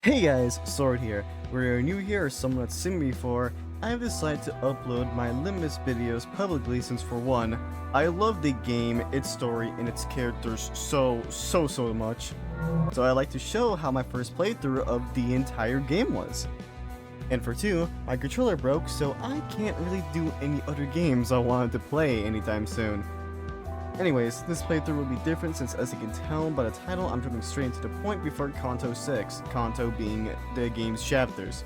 Hey guys, Sword here. Whether you're new here or someone that's seen me before, I have decided to upload my Limbus videos publicly since, for one, I love the game, its story, and its characters so much. So I like to show how my first playthrough of the entire game was. And for two, my controller broke, so I can't really do any other games I wanted to play anytime soon. Anyways, this playthrough will be different since, as you can tell by the title, I'm jumping straight into the point before Canto 6, Canto being the game's chapters.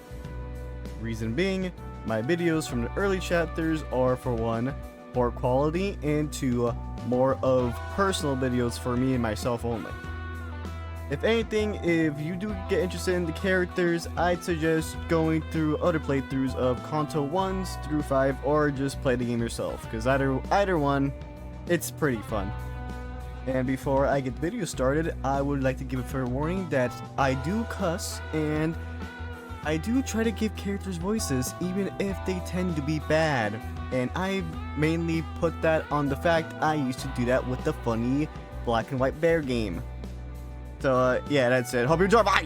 Reason being, my videos from the early chapters are, for one, poor quality, and two, more of personal videos for me and myself only. If anything, if you do get interested in the characters, I'd suggest going through other playthroughs of Canto 1s through 5, or just play the game yourself, because either one, it's pretty fun. And before I get the video started, I would like to give a fair warning that I do cuss, and I do try to give characters voices, even if they tend to be bad. And I mainly put that on the fact I used to do that with the funny Black and White Bear game. So yeah, that's it. Hope you enjoy. Bye!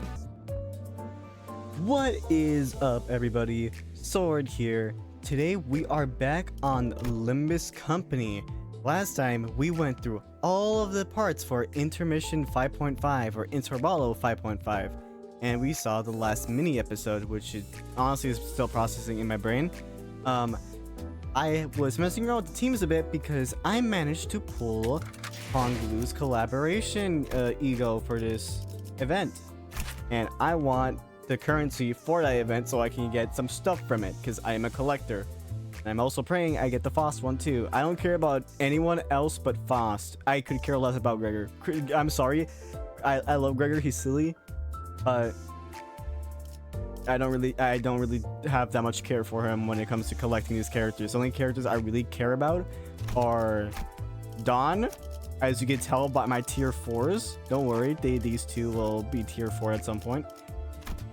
What is up, everybody? Sword here. Today we are back on Limbus Company. Last time we went through all of the parts for Intermission 5.5 or Intervallo 5.5, and we saw the last mini episode, which honestly is still processing in my brain. I was messing around with the teams a bit because I managed to pull Honglu's collaboration ego for this event, and I want the currency for that event so I can get some stuff from it because I am a collector. And I'm also praying I get the Faust one too. I don't care about anyone else but Faust. I could care less about Gregor. I'm sorry, I love Gregor, he's silly, but I don't really have that much care for him when it comes to collecting these characters. The only characters I really care about are Dawn, as you can tell by my tier 4s. Don't worry, these two will be tier 4 at some point.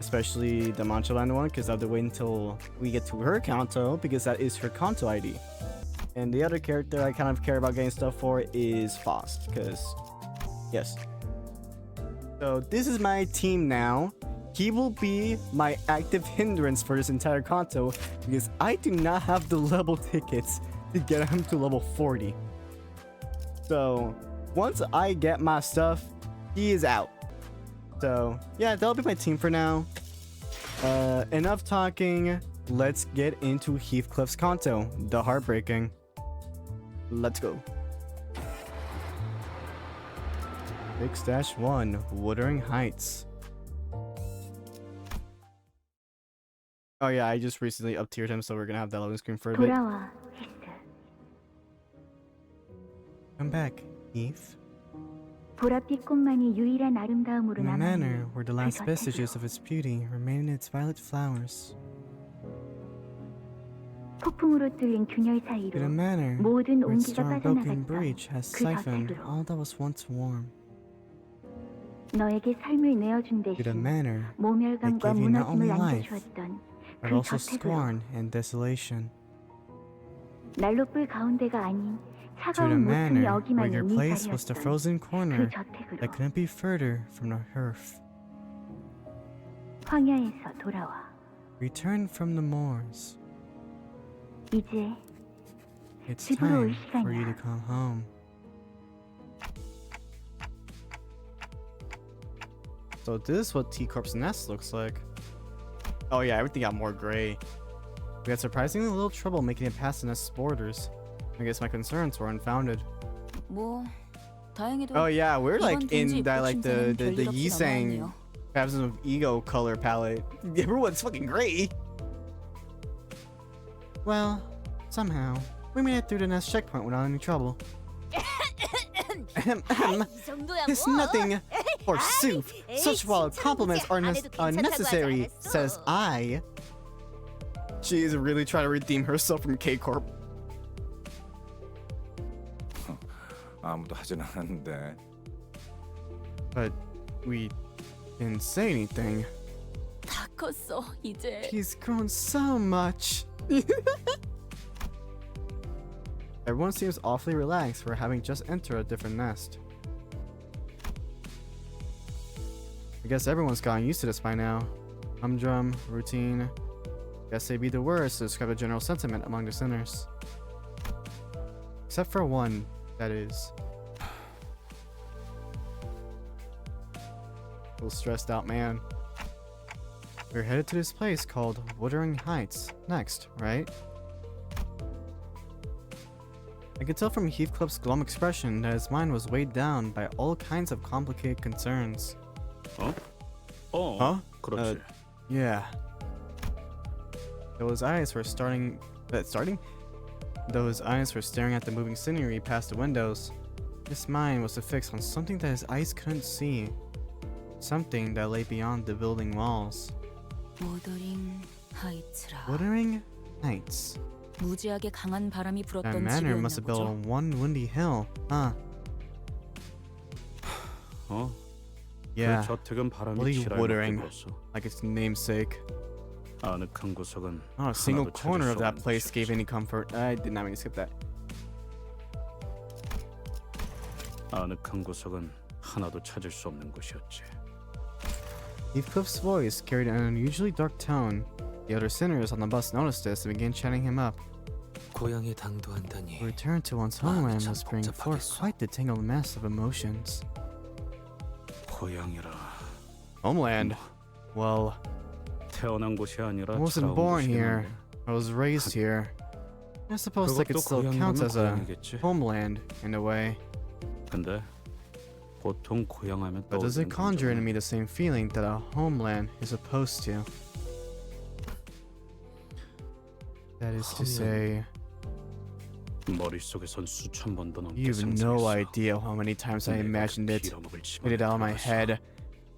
Especially the Manchaland one, because I have to wait until we get to her Canto, because that is her Canto ID. And the other character I kind of care about getting stuff for is Faust, because yes. So this is my team now. He will be my active hindrance for this entire Canto, because I do not have the level tickets to get him to level 40. So once I get my stuff, he is out. So yeah, that'll be my team for now. Enough talking. Let's get into Heathcliff's Canto, the Heartbreaking. Let's go. 6-1, Wuthering Heights. Oh yeah, I just recently up-tiered him, so we're gonna have that loading screen for a bit. Come back, Heath. In a manor where the last vestiges of its beauty remain in its violet flowers. In a manor where its storm-broken breach has siphoned all that was once warm. In a manor that gave you not only life, but also scorn and desolation. To the manor where your place was the frozen corner that couldn't be further from the hearth. Return from the moors. It's time for you to come home. So this is what T-Corp's nest looks like. Oh yeah, everything got more gray. We had surprisingly little trouble making it past the nest's borders. I guess my concerns were unfounded. Oh yeah, we're like in that, like the Yisang absence of ego color palette. Everyone's fucking gray. Well, somehow we made it through the nest checkpoint without any trouble. It's nothing, forsooth. Such wild compliments are unnecessary, says I. She is really trying to redeem herself from K-Corp. But we didn't say anything. He's grown so much. Everyone seems awfully relaxed for having just entered a different nest. I guess everyone's gotten used to this by now. Humdrum, routine. Guess they'd be the worst to describe the general sentiment among the sinners. Except for one, that is. Little stressed out man. We're headed to this place called Wuthering Heights next, right? I could tell from Heathcliff's glum expression that his mind was weighed down by all kinds of complicated concerns. Huh? 그렇지. Yeah. Though his eyes were staring at the moving scenery past the windows, his mind was fixed on something that his eyes couldn't see. Something that lay beyond the building walls. Wuthering Heights라. Wuthering Heights. 무지하게 강한 바람이 That 불었던 manor must have 집이었나 built 보죠. on one windy hill, huh? Yeah, 그 저택은 바람이 bloody 치라에 wuthering, 불었어. like its namesake. 아늑한 구석은 Not a single 하나도 찾을 corner 수 of that 없는 place gave 곳이었지. any comfort. I did not mean to skip that. 아늑한 구석은 하나도 찾을 수 없는 곳이었지. Heathcliff's voice carried an unusually dark tone. The other sinners on the bus noticed this and began chatting him up. 고향에 당도한다니. To return to one's homeland must bring forth quite the tangled mess of emotions. 고향이라. Homeland? Well, 태어난 곳이 아니라 I wasn't 자라온 born 곳이긴 here. 한데. I was raised here. I suppose that could 그것도 still count 고향이라면 as a 고향이겠지. homeland in a way. 근데 보통 고향하면 But does it 떠오르는 conjure in 감정은 me the same feeling that a homeland is supposed to? That is to say, 머릿속에선 수천 번도 넘게 you have no 상상했어. idea how many times I 내가 imagined 그 it, 빌어먹을 집안에 made it out of my 들어가서 head,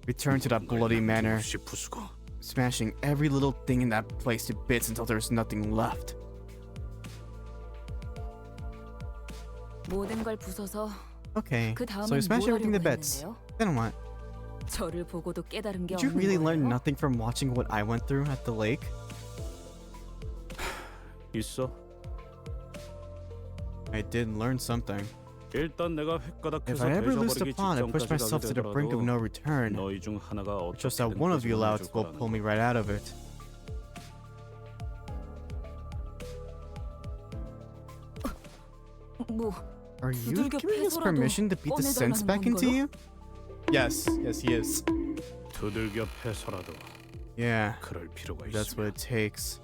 returned to that 모든 걸 bloody manor, 남김없이 부수고 smashing every little thing in that place to bits until there's nothing left. 모든 걸 부숴서 Okay, 그 so you 다음엔 smash 뭘 everything to 하려고 bits. 했는데요? Then what? 저를 보고도 깨달은 게 Did you 없는 really learn 거예요? nothing from watching what I went through at the lake? 있어. I did learn something. 일단 내가 If 획가닥해서 I ever lose the 되져버리기 plot and push 직전까지 myself to the brink of 가게 no 되더라도 return, 너희 중 하나가 just that 어떻게든 one of you 끄집어낼 louds will 거라는 pull me 거. right out of it. 뭐 Are you 두들겨 giving us 패서라도 permission to beat the sense 꺼내달라는 back into 건가요? you? Yes, yes he is. 두들겨 패서라도 Yeah, 그럴 필요가 that's 있으면 what it takes.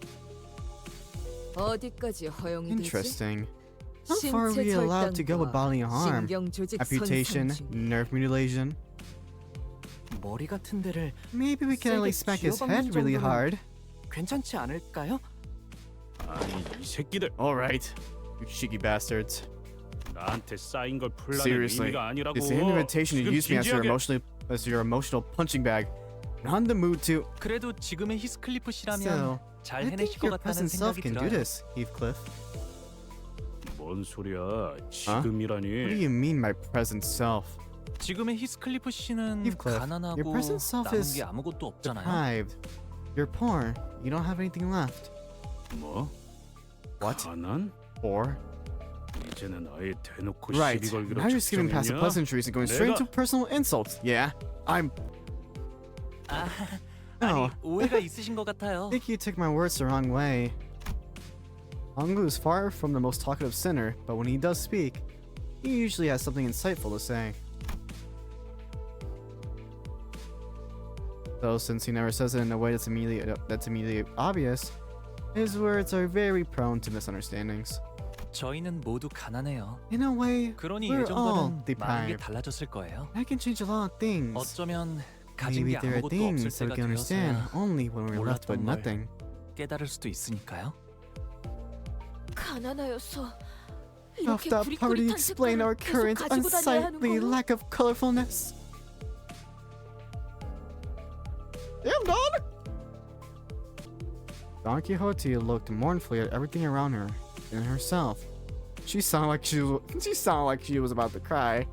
어디까지 허용이 되지? Interesting. How far are we allowed to go with bodily harm? 신경 조직 Amputation, 손상 중. nerve mutilation. 머리 같은 데를 Maybe we can at 세게 least smack his head 쥐어박는 really 정도는 hard. 괜찮지 않을까요? 아니 이 새끼들 Alright, you cheeky bastards. 나한테 쌓인 걸 풀라는 Seriously, 의미가 아니라고. it's an invitation to 지금 use me 진지하게 as your emotional punching bag. Not in the mood to. 그래도 지금의 히스클리프 씨라면 Still, 잘 I 해내실 think 것 your 같다는 present self 생각이 can do 들어요. this, Heathcliff. 뭔 소리야? 지금이라니. What do you mean my present self? 지금의 히스클리프 씨는 Heathcliff, 가난하고 your present self 남은 is 게 아무것도 없잖아요. Deprived. You're poor. You don't have anything left. 뭐? What? 가난? Or 이제는 아예 대놓고 right. 시비 걸기로 Now you're skipping past the 작정했냐? pleasantries and going straight 내가- into personal insults. Yeah, I'm. 아, No. 아니 오해가 있으신 것 같아요. I think you took my words the wrong way. Angu is far from the most talkative sinner, but when he does speak, he usually has something insightful to say. Though since he never says it in a way that's immediately obvious, his words are very prone to misunderstandings. 저희는 모두 가난해요. In a way, 그러니 we're all 예전과는 많은 게 deprived. 달라졌을 거예요. I can change a lot of things. 어쩌면 가진 Maybe 게 there are 아무것도 things 없을 that we 때가 can understand 되어서야 only when we're left with 몰랐던 걸 nothing. 깨달을 수도 있으니까요. 가난하여서 Of 이렇게 that poverty 구릿구릿한 explain our 색깔을 계속 current 가지고 다녀야 하는 unsightly 거예요? lack of colorfulness. Damn, dog! Don Quixote looked mournfully at everything around her and herself. She sounded like she was about to cry.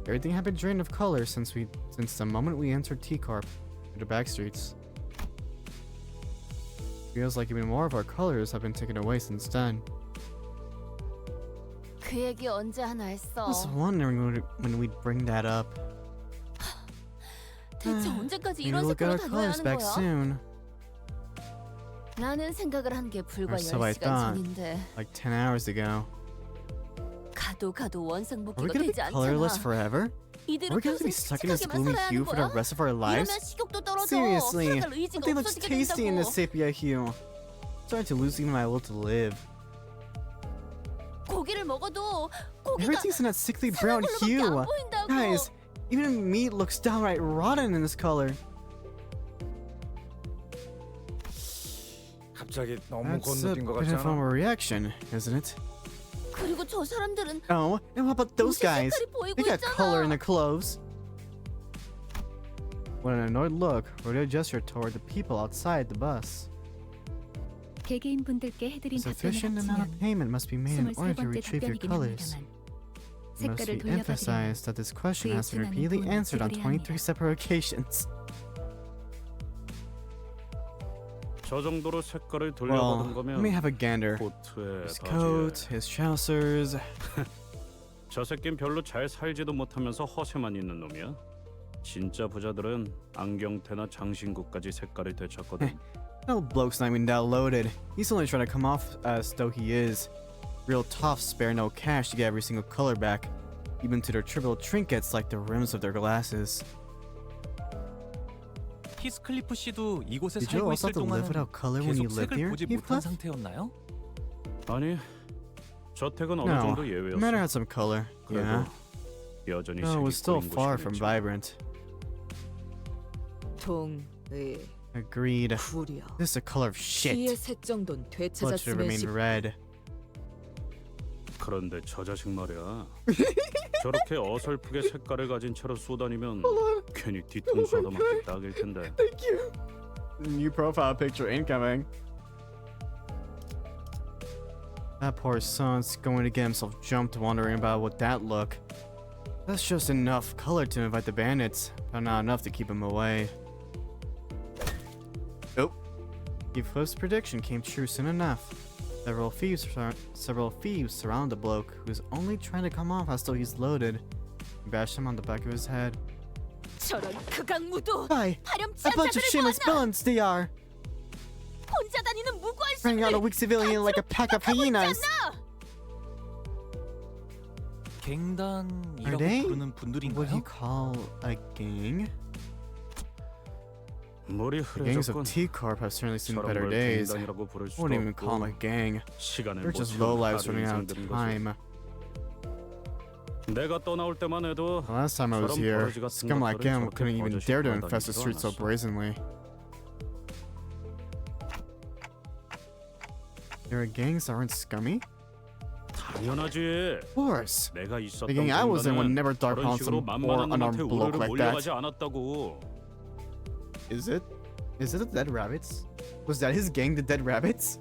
Everything had been drained of color since the moment we entered T-Corp to the backstreets. Feels like even more of our colors have been taken away since then. 그 얘기 언제 하나 I 했어? was wondering when we'd bring that up. 대체 언제까지 Maybe 이런 we'll get 색깔로 our 다녀야 colors 하는 back 거야? soon. 나는 생각을 한 게 불과 Or so I 10시간 thought. 전인데 Like 10 hours ago. 가도 Are we 원상복귀가 gonna be 되지 colorless 않잖아. forever? 이대로 Are we gonna 평생 be stuck in this 칙칙하게만 gloomy 살아야 hue 하는 for the 거야? rest of our lives? 이러면 식욕도 떨어져. Seriously, 살아갈 의지가 nothing looks 없어지게 tasty in 된다고. this sepia hue. Starting to lose even my will to live. 고기를 먹어도 고기가 Everything's in that sickly brown 걸로밖에 hue. 안 보인다고. Guys, even meat looks downright rotten in this color. 갑자기 너무 That's a 건너뛴 것 bit 같지 of a 않아? reaction, isn't it? 그리고 저 사람들은 Oh, and what about those 옷의 guys? 색깔이 보이고 They got color in 있잖아. their clothes. With an annoyed look, Rodeo gestured toward the people outside the bus. 개개인분들께 A 해드린 답변을 sufficient amount of 합치면 payment must be made in order to 23번째 retrieve your 답변이긴 colors. 합니다만 It must 색깔을 be 돌려받으려면 emphasized that this question 그의 has been 진한 repeatedly 돈을 answered on 지불해야 23 합니다. separate occasions. 저 정도로 색깔을 Well, 돌려받은 let me 거면 have a gander. 코트에 His coat, 바지에 his trousers. 저 새낀 별로 잘 살지도 못하면서 허세만 있는 놈이야. 진짜 부자들은 안경테나 장신구까지 색깔을 되찾거든. No bloke's not even that loaded. He's only trying to come off as though he is. Real toffs spare no cash to get every single color back, even to their trivial trinkets like the rims of their glasses. 히스클리프 씨도 이곳에 Did you 살고 also 있을 have to live 동안은 without color when you 계속 lived 색을 here, 보지 못한 Heathcliff? 상태였나요? 아니, 저택은 어느 No, 정도 the 예외였어. manor had some color. 그래도 Yeah, 여전히 no, it was still 색이 far 꼬인 from 곳이긴 했지. vibrant. 동의 Agreed. 구려. This is a color of 귀의 shit. 색 정도는 Blood should have 되찾았으면 remained 싶. red. 그런데 저 자식 말이야. 저렇게 어설프게 색깔을 가진 채로 쏘다니면 괜히 뒤통수 얻어맞기 딱일 텐데. Thank you. New profile picture incoming. That poor son's going to get himself jumped wondering about what that look. That's just enough color to invite the bandits, but not enough to keep him away. Oh. Heathcliff's prediction came true soon enough. Several thieves surround the bloke who's only trying to come off as though he's loaded and bash him on the back of his head. 저런 극악무도 Hi! 파렴치 A 않은 bunch of 자들을 shameless 보았나? villains they are! 혼자 다니는 무고한 Bringing out a 시민을 weak civilian like a pack of hyenas! Are 갱단이라고 they 부르는 what you 분들인가요? call a gang? 물이 The gangs of 흐려졌군. T-Corp have certainly seen 저런 better 걸 days. 갱단이라고 부를 수도 Wouldn't even call them a 없고 gang. 시간을 They're 못 just 채운 lowlifes 하루 running out of 인생들인 거지. time. 내가 떠나올 때만 해도 The last time I was 저런 here, 버러지 같은 scum like 것들은 him 저렇게 couldn't even 버젓이 dare to infest the 돌아다니지도 streets so 않았어. brazenly. There are gangs that aren't scummy? 당연하지. Of course. 내가 있었던 The gang I was in would 공간은 never dark 저런 on 식으로 some poor 만만한 unarmed 놈한테 bloke 우르르 like 몰려가지 that. 않았다고. Is it? Is it the Dead Rabbits? Was that his gang, the Dead Rabbits?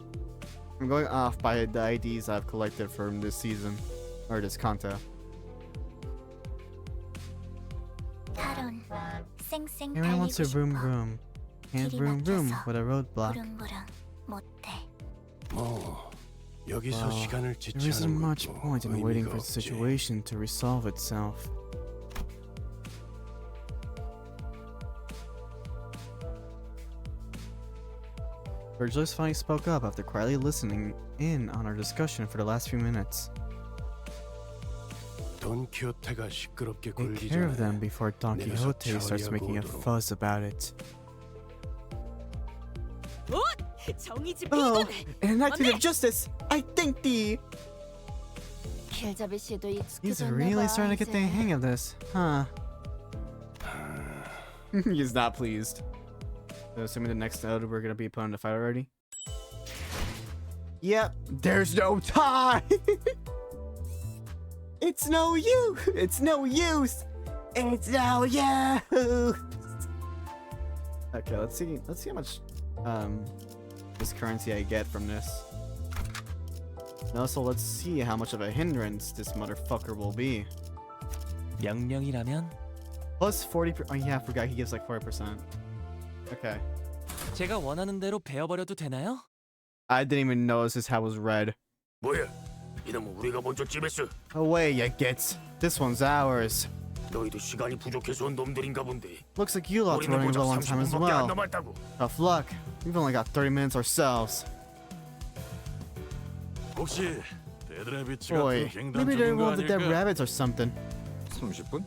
I'm going off by the IDs I've collected from this season. Or this Canto. 하론 쌩쌩 Everyone wants 달리고 to vroom 싶어. vroom. Can't 길이 vroom vroom 막혀서 with a roadblock. 부릉부릉 못해. 뭐 여기서 Well, 시간을 there isn't 지체하는 much 것도 point in waiting 의미가 for the 없지. situation to resolve itself. Virgilius finally spoke up after quietly listening in on our discussion for the last few minutes. 돈 키호테가 시끄럽게 Take 굴기 care of them 전에 before Don 내려서 Quixote starts making a 처리하고 fuss about it. 정의지 Oh, 비건. an active of justice! I think the... 켈자베 씨도 He's 익숙해졌나 really 봐, starting to get the 이제. hang of this, huh? He's not pleased. So assuming the next node we're gonna be put in the fight already. Yep, there's no time. It's no use. It's no use. It's no use. Okay, let's see how much this currency I get from this. And also, let's see how much of a hindrance this motherfucker will be. 명령이라면 Plus 40%. Oh yeah, I forgot he gives like 40%. Okay. 제가 원하는 대로 베어버려도 되나요? I didn't even notice his hat was red. 뭐야? 이놈은 우리가 먼저 찜했어. Away, you gits. This one's ours. 너희도 시간이 부족해서 온 놈들인가 본데. Looks like you lot's 우리는 running 고작 low on time as 30분밖에 안 well. 남았다고. Tough luck. We've only got 30 minutes ourselves. 혹시 데드래비츠 Boy, 같은 maybe they're 갱단적인 거 one of the dead 아닐까? rabbits or something. 30분?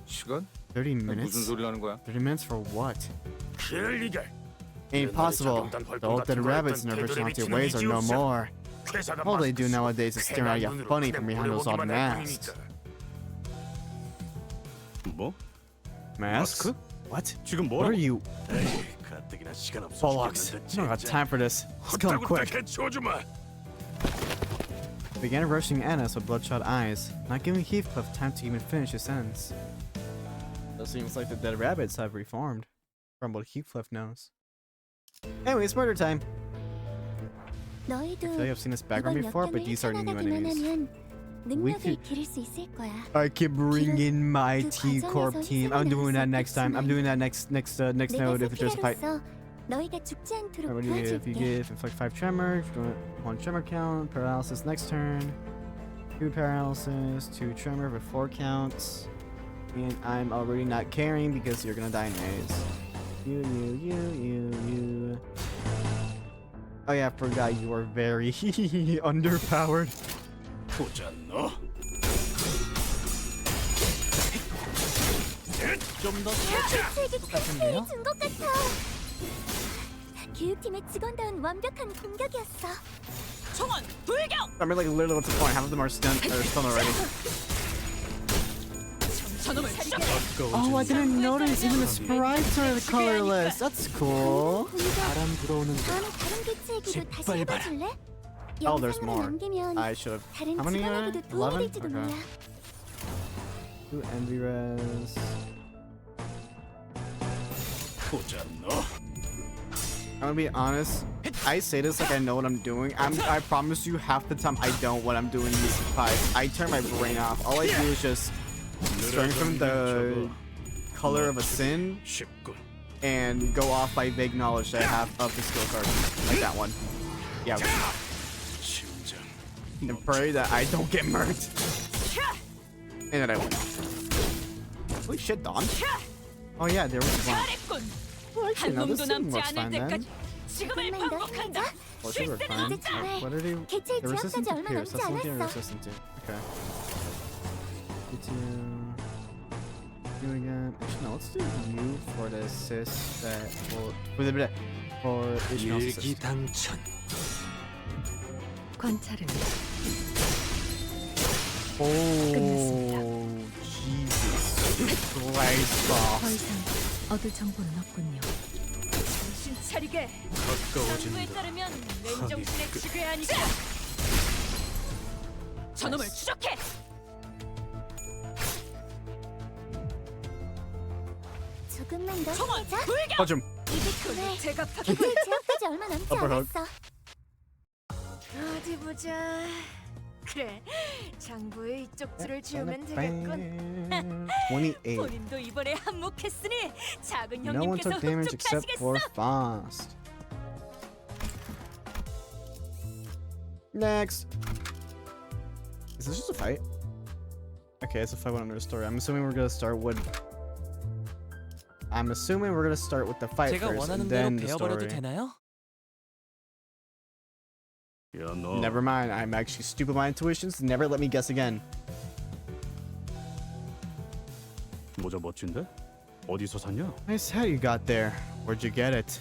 시간? 30 무슨 minutes? 소리 하는 거야? 30 minutes for what? 그럴 리가. Ain't possible. The old dead rabbits and their vigilante ways are no more. 회사가 All they do 마스크 nowadays is stare at you 눈으로 funny 그냥 from behind those odd 물어보기만 할 masks. 뿐이니까. 뭐? Masks? 마스크? What? 지금 What are 뭐라고? you? 에이, 가뜩이나 시간 없어 Bollocks. 죽겠는데, I don't got 진짜. time for this. Let's kill him quick. 헛다구다 개치워주마. Began rushing Annis with bloodshot eyes, not giving Heathcliff time to even finish his sentence. It seems like the dead rabbits have reformed, from what Heathcliff knows. Anyway, it's murder time. I feel like I've seen this background before, but these are new enemies. 능력을 기를 수 있을 거야. I can bring in my 그 T-Corp 과정에서 team. I'm doing that 희생을 next time. I'm doing that next 내가 node if there's a fight. 세키라로서 너희가 죽지 않도록 Already, if you 도와줄게. give inflict 5 tremor, 1 tremor count, paralysis next turn, 2 paralysis, 2 tremor with 4 counts, and I'm already not caring because you're gonna die anyways. You. Oh yeah, I forgot you are very underpowered. 보자 너. 좀더 세계 같은데요? 준것 같아. 교육팀의 직원다운 완벽한 공격이었어. 총원 돌격! I mean, like literally, what's the point? Half of them are stunned already. 저놈을 죽여! Oh, I didn't notice even the sprites are colorless. That's cool. 바람 들어오는 거. 다음에 다른 개체에게도 다시 짓밟아라. 해봐줄래? Oh, there's 영상으로 more. 남기면 I should have. 다른 How many are 직원에게도 there? 도움이 11? 될지도 Okay. 몰라. 2 envy res. 보자 너. I'm gonna be honest. I say this like I know what I'm doing. I promise you, half the time I don't what I'm doing in these fights. I turn my brain off. All I do is just start from the color of a sin 쉽군. and go off by vague knowledge that I have of the skill card, like that one. Yeah, 심장. and pray that I don't get murked, and that I win. Holy shit, Don. Oh yeah, there was one. 잘했군! Well, 한 actually, no, this 놈도 thing 남지 works 않을 fine then. 때까지 지금을 조금만 더 반복한다! 해보자. Well, should work fine. 이제 정말 What are they? 개체의 They're resistant 제압까지 to 얼마 pierce. 남지 That's one thing they're 않았어. resistant to. Okay. You again. Actually, no. Let's do you for the assist that will for additional assist. 일기당천. 관찰은 Oh, Jesus Christ, boss. 이상 얻을 정보는 없군요. 정신 차리게! 당부에 가까워진다. 따르면 맨정신에 지배하니까! 저놈을 추적해! 조금만 더 총원 해보자. 돌격! Punch him. 이제 그래. 제가 개체의 제압까지 얼마 남지 Upperhook. 않았어. 어디 보자. 그래, 장부에 이쪽 줄을 지우면 되겠군. 28. 본인도 이번에 한몫했으니 작은 No one 형님께서 took damage except 흡족하시겠어. for Fast. Next. Is this just a fight? Okay, it's a fight under the story. I'm assuming we're gonna start with. I'm assuming we're gonna start with the fight 제가 first 원하는 and 대로 then the 베어버려도 story. 되나요? 야 너. Never mind. I'm actually stupid. My intuitions never let me guess again. 모자 멋진데? 어디서 샀냐? Nice hat you got there. Where'd you get it?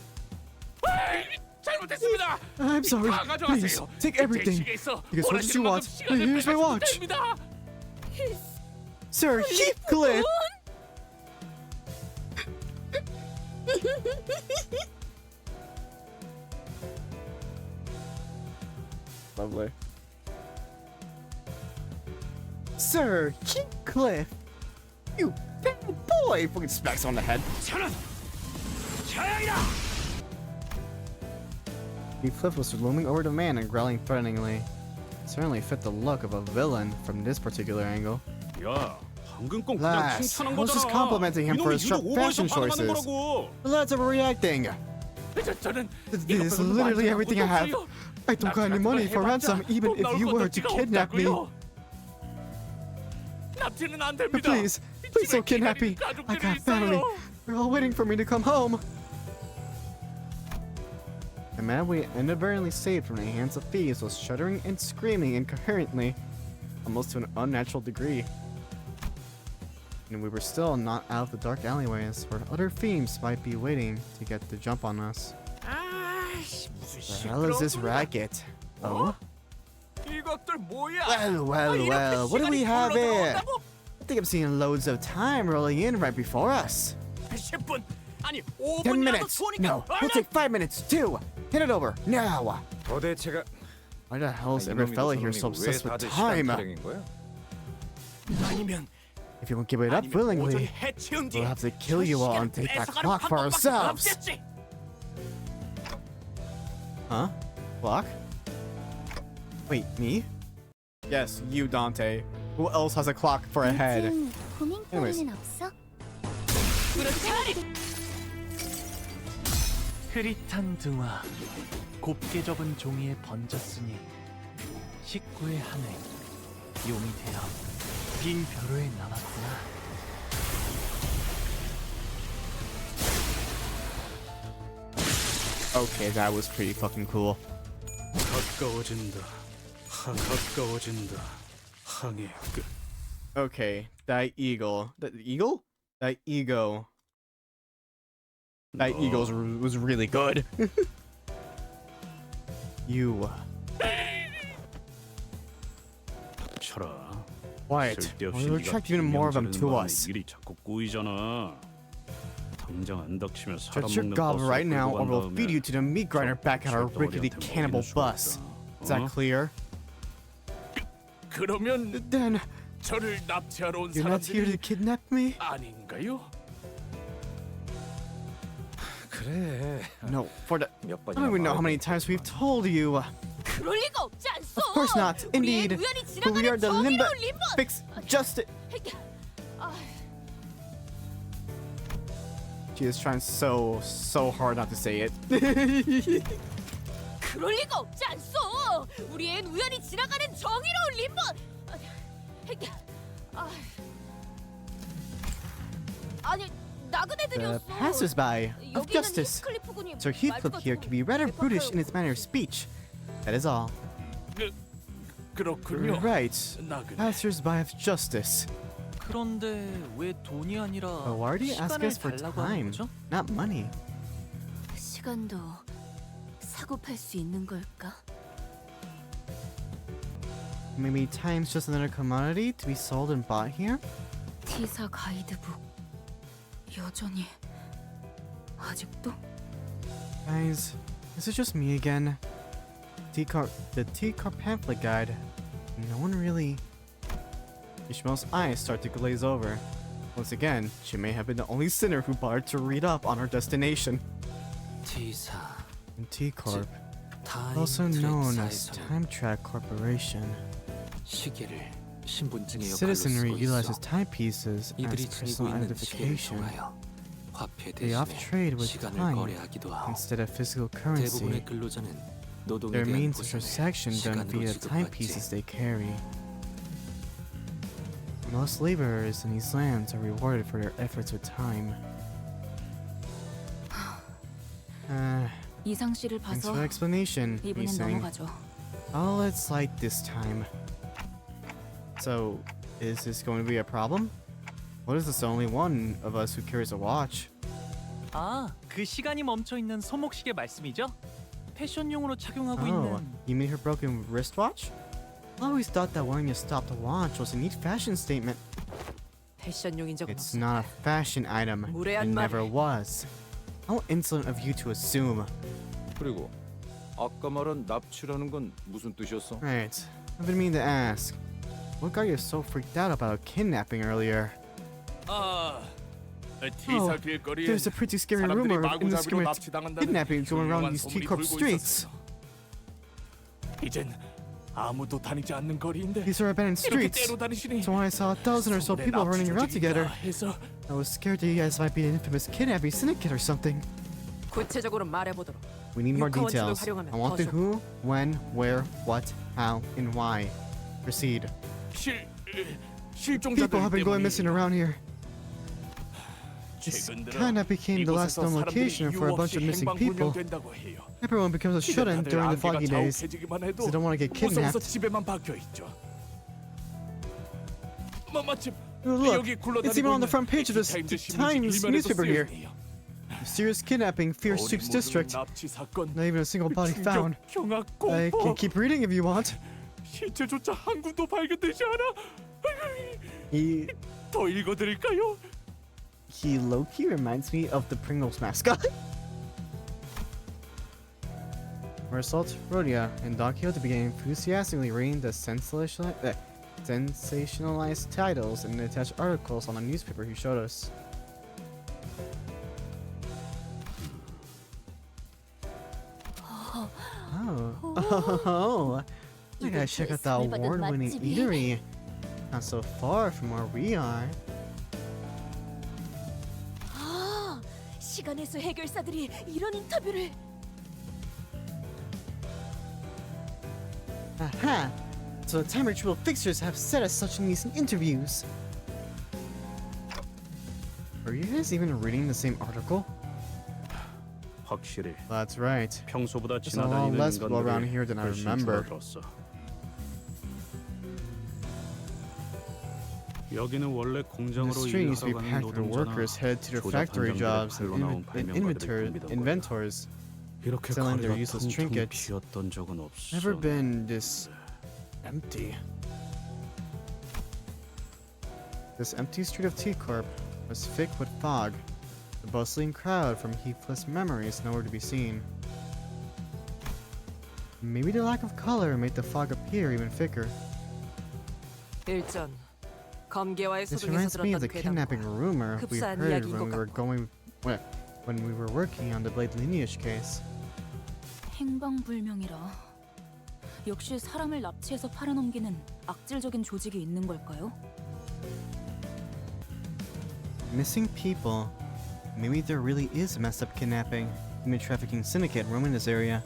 잘못했습니다. I'm sorry. 다 Please 가져가세요. take everything. 대시계에서 Because what did you 원하시는 want? 만큼 시간을 Here's my 빼셔도 watch. 됩니다. Sir Heathcliff. Lovely. Sir Heathcliff. You bad boy. Fucking smacks on the head. 저는 저양이다. Heathcliff was looming over the man and growling threateningly. Certainly fit the look of a villain from this particular angle. 야 방금 건 그냥 Lass, 칭찬한 I was just 거잖아. complimenting him for his 이놈이 sharp 유독 오버해서 fashion 반응하는 choices. 거라고. The lads are reacting. 저는 This is literally everything I have. I don't got any money for ransom, even if you were to kidnap me. 납치는 안 But 됩니다. please don't kidnap me. I got family. They're all waiting for me to come home. The man we inadvertently saved from the hands of thieves was shuddering and screaming incoherently, almost to an unnatural degree. And we were still not out of the dark alleyways where other thieves might be waiting to get the jump on us. 아이씨, 무슨 The hell is this 시끄러운 소리야. racket? Oh? 이것들 뭐야? Well, what do we have here? 들어온다고? I think I'm seeing loads of time rolling in right before us. 10분 아니 10 5분이라도 minutes! 소니까 No, we'll take 5 minutes too! Hit it over, now! 도대체가 Why the hell is every fella here so obsessed with time? 타령인 거야? 아니면 If you won't give it up 오전에 willingly, 해치운 we'll 뒤에 have to kill you all and take that clock for ourselves! 없겠지. Huh? Clock? Wait, me? Yes, you, Dante. Who else has a clock for a head? 요즘 Anyways. 고민거리는 없어? 흐릿한 등화 곱게 접은 종이에 번졌으니 식구의 하늘 용이 되어 빈 벼루에 남았구나. Okay, that was pretty fucking cool. 가까워진다. 가까워진다. 항해 끝. Okay, that eagle. That eagle? That ego. That eagle was really good. You. 쳐라. Quiet. 쓸데없이 We'll 네가 attract even more of them 비명 to 지르는 us. 바람에 일이 자꾸 꼬이잖아. 당장 안 닥치면 사람 Shut your 먹는 gob 버스로 right now, 끌고 or 간 we'll feed 다음에 you to the meat grinder back at our rickety 절도리한테 cannibal 먹이는 bus. 수가 Is that 있다. clear? 그러면 Then, 저를 납치하러 온 you're not here to 사람들이 kidnap me? 아닌가요? 그래. No, for the. 몇 I don't even know how many times we've told you. 그럴 리가 없지 않소. Of course not. Indeed. 우리의 우연히 But we are 지나가는 the 정의로운 림버. fix justice. 아, She is trying so hard not to say it. 그럴 리가 없지 않소. 우리의 우연히 지나가는 정의로운 림버. 아니 나그네들이었어. The passers-by of 여기는 justice. 히스클리프 군이 Sir Heathcliff here can be rather brutish in his manner of speech. That is all. 그렇군요. Right. 나그네. Passers-by of justice. 그런데 왜 돈이 아니라 But why do you ask 시간을 us for 달라고 하는 time, 거죠? not money? 시간도 사고 팔 수 있는 걸까? Maybe time's just another commodity to be sold and bought here? T사 가이드북 여전히 아직도? Guys, this is just me again. The T-car pamphlet guide. No one really... Ishmael's eyes start to glaze over. Once again, she may have been the only sinner who bothered to read up on her destination. T사 And T-Corp, 타임 also known as 트랙사에서는 Time Track Corporation. 시계를 신분증의 역할로 Citizenry 쓰고 utilizes 있어. timepieces as 이들이 지니고 personal 있는 시계를 identification. 통하여 화폐 They oft trade 대신에 with 시간을 time 거래하기도 하고 instead of physical currency. 대부분의 근로자는 노동에 Their 대한 means of 보상을 transaction done 시간으로 via 지급받지. timepieces they carry. Most laborers in these lands are rewarded for their efforts with time. 이상 씨를 Thanks 봐서 for the explanation, 이번엔 Lee-Sing. 넘어가죠. Oh, it's like this time. So, is this going to be a problem? What is this only one of us who carries a watch? 아, 그 시간이 멈춰 있는 손목시계 말씀이죠? 패션용으로 착용하고 Oh, 있는 you mean her broken wristwatch? I always thought that wanting to stop the watch was a neat fashion statement. 패션용인 적은 It's 없어. not a fashion item. It 무례한 never 말. was. How insolent of you to assume. 그리고 아까 말한 납치라는 건 무슨 뜻이었어? Right. I've been meaning to ask. What got you so freaked out about kidnapping earlier? 아, T사 Oh, 길거리에 there's a pretty scary 사람들이 rumor of 마구잡이로 indiscriminate 납치당한다는 kidnapping going around 흉흉한 these 소문이 T-Corp 돌고 streets. 있었어. 이젠 아무도 다니지 않는 거리인데 These are abandoned 이렇게 streets. 때로 다니시니 So when I saw a dozen or so 소문에 people 납치 running around 조직이다 together, 해서 I was scared that you guys might be an infamous kidnapping syndicate or something. 구체적으로 말해보도록. We need more 육하원칙을 details. 활용하면 I want the 더 who, when, where, what, how, and why. Proceed. People have been going missing around here. This 최근 들어 kind of became the last 이곳에서 known 사람들이 location for a 이유 bunch 없이 of missing people. 행방불명된다고 해요. Everyone becomes a shut-in 다들 during the 안개가 foggy days. 자욱해지기만 해도 They don't want to get 무서워서 kidnapped. 집에만 박혀 있죠. 마침 Look, 여기 굴러다니고 it's even on the 있는 front page of the 타임즈 Times 신문지 newspaper here. 쓰여있네요. Mysterious kidnapping, fierce sweeps district. 납치 사건, Not even a single body found. 경악 I 공포, can keep reading if you want. 시체조차 한 군도 발견되지 않아. 더 읽어드릴까요? He low-key reminds me of the Pringles mascot. Result, Rhodia and Don Quixote began enthusiastically reading the sensationalized titles and attached articles on the newspaper he showed us. Oh, you guys check out that award-winning eatery. Not so far from where we are. 아, 시간에서 해결사들이 이런 인터뷰를. Aha! So the time retrieval fixers have set us such amazing interviews. Are you guys even reading the same article? 확실히 That's right. 평소보다 There's a lot 지나다니는 less people around 인간들이 here than I 훨씬 remember. 줄어들었어. 여기는 원래 The 공장으로 streets we 일하러 가는 packed with 노동자나 workers headed to their 조작 factory 현장들에 jobs and 팔로 나온 발명가들이 붐비던 거야. inventors. 이렇게 selling their 거리가 useless 텅텅 trinkets. 비었던 적은 없어. Never been this empty. This empty street of T-Corp was thick with fog. The bustling crowd from Heathcliff's memories nowhere to be seen. Maybe the lack of color made the fog appear even thicker. 일전 검계와의 This 소동에서 reminds me of the 들었던 kidnapping 괴담과 rumor we 흡사한 heard 이야기인 when 것 we were 같고. when we were working on the Blade lineage case. 행방불명이라. 역시 사람을 납치해서 팔아넘기는 악질적인 조직이 있는 걸까요? Missing people. Maybe there really is a messed up kidnapping, human trafficking syndicate roaming this area.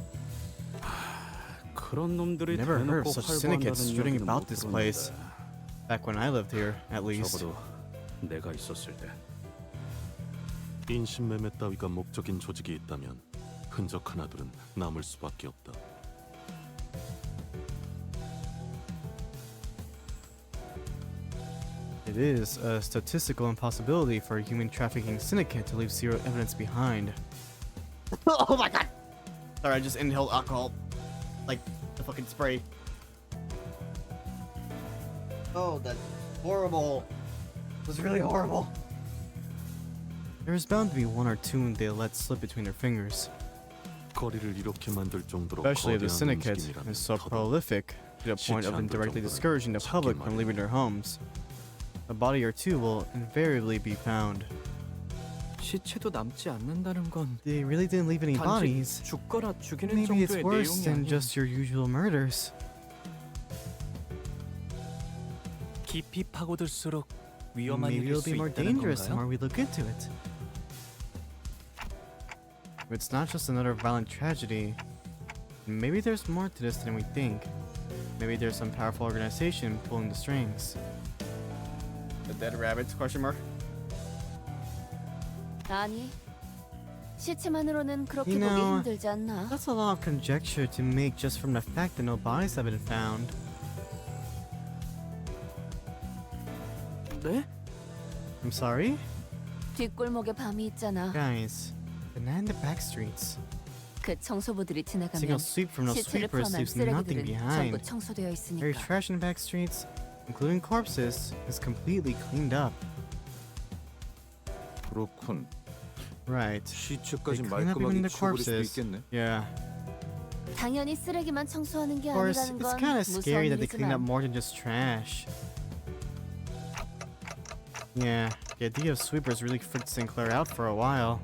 그런 놈들이 Never heard of 대놓고 such syndicates 활보한다는 strutting 얘기는 about 못 this 들었는데 place. Back when I lived here, at least. 적어도 내가 있었을 때. 인신매매 따위가 목적인 조직이 있다면 흔적 하나둘은 남을 수밖에 없다. It is a statistical impossibility for a human trafficking syndicate to leave zero evidence behind. Oh my god! Sorry, I just inhaled alcohol. Like the fucking spray. Oh, that's horrible. It was really horrible. There's bound to be one or two they let slip between their fingers. 거리를 이렇게 만들 정도로 Especially if the 거대한 syndicate 움직임이라면 is so 더더욱 prolific to the point of indirectly discouraging the public from leaving their homes. A body or two will invariably be found. 시체도 남지 않는다는 건 They really didn't leave any 단지 bodies. 죽거나 죽이는 Maybe it's 정도의 worse 내용이 than 아닌 just your usual murders. 깊이 파고들수록 위험한 Maybe 일일 it'll 수 be more 있다는 dangerous the more 건가요? we look into it. It's not just another violent tragedy. Maybe there's more to this than we think. Maybe there's some powerful organization pulling the strings. The dead rabbits? Question mark. 아니, 시체만으로는 그렇게 You 보기 know, 힘들지 않나? That's a lot of conjecture to make just from the fact that no bodies have been found. 네? I'm sorry? 뒷골목에 밤이 있잖아. Guys, banana the backstreets. 그 청소부들이 지나가면 Single sweep from no 시체를 sweepers 포함한 leaves nothing 쓰레기들은 behind. 전부 청소되어 Every 있으니까. trash in the back streets, including corpses, is completely cleaned up. 그렇군. Right. 시체까지 They clean up even 말끔하게 the 치워버릴 수도 corpses. 있겠네. Yeah. 당연히 쓰레기만 청소하는 게 Of course, 아니라는 it's 건 kind of scary 무서운 that they clean up 일이지만 more than just trash. Yeah, the idea of sweepers really freaked Sinclair out for a while.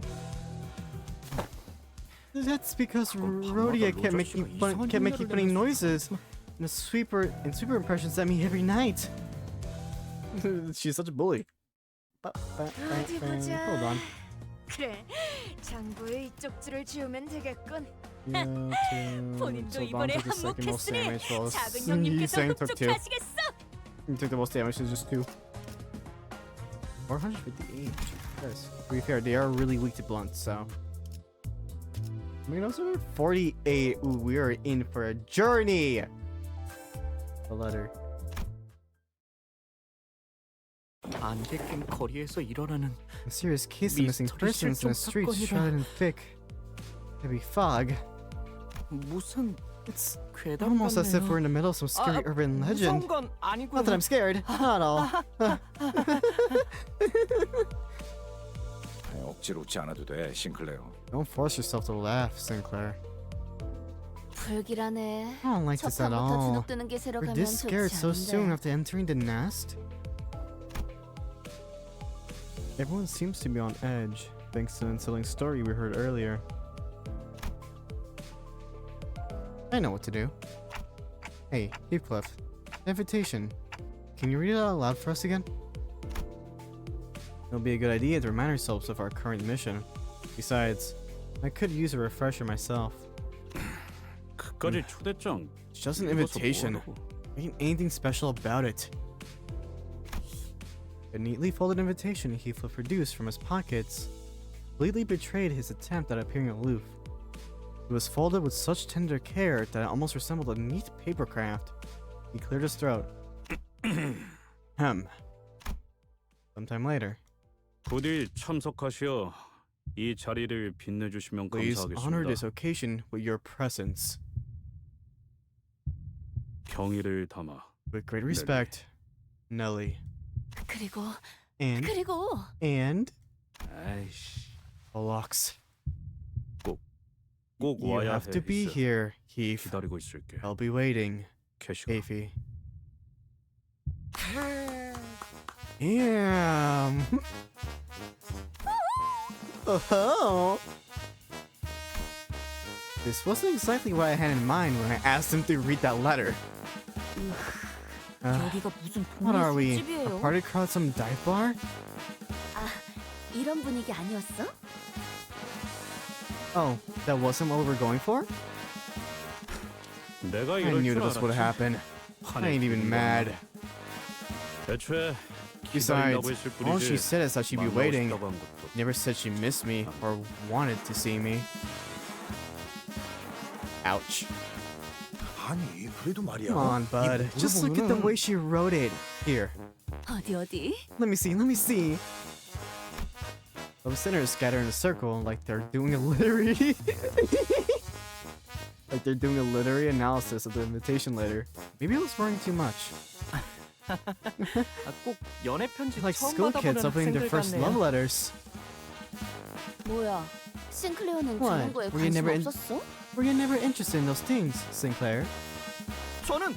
That's because Rhodia kept making funny noises. And the sweeper impressions at me every night. She's such a bully. 어디 보자. Hold on. 그래, 장부에 이쪽 줄을 지우면 되겠군. 본인도 본인도 이번에 한몫했으니 작은 형님께서 흑축하시겠어. You took the most damage, so just 2. 458. Yes. To be fair, they are really weak to blunt, so. I mean, also 48. Ooh, we are in for a journey. The letter. 안개 낀 거리에서 일어나는 A serious case of missing 미스터리 persons in the 실종 streets 사건이라. shrouded in thick, heavy fog. 무슨 It's 괴담 almost as if 같네요. we're in the middle of some scary urban legend. 무서운 건 아니고요. Not that I'm scared. Not at all. 억지로 웃지 않아도 돼, 싱클레어. Don't force yourself to laugh, Sinclair. 불길하네. I don't like this at 첫판부터 all. 주눅드는 기세로 We're 가면 this scared 좋지 so soon 않은데. after entering the nest? Everyone seems to be on edge, thanks to the unsettling story we heard earlier. I know what to do. Hey, Heathcliff. Invitation. Can you read it out loud for us again? It'll be a good idea to remind ourselves of our current mission. Besides, I could use a refresher myself. 그까지 초대장. It's just an 읽어서 invitation. 뭐하라고. There ain't anything special about it. A neatly folded invitation Heathcliff produced from his pockets completely betrayed his attempt at appearing aloof. It was folded with such tender care that it almost resembled a neat paper craft. He cleared his throat. Sometime later. 부디 참석하시어 이 자리를 빛내주시면 Please honor this 감사하겠습니다. occasion with your presence. 경의를 담아. With great respect, Nelly. 그리고 And 아이씨. Alox. 꼭 You 와야 have to be 해. here, Heath. 기다리고 있을게. I'll be waiting, 캐시가. Heafy. Damn. Oh. This wasn't exactly what I had in mind when I asked him to read that letter. 여기가 무슨 What are 동네 we? A 술집이에요? party crowd, some dive bar? 아, 이런 분위기 아니었어? Oh, that wasn't what we were going for? 내가 I 이럴 knew 줄 this would 알았지. happen. I ain't even mad. 애초에 Besides, 기다린다고 했을 all she 뿐이지. said is that she'd be 만나고 waiting. 싶다고 한 것도. Never said she missed me or wanted to see me. Ouch. 아니, 그래도 말이야. Come on, bud. Just look at the way she wrote it. Here, 어디? let me see. Some sinners scatter in a circle like they're doing a literary like they're doing a literary analysis of the invitation letter. Maybe I was worrying too much. 꼭 연애 편지 Like 처음 school kids 받아보는 opening their 학생들 first love 같네요. letters. 뭐야? 싱클레어는 What? 그런 거에 Were you 관심 never 없었어? Were you never interested in those things, Sinclair? 저는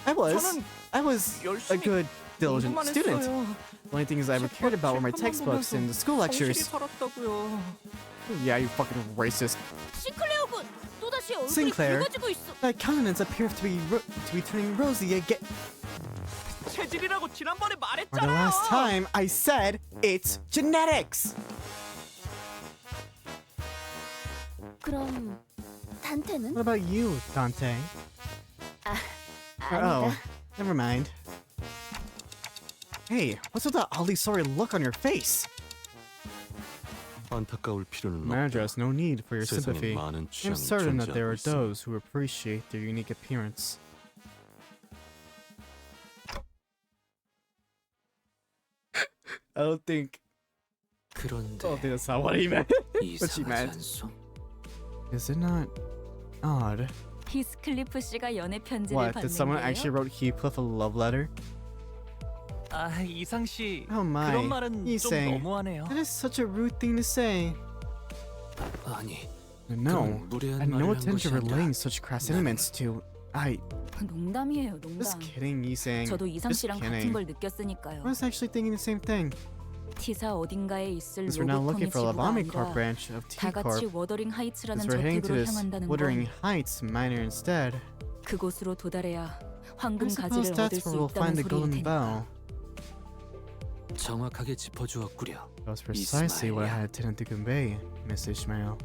I was. 저는 I was a 열심히 good, diligent 공부만 student. 했어요. The only things I ever cared about were my textbooks and the school 성실히 lectures. 살았다고요. Yeah, you fucking racist. 싱클레어군 또다시 얼굴이 Sinclair. 붉어지고 있어. That countenance appears to be turning rosy again. 체질이라고 지난번에 For the 말했잖아요. last time, I said it's genetics. 그럼 단테는? What about you, Dante? 아니다. Oh, never mind. Hey, what's with that oddly sorry look on your face? 안타까울 필요는 Manager 없다. has no need for your 세상에 sympathy. 많은 I'm 취향이 certain that there 존재하고 are 있어. those who appreciate their unique appearance. I don't think 그런데 that's not what he meant. What she 이상하지 meant. 않소? Is it not odd? 히스클리프 씨가 연애 편지를 What? 받는 Did someone 게요? actually wrote Heathcliff a love letter? 아 이상 씨 Oh my. 그런 말은 좀 이생. 너무하네요. That is such a rude thing to say. 아니 No, 그건 무례한 I had no 말을 한 intention of 것이 아니라 relaying such crass sentiments to. 농담이에요, Just 농담. kidding, 이생. 저도 이상 Just 씨랑 같은 kidding. 걸 느꼈으니까요. I was actually thinking the same thing. T사 어딘가에 있을 Because we're now looking 로보컴의 for the 지구가 Army Corp 아니라 branch of 다 같이 T-Corp. 워더링 하이츠라는 Because we're heading to 저택으로 this 향한다는 Wuthering 건 Heights manor instead. 그곳으로 도달해야 I 황금 suppose 가지를 얻을 that's 수 where we'll find 있다는 the 소리일 golden 테니까. bell. 정확하게 짚어주었구려. That was precisely what I had intended to convey, Miss Ishmael.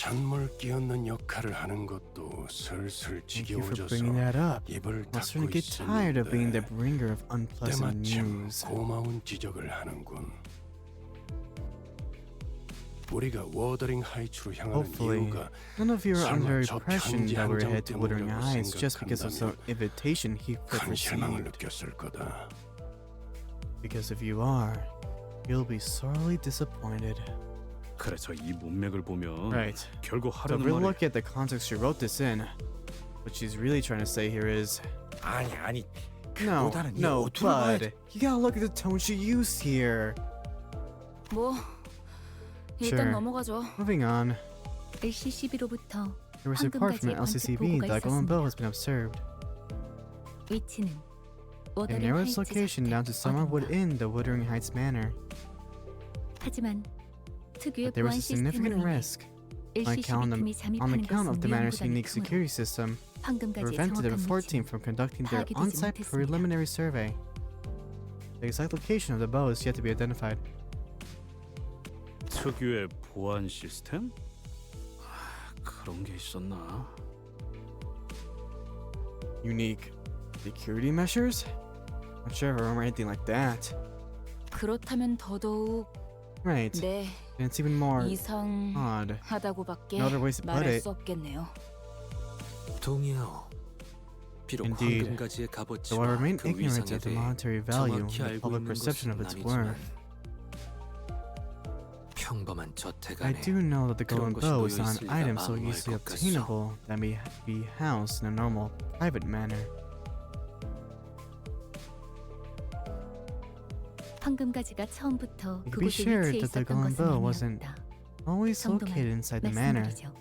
찬물 끼얹는 역할을 하는 것도 슬슬 Thank you for 지겨워져서 bringing that up. 입을 I'm starting 닫고 to get tired of being the 있었는데 bringer of unpleasant 때마침 news. 고마운 지적을 하는군. 우리가 워더링 하이츠로 향하는 Hopefully, 이유가 none of you are 설마 under 저 impression 편지 that 한 we're 장 head to Wuthering 때문이라고 Heights just because of some 생각한다면 invitation Heathcliff 큰 실망을 received. 느꼈을 거다. Because if you are, you'll be sorely disappointed. 그래서 이 문맥을 보면 Right. 결국 So 하려는 if we 말이 look at the context she wrote this in, what she's really trying to say here is, 아니 no, 그보다는 이 no, 오토바이 bud, you gotta look at the tone she used here. 뭐 일단 Sure. 넘어가죠. Moving on, LCCB로부터 there was a report from the LCCB that Golden Bow has been observed. 위치는 A 워더링 nearest 하이츠 location down to 저택 Summerwood 어딘가. Inn, the Wuthering Heights Manor. 하지만 특유의 But there was 보안 a significant 시스템으로 인해 risk on LCCB account 팀이 of 잠입하는 the 것은 manor's 위험보다는 unique 크므로 security system 황금가지의 prevented the 정확한 report team 위치는 from conducting their 파악이 되지 on-site 못했습니다. preliminary survey. The exact location of the bow is yet to be identified. 특유의 보안 시스템? 그런 게 있었나? Unique security measures? Not sure if I remember anything like that. 그렇다면 더더욱 Right. 네 And it's even more 이상하다고밖에 odd. No other ways to put 말할 it. 수 없겠네요. 동의하오. 비록 Indeed. 황금가지의 Though I 값어치와 remain 그 ignorant 위상에 of the 대해 monetary value 정확히 and the 알고 public 있는 perception of 것은 its 아니지만 worth, 평범한 저택 I 안에 do know that the 그런 golden 것이 bow 놓여 is not 있을 an 리가 item so 만무할 easily 것 같소. obtainable that may be housed in a normal private manner. 황금가지가 처음부터 You can be 그곳에 sure 위치해 that the 있었던 golden 것은 bow wasn't 아니었다. always 정도만 located inside the manor. 말씀드리죠.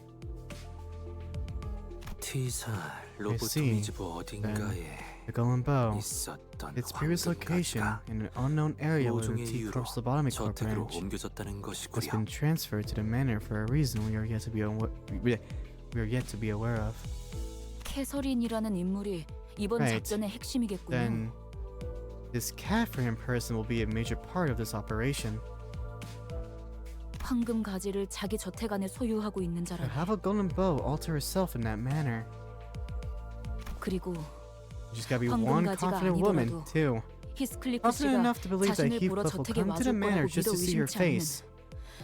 T살 see. 로보토미즈부 어딘가에 The golden bow, 있었던 its previous location 황금가지가 in an unknown area within the 모종의 T 이유로 Corp's lobotomy corp 저택으로 branch, 옮겨졌다는 has 것이구려. been transferred to the manor for a reason we are yet to be aware of. 캐서린이라는 인물이 이번 Right. 작전의 핵심이겠군요. Then this Catherine person will be a major part of this operation. 황금 가지를 자기 저택 안에 소유하고 있는 To 자라. have a golden bow all to herself in that manner, 그리고 you just gotta be 황금 one 가지가 confident woman 아니더라도 too. 히스클리프 Confident 씨가 enough to believe that 자신을 보러 Heathcliff will 저택에 come to the 와줄 manor 거라고 just 믿어 to see your 의심치 않는 face,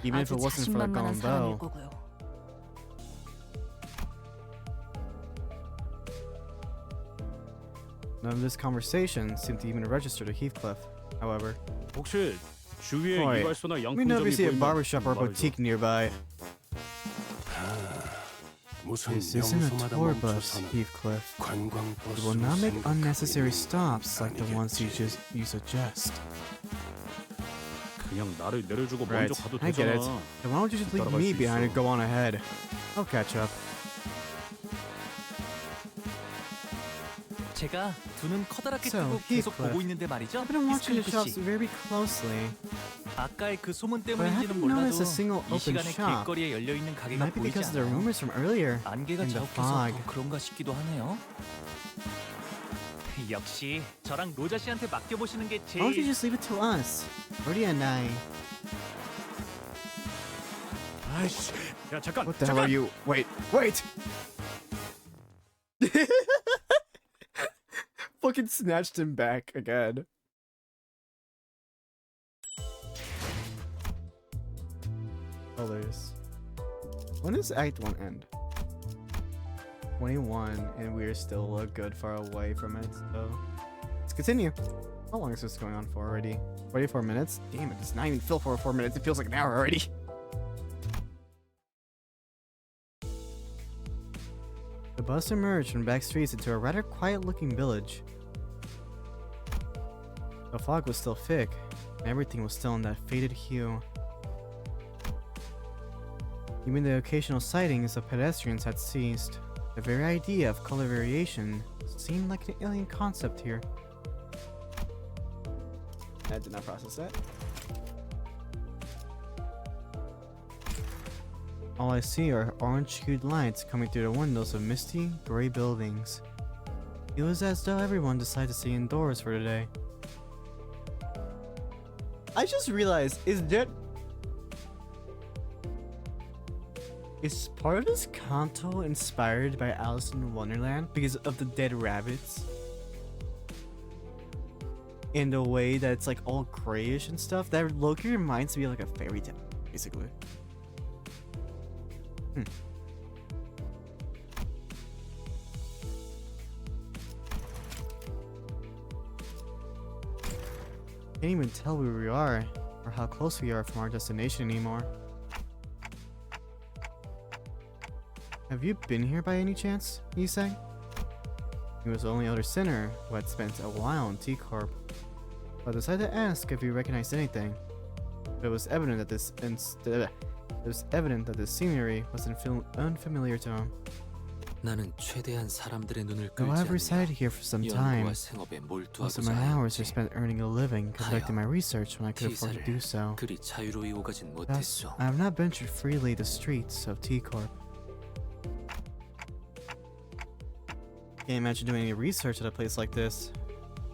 even if 아주 it wasn't for a 자신만만한 golden 사람일 bow. 거고요. None of this conversation seemed to even register to Heathcliff, however. 혹시 주위에 Boy, 이발소나 we know if you 양품점이 see a 보이면 barbershop or 말해줘. boutique nearby. 무슨 This isn't a 명소마다 tour bus, 멈춰서는 Heathcliff. You will 관광버스로 not make 생각하고 unnecessary 있는 stops like the ones you 아니겠지. suggest. 그냥 나를 내려주고 Right, 먼저 가도 I get it. 되잖아. Then why don't you just leave 따라갈 me 수 behind and 있어. go on ahead? I'll catch up. 제가 두 눈 커다랗게 So, 뜨고 계속 Heathcliff, 보고 있는데 말이죠. I've been watching the 히스클리프 shops 씨, very closely. 아까의 그 소문 But I 때문인지는 haven't 몰라도 noticed a single 이 open 시간에 shop. 길거리에 열려 있는 It 가게가 might be 보이지 because of the 않아요. rumors from earlier. 안개가 in the 자욱해서 fog. 더 그런가 싶기도 하네요. 역시 저랑 로자 씨한테 맡겨보시는 게 Why don't you 제일... just leave it to us? Brody and I. 아이씨, 야 잠깐. What the hell are you? Wait. Fucking snatched him back again. Colors. When does Act 1 end? 21, and we're still a good far away from it, so let's continue. How long is this going on for already? 44 minutes? Damn it, it's not even feel for 4 minutes, it feels like an hour already. The bus emerged from back streets into a rather quiet-looking village. The fog was still thick, and everything was still in that faded hue. Even the occasional sightings of pedestrians had ceased. The very idea of color variation seemed like an alien concept here. I did not process that. All I see are orange-hued lights coming through the windows of misty, gray buildings. It was as though everyone decided to stay indoors for the day. I just realized, is that... Is part of this Canto inspired by Alice in Wonderland because of the dead rabbits? In the way that it's like all grayish and stuff? That low-key reminds me of like a fairy tale, basically. Can't even tell where we are or how close we are from our destination anymore. Have you been here by any chance? He sang. He was the only other sinner who had spent a while in T-Corp, but decided to ask if he recognized anything. But it was evident that this scenery was unfamiliar to him. 나는 최대한 사람들의 눈을 Though 끌지 I've resided 않으려 here for some time, 연구와 생업에 most 몰두하고자 of my hours are 하였지. spent earning a living conducting my research when I could afford to do T사를 so. 그리 자유로이 오가진 Thus, 못했어. I have not ventured freely the streets of T-Corp. Can't imagine doing any research at a place like this.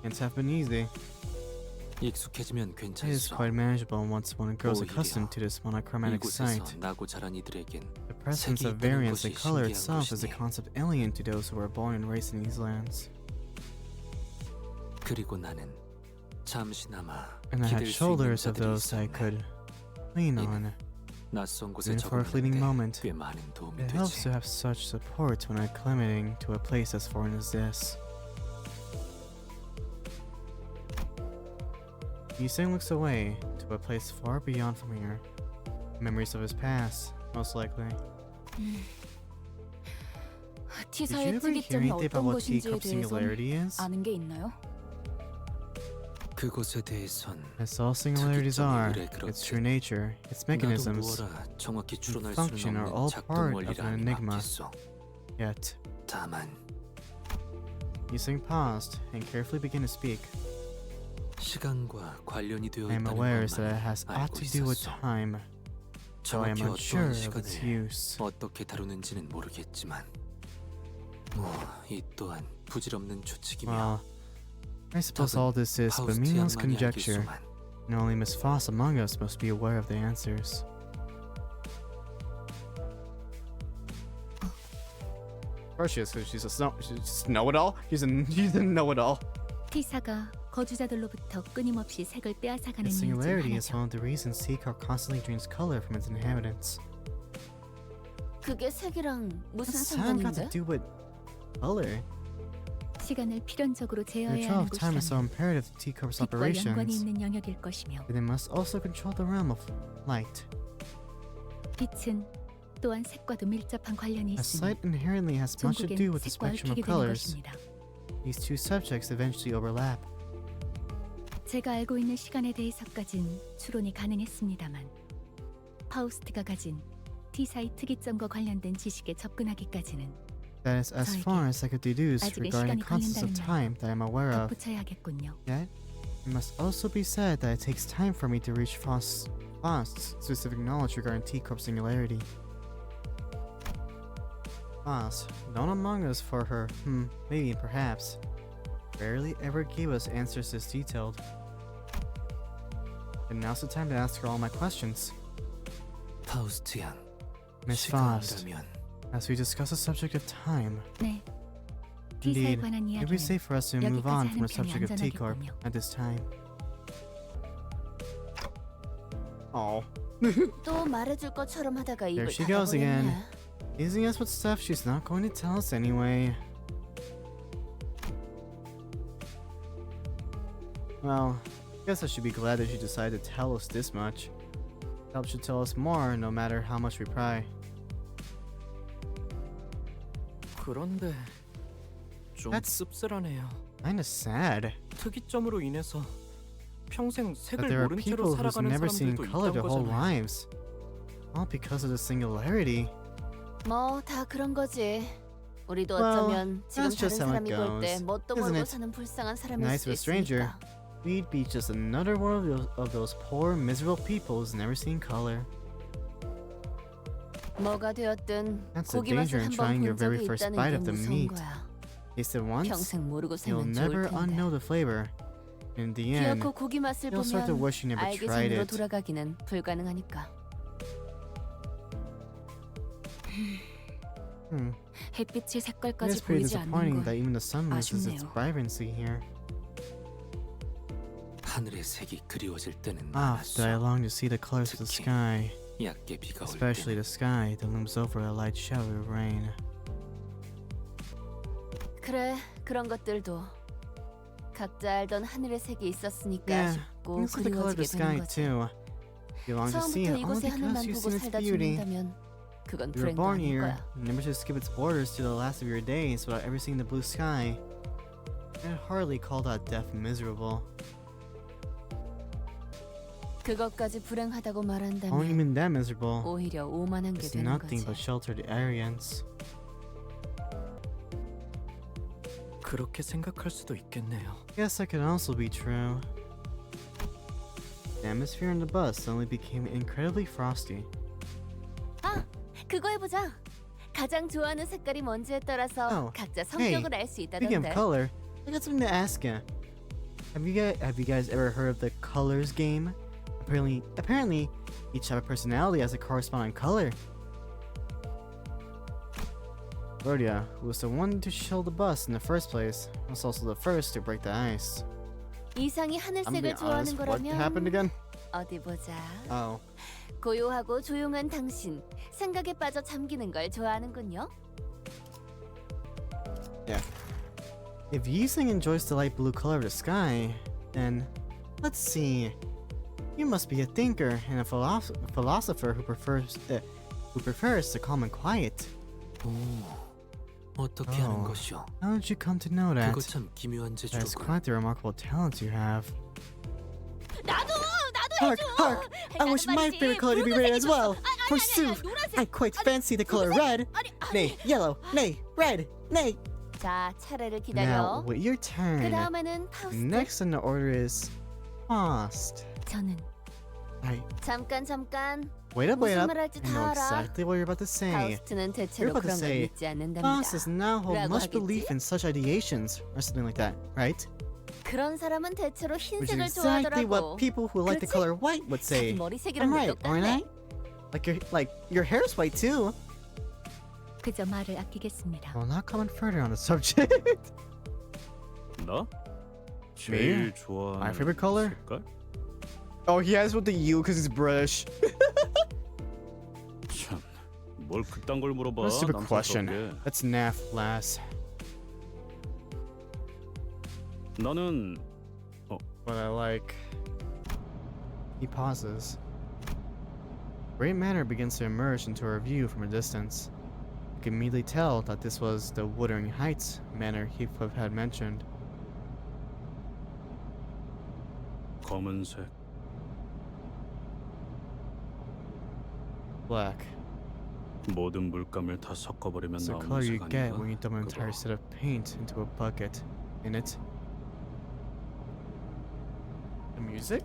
Can't have been easy. 익숙해지면 It is 괜찮소. quite manageable once one grows 오히려 accustomed to this monochromatic sight. 이곳에서 나고 자란 이들에겐 The presence 색이 of 있다는 variance in 것이 color 신기한 itself is a 것이니. concept alien to those who are born and raised in these lands. 그리고 나는 잠시나마 And I had 기댈 수 있는 shoulders of 자들이 those I 있었네. could lean 이는 on. 낯선 곳에 Even for a fleeting 적응하는데 moment, 꽤 많은 도움이 it helps 되지. to have such support when acclimating to a place as foreign as this. Yuseng looks away to a place far beyond from here. Memories of his past, most likely. Did you T사의 ever hear 특이점이 anything about 어떤 what 것인지에 teacup 대해서 singularity is? 아는 게 있나요? 그곳에 대해선 As all singularities are, 특이점이 그래 its 그렇지. true nature, its 나도 mechanisms, 무어라 정확히 추론할 function 수는 are 없는 all 작동 part of an 원리라니 enigma. 맡겼어. yet. 다만 Yuseng paused and carefully began to speak. 시간과 관련이 되어 I am 있다는 aware that 것만 it has 알고 ought to do with 있었어. time, though I am 정확히 unsure 어떠한 of its 시간을 use. 어떻게 다루는지는 모르겠지만 이 또한 부질없는 추측이며 Well, I suppose 답은 all this is but meaningless 파우스티안만이 conjecture, 알겠소만. and only Miss Foss among us must be aware of the answers. Of course she is, because she's a know-it-all. She's a know-it-all. T사가 거주자들로부터 끊임없이 색을 빼앗아가는 Its 이유 중 singularity is 하나죠. one of the reasons T-Corp constantly drains color from its inhabitants. 그게 색이랑 무슨 What's time got to 상관인데? do with color? 시간을 필연적으로 제어해야 Control 하는 of time is so 곳이라면 imperative to T-Corp's 빛과 연관이 operations. 있는 영역일 것이며 They must also control the realm of light. 빛은 또한 색과도 밀접한 관련이 As 있으니 sight inherently has much to do 종국엔 with the 색과 spectrum of 얽히게 되는 colors, 것입니다. these two subjects eventually overlap. 제가 알고 있는 시간에 대해서까진 추론이 가능했습니다만 파우스트가 가진 T사의 특이점과 관련된 지식에 접근하기까지는 That is as far as I could deduce 아직은 regarding 시간이 concepts of 걸린다는 time that I'm aware of. 덧붙여야겠군요. Yet, it must also be said that it takes time for me to reach Frost's specific knowledge regarding T-Corp singularity. Frost, known among us for her, maybe perhaps, rarely ever gave us answers this detailed. And now's the time to ask her all my questions. 파우스티안 Miss Frost, 시간이라면 as we discuss the subject of time, 네, T사에 indeed, 관한 it would be 이야기는 safe for us to move on from the 여기까지 subject of 하는 편이 T-Corp 안전하겠군요. at this time. Oh. 또 말해줄 것처럼 하다가 입을 There she goes again. 닫아버렸네. Teasing us with stuff she's not going to tell us anyway. Well, I guess I should be glad that she decided to tell us this much. Help should tell us more no matter how much we pry. 그런데 좀 That's- 씁쓸하네요. Kinda sad 특이점으로 인해서 평생 that 색을 there are 모른 채로 people who's 살아가는 never seen 사람들도 color 있다는 their whole 거잖아요. lives. All because of the singularity. 뭐 다 그런 거지. 우리도 Well, 어쩌면 지금 that's just 다른 how it 사람이 볼 때 goes, 뭣도 isn't 모르고 it? 사는 불쌍한 사람일 Nice 수 of a stranger. 있으니까. We'd be just another one of those poor, miserable people who's never seen color. 뭐가 되었든 That's the 고기 danger 맛을 in 한번 trying your 본 very 적이 first 있다는 bite 게 of the 무서운 meat. 거야. Taste it once, 평생 모르고 you'll 살면 좋을 never 텐데. unknow the flavor. In the end, 기어코 고기 맛을 you'll start to 보면 wish you never 알기 tried 전으로 it. 돌아가기는 불가능하니까. 햇빛의 It 색깔까지 is pretty 보이지 disappointing 않는 that 건 even the sun loses its 아쉽네요. vibrancy here. 하늘의 색이 그리워질 때는 Ah, that I 많았어. long to see the colors of the 특히 sky, 얇게 비가 올 especially 때는. the sky that looms over a light shower of rain. 그래, 그런 것들도 각자 알던 하늘의 색이 있었으니까 Yeah, 아쉽고 things like the color of the 그리워지게 sky 되는 거지. too. You long to see 처음부터 it only 이곳의 because 하늘만 you've 보고 seen its 살다 beauty. 죽는다면 그건 You were 불행도 born 아닐 here, 거야. and never should skip its borders to the last of your days without ever seeing the blue sky. I'd hardly call that death miserable. 그것까지 불행하다고 Only 말한다면 even that miserable. 오히려 오만한 게 It's 되는 nothing 거지. but sheltered arrogance. 그렇게 생각할 수도 있겠네요. Yes, that could also be true. The atmosphere in the bus suddenly became incredibly frosty. 아, 그거 해보자. 가장 좋아하는 색깔이 뭔지에 따라서 Oh, 각자 성격을 알 수 Speaking of 있다던데. color, I got something to ask you. Have you guys ever heard of the colors game? Apparently, each type of personality has a corresponding color. Rhodia, who was the one to shill the bus in the first place, was also the first to break the ice. 이상이 I'm being 하늘색을 좋아하는 honest, what happened 거라면 again? 어디 보자. Oh, 고요하고 조용한 당신, 생각에 빠져 잠기는 걸 좋아하는군요. if Yising enjoys the light blue color of the sky, then let's see. You must be a thinker and a philosopher who prefers the calm and quiet. 오, 어떻게 Oh. 하는 것이오? How did you come to know that? 그거 참 기묘한 That's 재주로군. quite the remarkable talent you have. 나도 Hark, 해줘. hark! I wish my favorite color to be red as well. Forsooth, I quite fancy the color red. Nay, yellow. Nay, red. Nay. 자, 차례를 Now, 기다려. wait your 그 turn. 다음에는 파우스트. Next on the order is Faust. 저는 잠깐. Wait up. 무슨 I 말 할지 know 다 알아. exactly what you're about to say. 파우스트는 You're 대체로 about to 그런 걸 say, 믿지 않는답니다. Faust does not hold 라고 much 하겠지? belief in such ideations, or something like that, right? 그런 사람은 대체로 Which is 흰색을 exactly what 좋아하더라고. people who like the 그렇지? color white would say. 자기 머리색이랑 I'm right, aren't I? 똑같네. Like your hair's white too. 그저 말을 아끼겠습니다. Well, not comment further on the subject. 나? 제일 좋아하는 My favorite color? 색깔? Oh, he has with the U because he's British. 참, 뭘 그딴 걸 물어봐. What a stupid question. 남사스럽게. That's naff, lass. 나는 What I like. He pauses. Great Manor begins to emerge into our view from a distance. You can immediately tell that this was the Wuthering Heights manor Heathcliff had mentioned. 검은색. Black. 모든 물감을 다 섞어버리면 It's the 나오는 color you 색 get 아닌가? when you dump an entire 그거. set of paint into a bucket. In it. The music?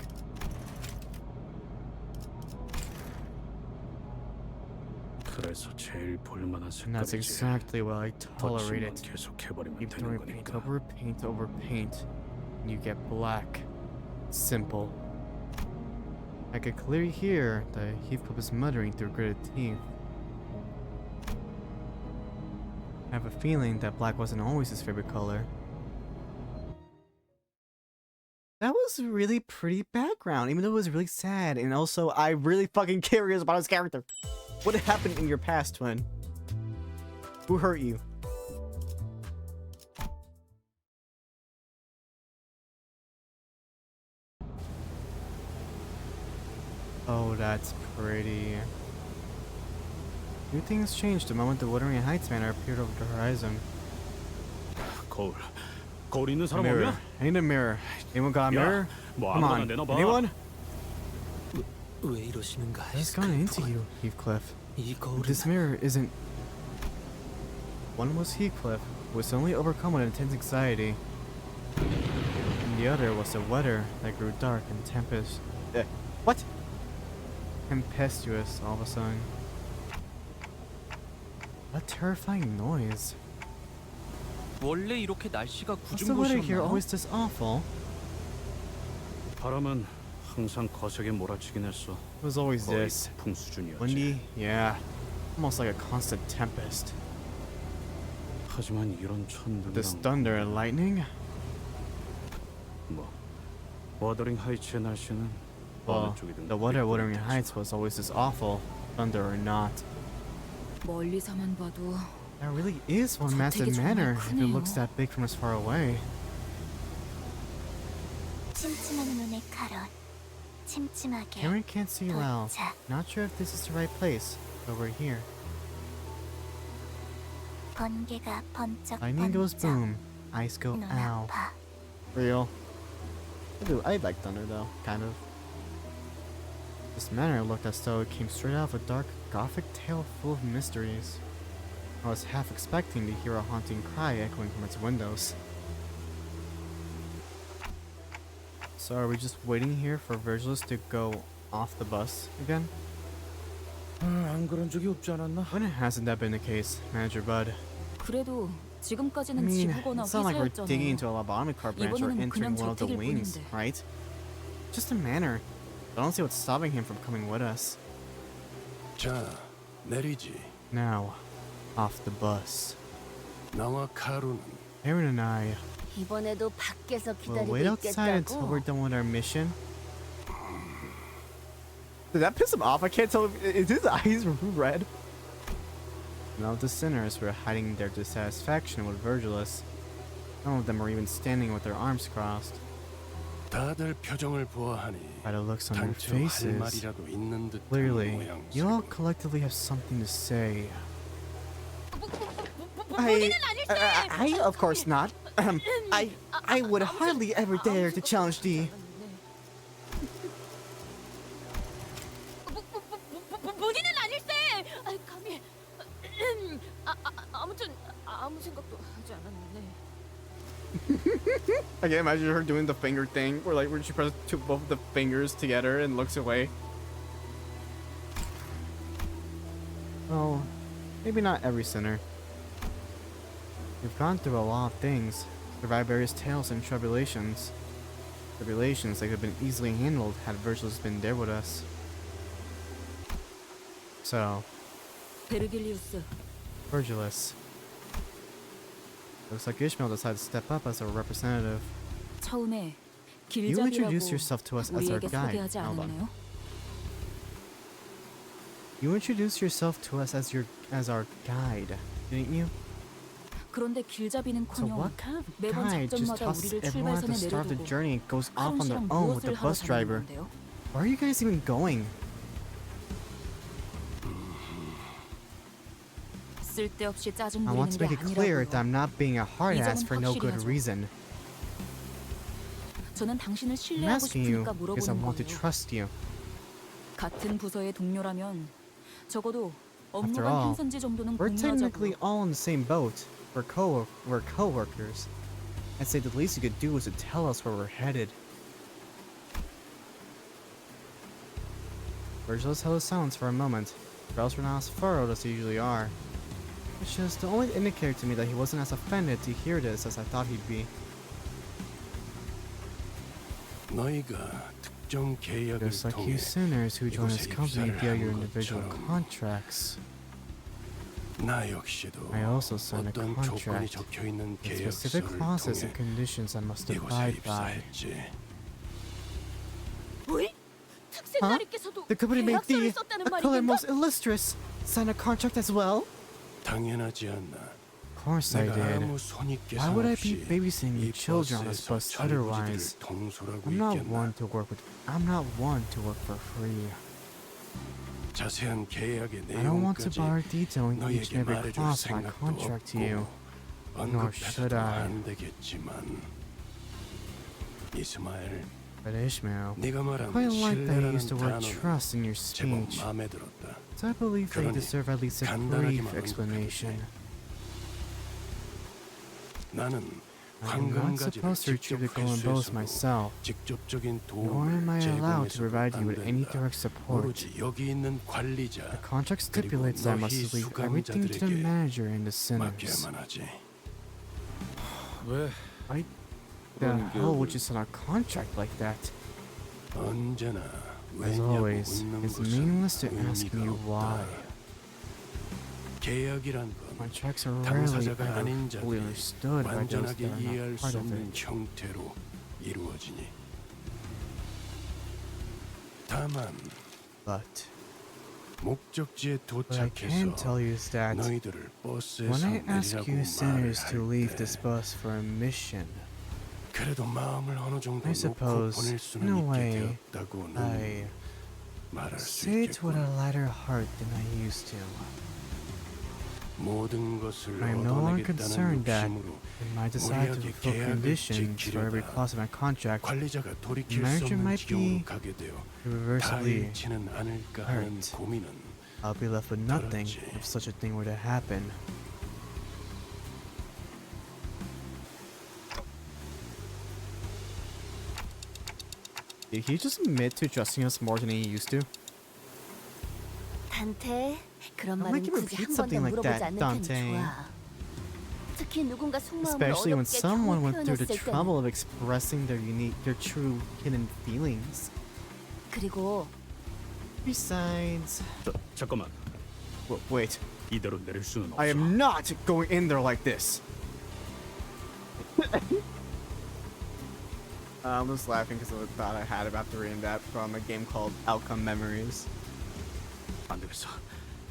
그래서 제일 볼만한 And that's 색깔이지. exactly why I tolerate 덧칠만 it. 계속 해버리면 Keep 되는 throwing paint 거니까. over paint over paint, and you get black. Simple. I could clearly hear that Heathcliff is muttering through gritted teeth. I have a feeling that black wasn't always his favorite color. That was really pretty background, even though it was really sad, and also I'm really fucking curious about his character. What happened in your past, twin? Who hurt you? Oh, that's pretty. New things changed the moment the Wuthering Heights manor appeared over the horizon. 거울. 거울 있는 A 사람 mirror. 없냐? I need a mirror. Anyone got a mirror? 뭐 Come 아무거나 on. 내놔봐. Anyone? 왜 이러시는가? He's gone into you, Heathcliff. 이 But 거울은 this mirror isn't. One was Heathcliff, who was suddenly overcome with intense anxiety. And the other was the weather that grew dark and what? Tempestuous all of a sudden. What a terrifying noise. 원래 이렇게 날씨가 What's the weather here 구중고시였나요? always this awful? 바람은 항상 거세게 몰아치긴 했어. It was always 거의 this. 풍 수준이었지. Windy? Yeah. almost like a constant tempest. 하지만 이런 This 천둥이랑 thunder and lightning? 뭐 워더링 하이츠의 날씨는 Well, 어느 쪽이든 the weather at 그리 Wuthering 그렇겠지만. Heights was always this awful, thunder or not. 멀리서만 봐도 That really is one 저 massive 되게 정말 manor if it 크네요. looks that big from as far away. 침침한 눈의 가론. 침침하게. Cameron can't see well. 도착. Not sure if this is the right place, but we're here. 번개가 번쩍 Lightning goes 번쩍. boom, ice go 눈 ow. 아파. Real. I like thunder though, kind of. This manor looked as though it came straight out of a dark gothic tale full of mysteries. I was half expecting to hear a haunting cry echoing from its windows. So are we just waiting here for Virgilus to go off the bus again? 안 그런 적이 없지 않았나? When hasn't that been the case, Manager Bud? 그래도 I 지금까지는 mean, 지구거나 it's not like we're digging into 회사였잖아요. a lobotomy car branch or 이번에는 entering 그냥 one of the 재택일 wings, 뿐인데. right? Just a manor. I don't see what's stopping him from coming with us. 자, 내리지. Now, off the bus. 나와 카루는 Aaron and I 이번에도 밖에서 will 기다리고 wait outside until we're 있겠다고. done with our mission. Did that piss him off? I can't tell if is his eyes red. None of the sinners were hiding their dissatisfaction with Virgilus. Some of them were even standing with their arms crossed. 다들 표정을 보아하니 By the looks on their 단체 할 faces, 말이라도 있는 듯한 clearly, 모양새. you all collectively have something to say. I, of course not. I would hardly ever dare to challenge the. 본인은 아닐세. 감히. 아무튼 아무 생각도 하지 않았는데. I can imagine her doing the finger thing, where she presses both the fingers together and looks away. Well, maybe not every sinner. We've gone through a lot of things, survived various tales and tribulations. Tribulations that could have been easily handled had Virgilus been there with us. So, 베르길리우스, Virgilus. Looks like Ishmael decided to step up as a representative. 처음에 You introduced 길잡이라고 yourself to us as our 우리에게 guide. 소개하지 Hold on. 않았나요? You introduced yourself to us as our guide, didn't you? 그런데 So 길잡이는커녕 what kind of 매번 guide just 작전마다 tosses 우리를 everyone at the 출발선에 start of the 내려두고 journey and goes off 카론 on their 씨랑 own with the 무엇을 하러 bus 다니는 driver? 건데요? Where are you guys even going? 쓸데없이 짜증 I want 부리는 to 게 make it clear that 아니라고요. I'm not being a hard ass 이점은 for no good 확실히 하죠. reason. 저는 당신을 I'm 신뢰하고 asking you 싶으니까 because I 물어보는 want to 거예요. trust you. 같은 부서의 동료라면 적어도 After 업무간 all, 행선지 정도는 we're technically 공유하자고요. all in the same boat. We're co-workers. I'd say the least you could do is to tell us where we're headed. Virgilus held his silence for a moment. His brows were not as furrowed as they usually are, which is the only indicator to me that he wasn't as offended to hear this as I thought he'd be. 너희가 특정 계약을 Just like 통해 you sinners who join his 이곳에 company 입사를 via your 한 individual 것처럼 contracts. 나 역시도 I also signed a 어떤 조건이 contract 적혀 있는 with specific 계약서를 clauses 통해 and conditions I must 이곳에 abide by. 입사했지. 왜? 특색나리께서도 The company made 계약서를 the 썼다는 color 말인가? most illustrious sign a contract as well? 당연하지 않나. Of course I 내가 did. 아무 손익 Why 계산 would I 없이 be babysitting 이 you children on this 버스에서 bus 철부지들을 otherwise? 통솔하고 I'm not 있겠나. one to work with. I'm not one to work for free. 자세한 계약의 I don't want to 내용까지 bother detailing each 너희에게 and every 말해줄 clause of my 생각도 contract to you. 없고 should 언급해서도 I. 안 되겠지만 이스마엘, But Ishmael, 네가 말한 quite like that you 신뢰라는 used the word 단어는 trust in your 제법 speech. 마음에 들었다. So I believe they 그러니 deserve at least a 간단하게만 brief explanation. 나는 I'm not supposed to retrieve the golden bows myself, 직접적인 nor am I allowed to 제공해서도 provide you 안 with any 된다. direct support. 오로지 여기 있는 관리자 The contract stipulates that I must 너희 leave everything to the 수감자들에게 manager and the sinners. 맡겨야만 하지. 왜? The hell would you sign a contract like that? 언제나 As 왜냐고 always, 묻는 it's 것은 meaningless to ask 의미가 me 없다. why. 계약이란 My 건 tracks are rarely 당사자가 아닌 fully 자들이 understood by those 완전하게 that are 이해할 not 수 part of 없는 it. 형태로 이루어지니. 다만 But 목적지에 what I can 도착해서 tell you is that 너희들을 버스에서 when I ask 내리라고 you 말을 sinners to leave 할 this 때 bus for a mission, 그래도 마음을 어느 정도 I 놓고 suppose, 보낼 in 수는 a 있게 way, 되었다고는 I 말할 수 say it with 있겠군. a lighter heart than I used to. 모든 것을 I'm no longer 얻어내겠다는 concerned that 욕심으로 in my desire to 무리하게 fulfill 계약을 conditions for every 지키려다 clause of my contract, 관리자가 돌이킬 수 manager 없는 might be 지경으로 가게 되어 다 irreversibly 잃지는 않을까 하는 hurt. 고민은 I'll be left with nothing 그렇지. if such a thing were to happen. Did he just admit to trusting us more than he used to? 단테, 그런 I'll 말은 make him 굳이 repeat 한 번도 something like 물어보지 that, 않는 Dante. 편이 좋아. 특히 누군가 속마음을 Especially when 어렵게 someone 겨우 went through the 표현했을 trouble 때는. of expressing their true hidden feelings. 그리고 Besides, 잠깐만. wait, 이대로 내릴 수는 없어. I am not going in there like this. I'm just laughing because of the thought I had after reading that from a game called Outcome Memories. 안 되겠어.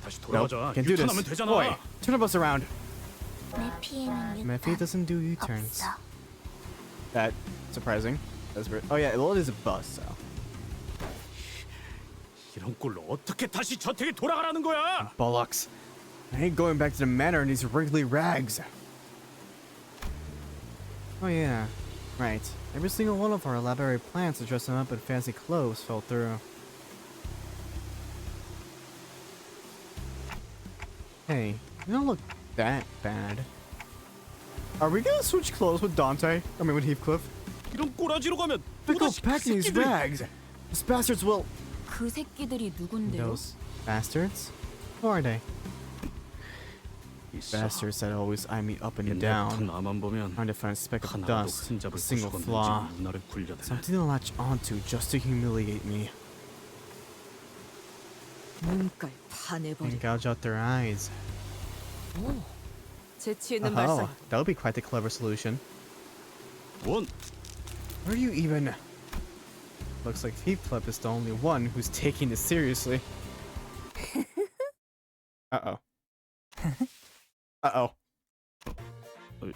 다시 Nope, 돌아가자. can't do this. 유턴하면 되잖아. Boy, turn the bus around. 내 피해는 My fate doesn't do U-turns. That surprising. That's weird. Oh yeah, well it is a bus, so. 이런 꼴로 어떻게 다시 저택에 돌아가라는 거야? Bollocks. I ain't going back to the manor in these wrinkly rags. Oh yeah, right. Every single one of our elaborate plans to dress them up in fancy clothes fell through. Hey, you don't look that bad. Are we gonna switch clothes with Dante? I mean with Heathcliff? 이런 꼬라지로 가면 They go 또다시 back in these 새끼들. rags. These bastards will... 그 새끼들이 누군데요? Those bastards? Who are they? 있어. Bastards that always eye me up and 옛날부터 down, 나만 보면 trying to find a speck of 하나라도 dust, 흠잡을 a single 곳이 flaw, 없는지 문화를 굴려대. something to latch onto just to humiliate me 눈깔 반해버리. and gouge out their eyes. 오, 재치 있는 Oh, 발상. that would be quite the clever solution. 원. Where do you even... Looks like Heathcliff is the only one who's taking this seriously. Uh-oh. Uh-oh. The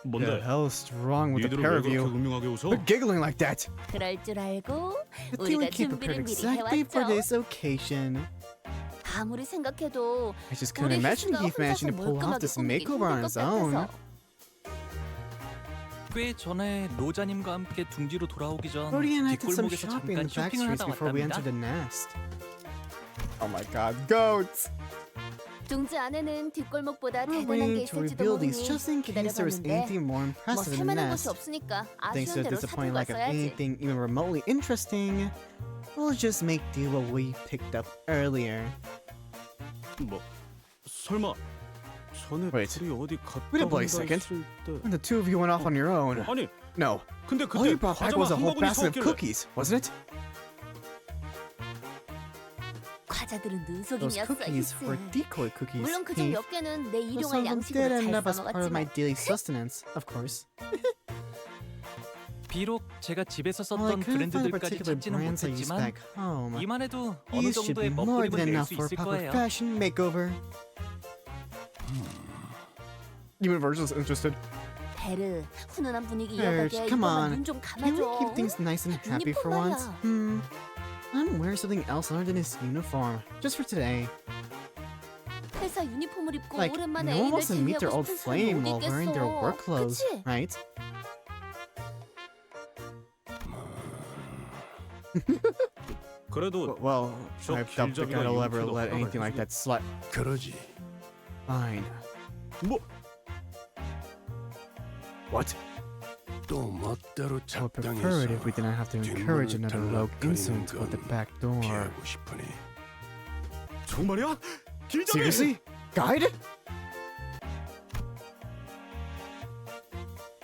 뭔데? hell's wrong with the 니들은 pair 왜 of 그렇게 you? 음흉하게 웃어? They're giggling like that. 그럴 줄 알고 I think 우리가 we came prepared 준비를 미리 exactly for 해왔죠. this occasion. 아무리 생각해도 I just couldn't 우리 imagine 희수가 Heath managing to 혼자서 pull off 몰끔하게 this 꾸미기 makeover on 힘들 his 것 own. 같아서. 꽤 전에 로자님과 함께 둥지로 돌아오기 전 Brody and I did some 뒷골목에서 shopping in 잠깐 the 쇼핑을 backstreets 하다 before we 왔답니다. entered the nest. Oh my god, goats! 둥지 안에는 뒷골목보다 We're 대단한 게 waiting to 있을지도 reveal these 모르니 just in case there was 기다려봤는데 anything more 뭐 impressive in the 살만한 곳이 nest. 없으니까 Thanks 아쉬운 to 대로 disappointing 사들고 lack of 왔어야지. anything even remotely interesting, we'll just make do what we picked up earlier. 뭐 설마 전에 Wait. 둘이 어디 갔다 Wait a 온다 second. 했을 때 When the two of you went off on your own. 아니 No, 근데 all you 그때 brought back 과자만 was a 한 whole 바구니 basket of 사왔길래 cookies, wasn't it? 과자들은 Those 눈속임이었어. cookies were 히스. decoy cookies. 물론 그중 Heath. 몇 개는 내 But 일용할 some of them 양식으로 did end 잘 up as part of my 써먹었지만 daily sustenance, of course. 비록 제가 집에서 While I 썼던 couldn't find the 브랜드들까지 particular 찾지는 brands I used 못했지만 back home, 이만해도 어느 these should be 정도의 more 멋부림은 than 낼 enough 수 for a 있을 proper 거예요. fashion makeover. Even Virgil's interested. 베르, 훈훈한 분위기 Serge, 이어가게 come 이것만 on. 눈좀 Can we 감아줘. keep things nice and happy for 유니폼 once? 말이야. I'm wearing something else other than his uniform, just for today. 회사 유니폼을 입고 Like, 오랜만에 no one 애인을 wants to meet their 재미하고 old 싶은 사람이 flame 어디 while wearing their 있겠어. work clothes, 그치? right? 그래도 Well, 저 I doubt the 길잡이가 guy will ever 용케도 let 허락을 anything like that slide. 그러지. Fine. 뭐 What? 또 멋대로 I would prefer it if we 작당해서 didn't have to encourage another rogue insult toward the back door. 피하고 싶으니 정말이야? 길잡이! Seriously? Guide?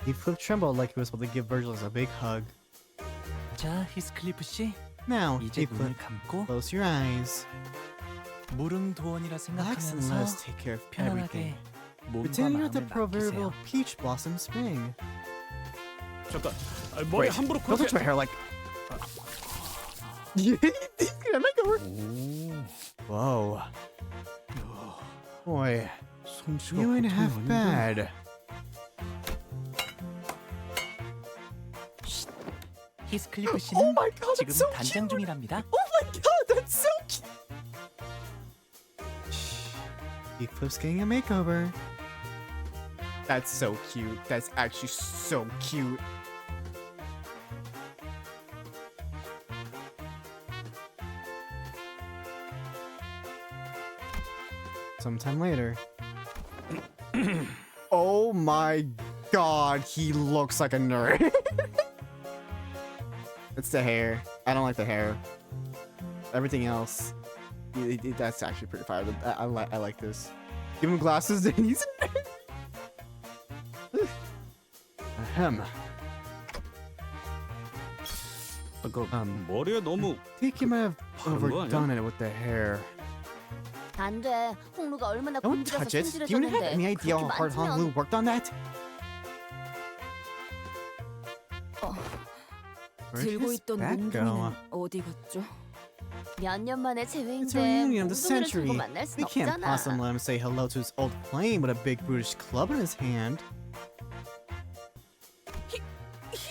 Heathcliff trembled like he was about to give Virgil a big hug. 자, 히스클리프 씨, Now, 이제 눈을 Heathcliff, 감고 close your eyes. 무릉도원이라 Relax and let 생각하면서 us take care of everything. 편안하게 몸과 Pretend you're the 마음을 proverbial 맡기세요. peach blossom spring. 잠깐. 머리 함부로 Don't touch 그렇게. my hair like. Yeah, I make it work. Whoa. Boy, 솜씨가 you ain't 보통이 half 아닌데. bad. 히스클리프 Oh 씨는 my god, 지금 that's so 단장 cute. 중이랍니다. Oh my god, that's so cute. Heathcliff's getting a makeover. That's so cute. That's actually so cute. Sometime later. Oh my god, he looks like a nerd. It's the hair. I don't like the hair. Everything else, that's actually pretty fire. I like this. Give him glasses and he's a nerd. Ahem. 그 머리에 너무 Think you might have 바른 거 overdone 아니야? it with the hair. 안 돼. 홍루가 얼마나 Don't 곤드려서 touch it. Do you have 손질해줬는데 any idea how 그렇게 hard 만지면 Honolulu worked on that? Where'd 들고 his 있던 back go? 몽둥이는 어디 갔죠? 몇 년 만에 It's a 재회인데 reunion of the 몽둥이를 century. 들고 만날 순 We can't 없잖아. possibly let him say hello to his old flame with a big brutish club in his hand.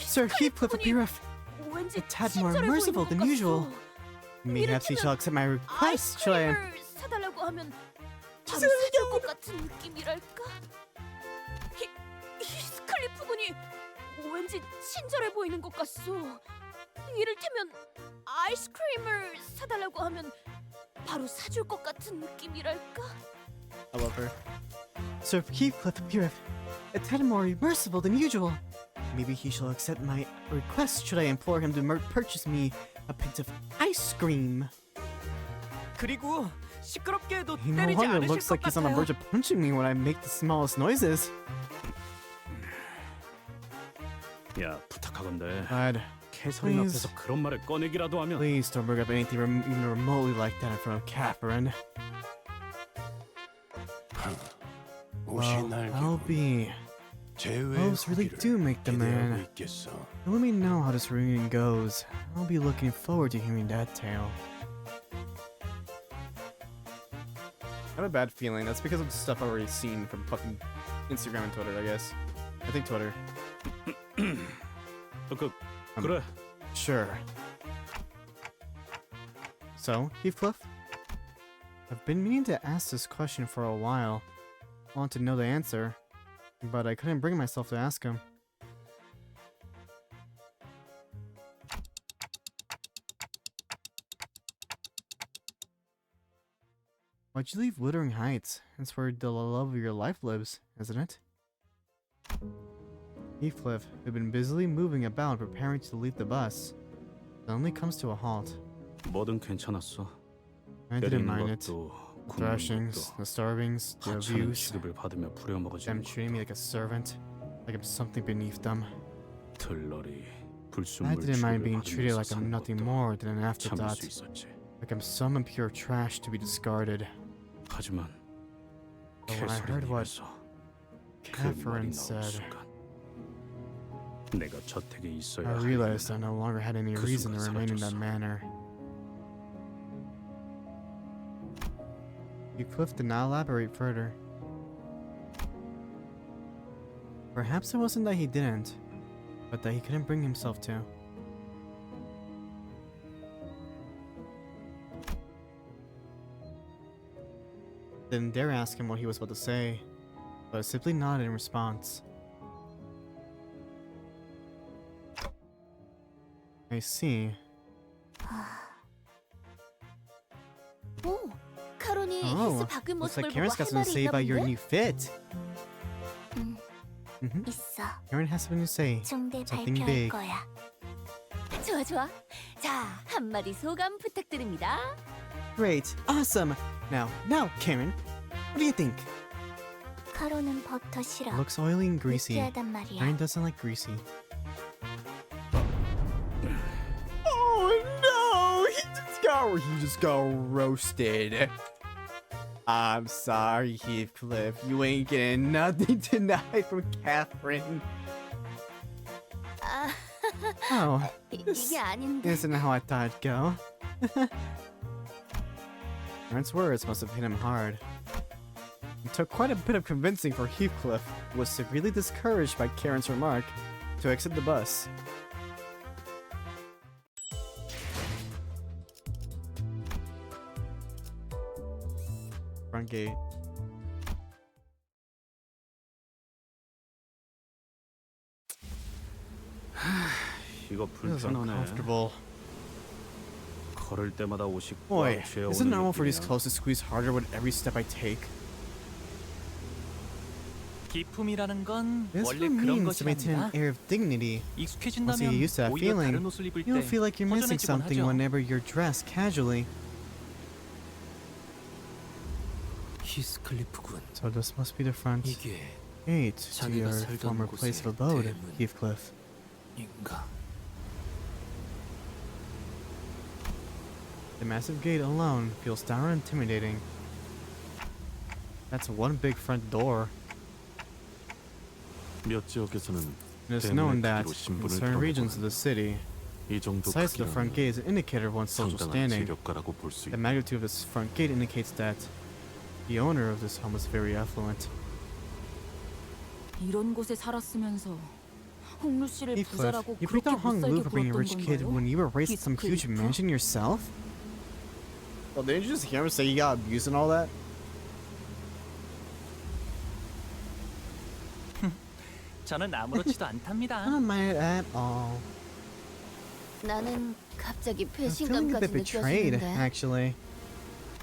Sir Heathcliff appear 왠지 a tad more 친절해 merciful 보이는 than 것 usual. 같소. Perhaps he shall accept my request. Shall I? 아이스크림을 사달라고 하면 바로 사줄 것 같은 느낌이랄까? 히스클리프 군이 왠지 친절해 보이는 것 같소. 이를테면 아이스크림을 사달라고 하면 바로 사줄 것 같은 느낌이랄까? I love her. Sir Heathcliff appeareth a tad more merciful than usual. Maybe he shall accept my request. Should I implore him to purchase me a pint of ice cream? 그리고 시끄럽게 해도 He no 때리지 longer 않으실 looks 것 like he's on the 같아요. verge of punching me when I make the smallest noises. 야 부탁하건대. God, 캐서린 please. 앞에서 그런 말을 꺼내기라도 하면 please don't bring up anything even remotely like that in front of Catherine. 옷이 Well, I'll be. 제외의 Clothes really 후기를 do make the 기대하고 man. 있겠어. Let me know how this reunion goes. I'll be looking forward to hearing that tale. I have a bad feeling. That's because of the stuff I've already seen from fucking Instagram and Twitter, I guess. I think Twitter. 그래. Sure. So, Heathcliff? I've been meaning to ask this question for a while. I want to know the answer, but I couldn't bring myself to ask him. Why'd you leave Wuthering Heights? It's where the love of your life lives, isn't it? Heathcliff, who'd been busily moving about preparing to leave the bus, suddenly comes to a halt. 뭐든 괜찮았어. I didn't 때리는 mind it. 것도 The 굶는 thrashings, 것도 the starvings, the 하찮은 abuse, 취급을 받으며 them 부려먹어지는 treating me like a servant, like I'm something beneath them. 들러리 I 불순물 didn't mind 취급을 being treated 받으면서 like I'm 사는 nothing 것도 more than an 참을 afterthought, 수 있었지. like I'm some impure trash to be discarded. 하지만 But when I heard 캐서린 what 입에서 그 말이 Catherine 나온 said, 순간 내가 저택에 I 있어야 할 realized I 이유는 no longer had any 그 reason to 순간 remain in that 사라졌어. manner. Heathcliff did not elaborate further. Perhaps it wasn't that he didn't, but that he couldn't bring himself to. Didn't dare ask him what he was about to say, but simply nodded in response. I see. 오, 카론이 Oh, 히스 박은 looks 모습을 like 보고 Karen's got 할 something 말이 to say 있나 about your 본데? new fit. 있어. Karen has something to say. 중대 Something 발표할 big. 거야. 좋아 좋아. 자, 한마디 소감 부탁드립니다. Great, awesome. Now, Karen, what do you think? 카론은 버터 싫어. Looks oily and greasy. 느끼하단 말이야. Karen doesn't like greasy. Oh no! He just got roasted. I'm sorry, Heathcliff. You ain't getting nothing tonight from Catherine. 아, Oh, this 이게 아닌데. isn't how I thought it'd go. Aaron's words must have hit him hard. It took quite a bit of convincing for Heathcliff, who was severely discouraged by Karen's remark, to exit the bus. Front gate. 이거 This is 불편하네. uncomfortable. 걸을 때마다 옷이 Boy, 꽉 쥐어오는 is it normal for these 느낌이야. clothes to squeeze harder with every step I take? 기품이라는 건 This 원래 what 그런 means to maintain an 것이랍니다. air of dignity. Once you 익숙해진다면 get used to that 오히려 feeling, 다른 옷을 입을 you'll 때 feel like you're missing 허전해지곤 something 하죠. whenever you're dressed casually. 히스클리프군. So this must be the front 이게 gate to 자네가 your 살던 former place of abode, 곳의 Heathcliff. 인가? The massive gate alone feels dour and intimidating. That's one big front door. 몇 지역에서는 And it's 대문의 known that 크기로 in 신분을 certain regions of 드러내고는 the city, 이 the 정도 size of the front 크기는 gate is an indicator of one's social 상당한 standing. 재력가라고 볼 수 The 있다. magnitude of this front gate indicates that the owner of this home was very affluent. 이런 곳에 살았으면서 홍루 씨를 Heathcliff, 부자라고 you picked 그렇게 on Hung 못 Lu 살게 for being a 굴었던 rich kid 건가요? when you were raised in some huge Heathcliff? mansion yourself? Well, didn't you just hear him say you got abused and all that? 저는 아무렇지도 않답니다. I don't mind it at all. 나는 갑자기 I'm feeling a 배신감까지 bit betrayed, 느껴지는데. actually.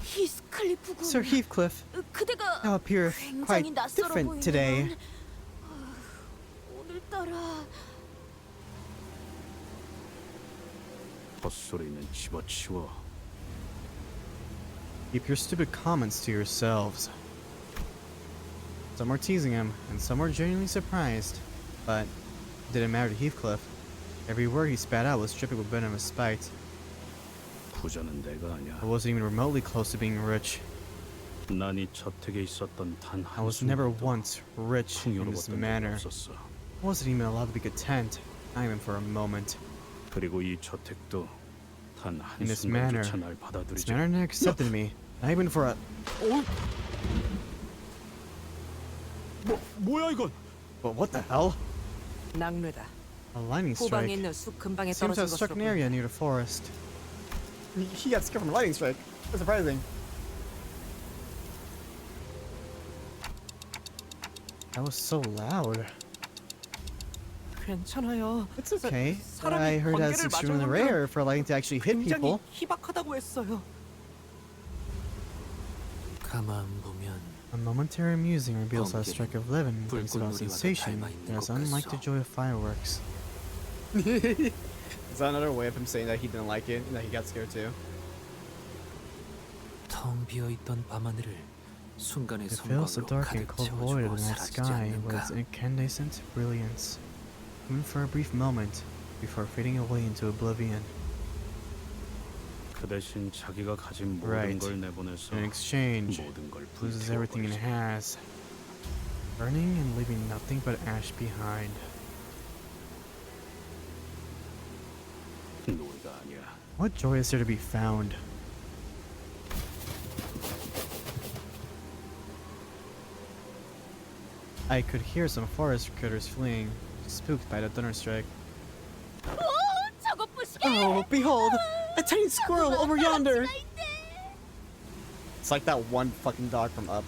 히스클리프군. Sir Heathcliff, 그대가 you appear quite 굉장히 낯설어 different today. 보이는. 오늘따라 헛소리는 집어치워. Keep your stupid comments to yourselves. Some were teasing him, and some were genuinely surprised. But it didn't matter to Heathcliff. Every word he spat out was dripping with venomous spite. 부자는 내가 아니야. I wasn't even remotely close to being rich. 난 이 저택에 있었던 단 I was never 한순간도 once rich in this 풍요로웠던 적이 manner. 없었어. I wasn't even allowed to be content, not even for a moment. 그리고 이 저택도 단 In this manner, 한순간조차 날 this 받아들이지. manner never accepted me, not even for a. 뭐야 이건? But what the hell? 낙뢰다. A lightning 후방에 strike. 있는 숲 근방에 Seems to 떨어진 have struck 것으로 an area near the forest. He got scared from a lightning strike. That's surprising. That was so loud. 괜찮아요. It's okay. 사람이 I heard that's 번개를 extremely 맞으면 rare for lightning to actually hit 굉장히 people. 희박하다고 했어요. 가만 보면 A momentary musing reveals that 번개는 strike of living brings about 불꽃놀이와도 sensation 닮아 있는 that is 것 unlike the 같소. joy of fireworks. Is that another way of him saying that he didn't like it and that he got scared too? 텅 비어 있던 밤하늘을 순간의 It fills the 성광으로 dark and 가득 cold void of 채워주고 the night 사라지지 sky with 않는가? its incandescent brilliance, even for a brief moment before fading away into oblivion. 그 대신 자기가 가진 모든 Right. 걸 내보내서 In exchange, 모든 걸 loses everything it 불태워버리지. has, burning and leaving nothing but ash behind. 노예가 아니야. What joy is there to be found? I could hear some forest critters fleeing, spooked by the thunderstrike. 저것 보시게. Oh, behold! A tiny squirrel over yonder! It's like that one fucking dog from Up.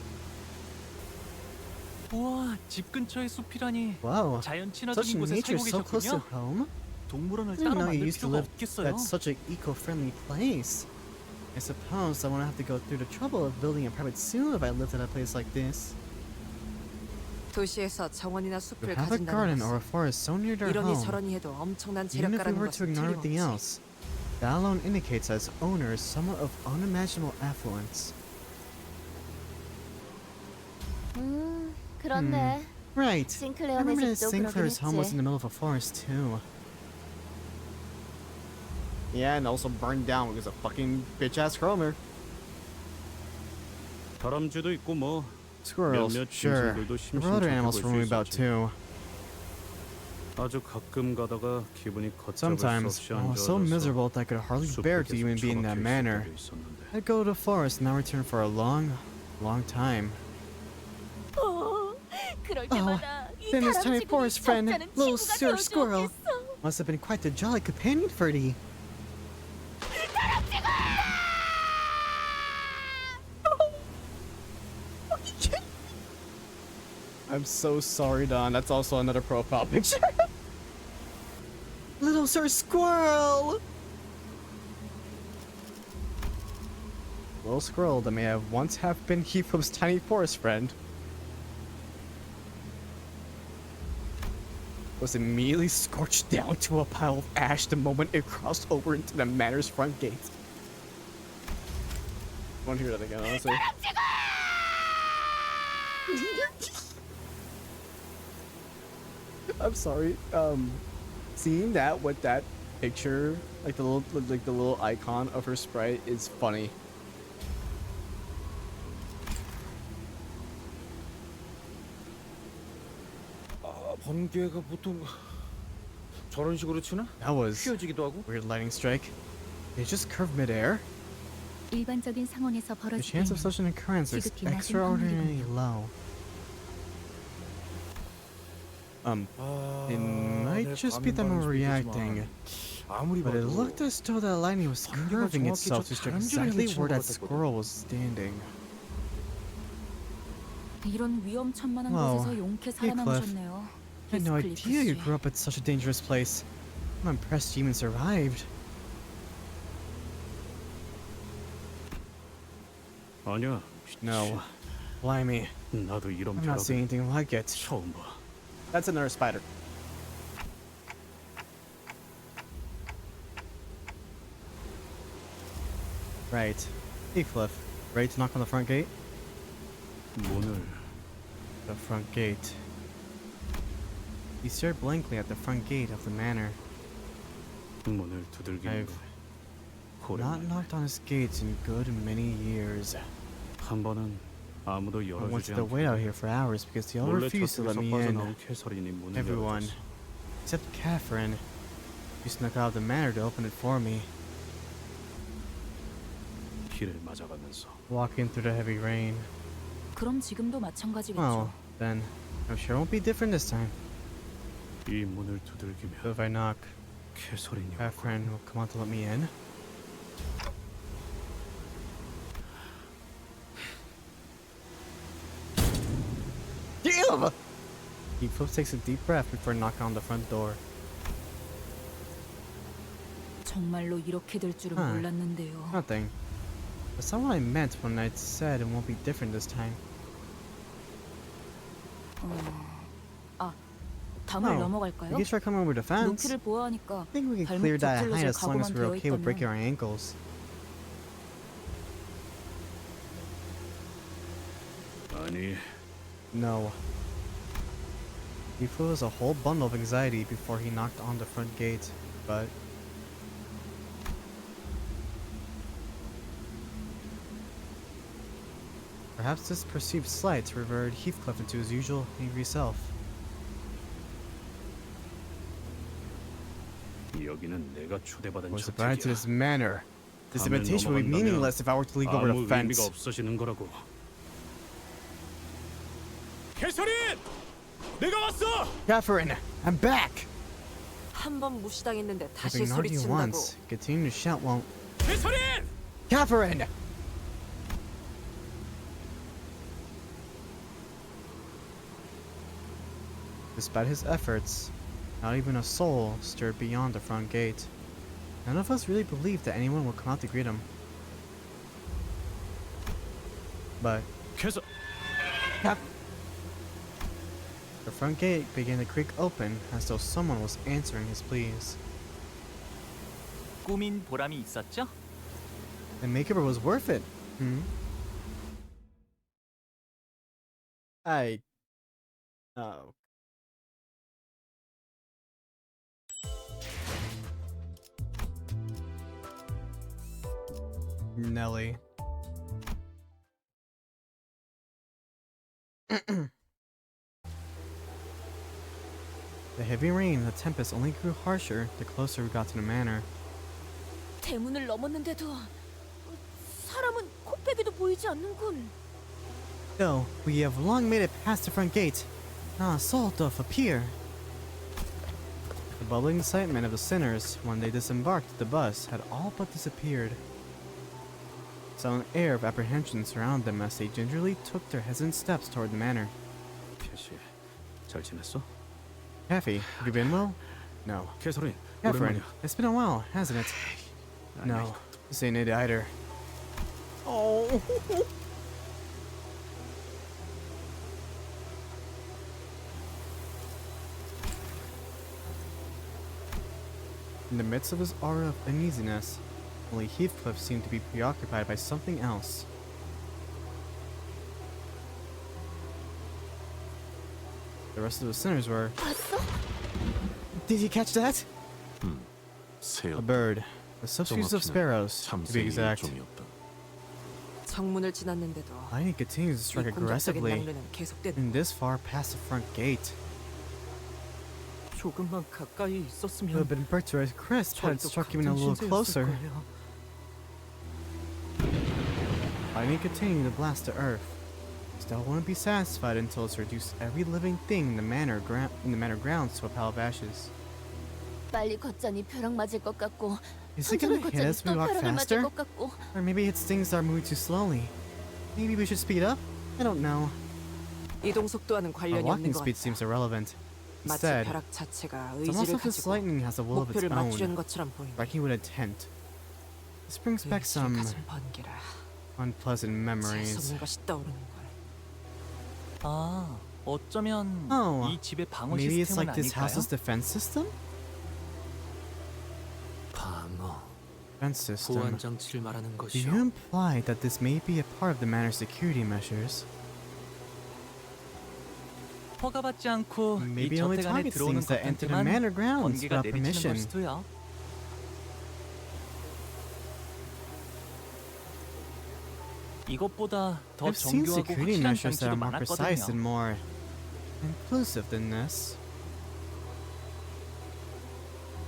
우와, 집 근처에 숲이라니. Wow, 자연 such 친화적인 곳에 nature 살고 so close to 계셨군요. home? 동물원을 I didn't 따로 know you 만들 used to 필요가 live 없겠어요. at such an eco-friendly place. I suppose I won't have to go through the trouble of building a private zoo if I lived at a place like this. 도시에서 정원이나 To 숲을 have a garden 가진다는 or a 것은 forest so near their 이러니 home, 저러니 해도 엄청난 even if we 재력가라는 were to 것은 ignore everything 틀림없지. else, that alone indicates that its owner is someone of unimaginable affluence. 그렇네. Right. I 싱클레어네 remember that 집도 그러긴 Sinclair's home was in 했지. the middle of a forest too. Yeah, and also burned down because of fucking bitch-ass Cromer. 다람쥐도 있고 뭐 Squirrels, 몇몇 sure. 짐승들도 There were other animals 심심찮게 roaming 볼 수 about 있었지. too. 아주 가끔 가다가 기분이 걷잡을 수 Sometimes, 없이 I 안 was so 좋아져서 miserable that I could hardly bear to 숲에 even 계속 be in that 처박혀 있을 manor. 때도 있었는데. I'd go to the forest and not return for a long, long time. 그럴 때마다 이 then his tiny 다람쥐들이 forest friend, 적잖은 little 친구가 Sir Squirrel, 되어주었겠어. must have been quite the jolly companion Ferdy. I'm so sorry, Don. That's also another profile picture. Little Sir Squirrel! Little squirrel that may have once have been Heathcliff's tiny forest friend was immediately scorched down to a pile of ash the moment it crossed over into the manor's front gate. I want to hear that again, honestly. I'm sorry. Seeing that with that picture, like the little icon of her sprite, is funny. 번개가 보통 저런 식으로 치나? That was 휘어지기도 하고. weird lightning strike. It just curved midair. 일반적인 상황에서 The 벌어질 chance of 때는 such an occurrence is 지극히 낮은 extraordinarily 확률이군요. low. It might just be them overreacting, 아무리 but it 봐도 looked as though that lightning was 번개가 curving 정확히 itself 저 to strike 다람쥐를 exactly 향해 where that 치는 것 같았거든. squirrel was standing. 이런 위험천만한 Wow, 곳에서 용케 Heathcliff. 살아남으셨네요. I had no 히스클리프 idea you 씨. grew up at such a dangerous place. I'm impressed you even survived. 아니야. No. Blimey. 나도 이런 I'm not seeing 벼락은 anything like it. 처음 봐. That's another spider. Right. Heathcliff, ready to knock on the front gate? 문을 The front gate. He stared blankly at the front gate of the manor. 문을 두들기는데 I've not knocked on his gates in good many years. 한 번은 아무도 I wanted 열어주지 to wait out 않길래 here for hours because they all 몰래 refused to let 저쪽에서 me in. 빠져나온 캐서린이 문을 Everyone, 열어줬어. except Catherine, who snuck out of the manor to open it for me. 비를 맞아가면서 Walking through the heavy rain. 그럼 지금도 마찬가지겠죠. Well, then, I'm sure it won't be different this time. 이 문을 So 두들기면 if I knock, 캐서린이 Catherine will come out to let me in. Damn! Heathcliff takes a deep breath before knocking on the front door. 정말로 이렇게 될 줄은 Huh. 몰랐는데요. Nothing. That's not what I meant when I said it won't be different this time. 담을 Oh, 넘어갈까요? You can try coming over the fence. 높이를 보아하니까 I think we can 발목 clear that 접질러질 height as long as 각오만 we're 되어 okay with breaking 있다면 our ankles. 아니 No. He feels a whole bundle of anxiety before he knocked on the front gate, but perhaps this perceived slight reverted Heathcliff into his usual angry self. 여기는 내가 초대받은 Was invited to 저택이야. this manor. This 담을 invitation would be 넘어간다면 meaningless if I were to leap over 아무 the 의미가 fence. 없어지는 거라고. 캐서린! 내가 왔어! Catherine, I'm back! 한 번 무시당했는데 I've 다시 ignored you 소리친다고. once. Continuing to shout won't. 캐서린! Catherine! Despite his efforts, not even a soul stirred beyond the front gate. None of us really believed that anyone would come out to greet him. But 캐서 the front gate began to creak open as though someone was answering his pleas. 꾸민 보람이 있었죠? The makeover was worth it. Oh. Nelly. The heavy rain and the tempest only grew harsher the closer we got to the manor. 대문을 넘었는데도 사람은 코빼기도 보이지 않는군. Though we have long made it past the front gate, not a soul doth appear. The bubbling excitement of the sinners when they disembarked the bus had all but disappeared. So an air of apprehension surrounded them as they gingerly took their hesitant steps toward the manor. 캐시, 잘 지냈어? Kathy, have you been well? No. 캐서린, Catherine, 오랜만이야. it's been a while, hasn't it? No, this ain't it either. Oh. In the midst of his aura of uneasiness, only Heathcliff seemed to be preoccupied by something else. The rest of the sinners were... 봤어? Did you catch that? 새였다. A bird. A subspecies of sparrows, to be exact. 종이었다. 정문을 지났는데도 Lightning continues to strike 이 공격적인 aggressively, 낭르는 계속된다. and this far past the front gate. 조금만 가까이 It would 있었으면 have been burnt to a crisp had it 저희도 struck even a 같은 little 신세였을 closer. 거예요. Lightning continued to blast the earth. Still wouldn't be satisfied until it's reduced every living thing in the manor grounds to a pile of ashes. 빨리 걷자니 벼락 맞을 것 같고 Is it gonna 천천히 hit 걷자니 us if 또 we walk 벼락을 맞을 faster? 것 같고. Or maybe it's things that are moving too slowly. Maybe we should speed up? I don't know. 이동 속도와는 Our 관련이 walking 없는 것 speed 같다. seems irrelevant. 마치 Instead, 벼락 자체가 it's almost 의지를 like this 가지고 lightning has a will of its 목표를 맞추려는 own, 것처럼 보인다. striking with intent. This brings back 의지의 some 가슴 번개라. unpleasant memories. 재수없는 것이 떠오르는 걸. 아, 어쩌면 Oh, 이 집의 방어 maybe it's 시스템은 like this 아닐까요? house's defense system? 방어. Defense system. 보안 장치를 말하는 Do 것이요. you imply that this may be a part of the manor's security measures? 허가받지 않고 이 Maybe only 저택 안에 targets 들어오는 things that enter the 것들만 manor grounds 번개가 without 내비치는 걸 permission. 수도요. 이것보다 더 I've seen 정교하고 security 확실한 measures that 장치도 are more precise and 많았거든요. more inclusive than this.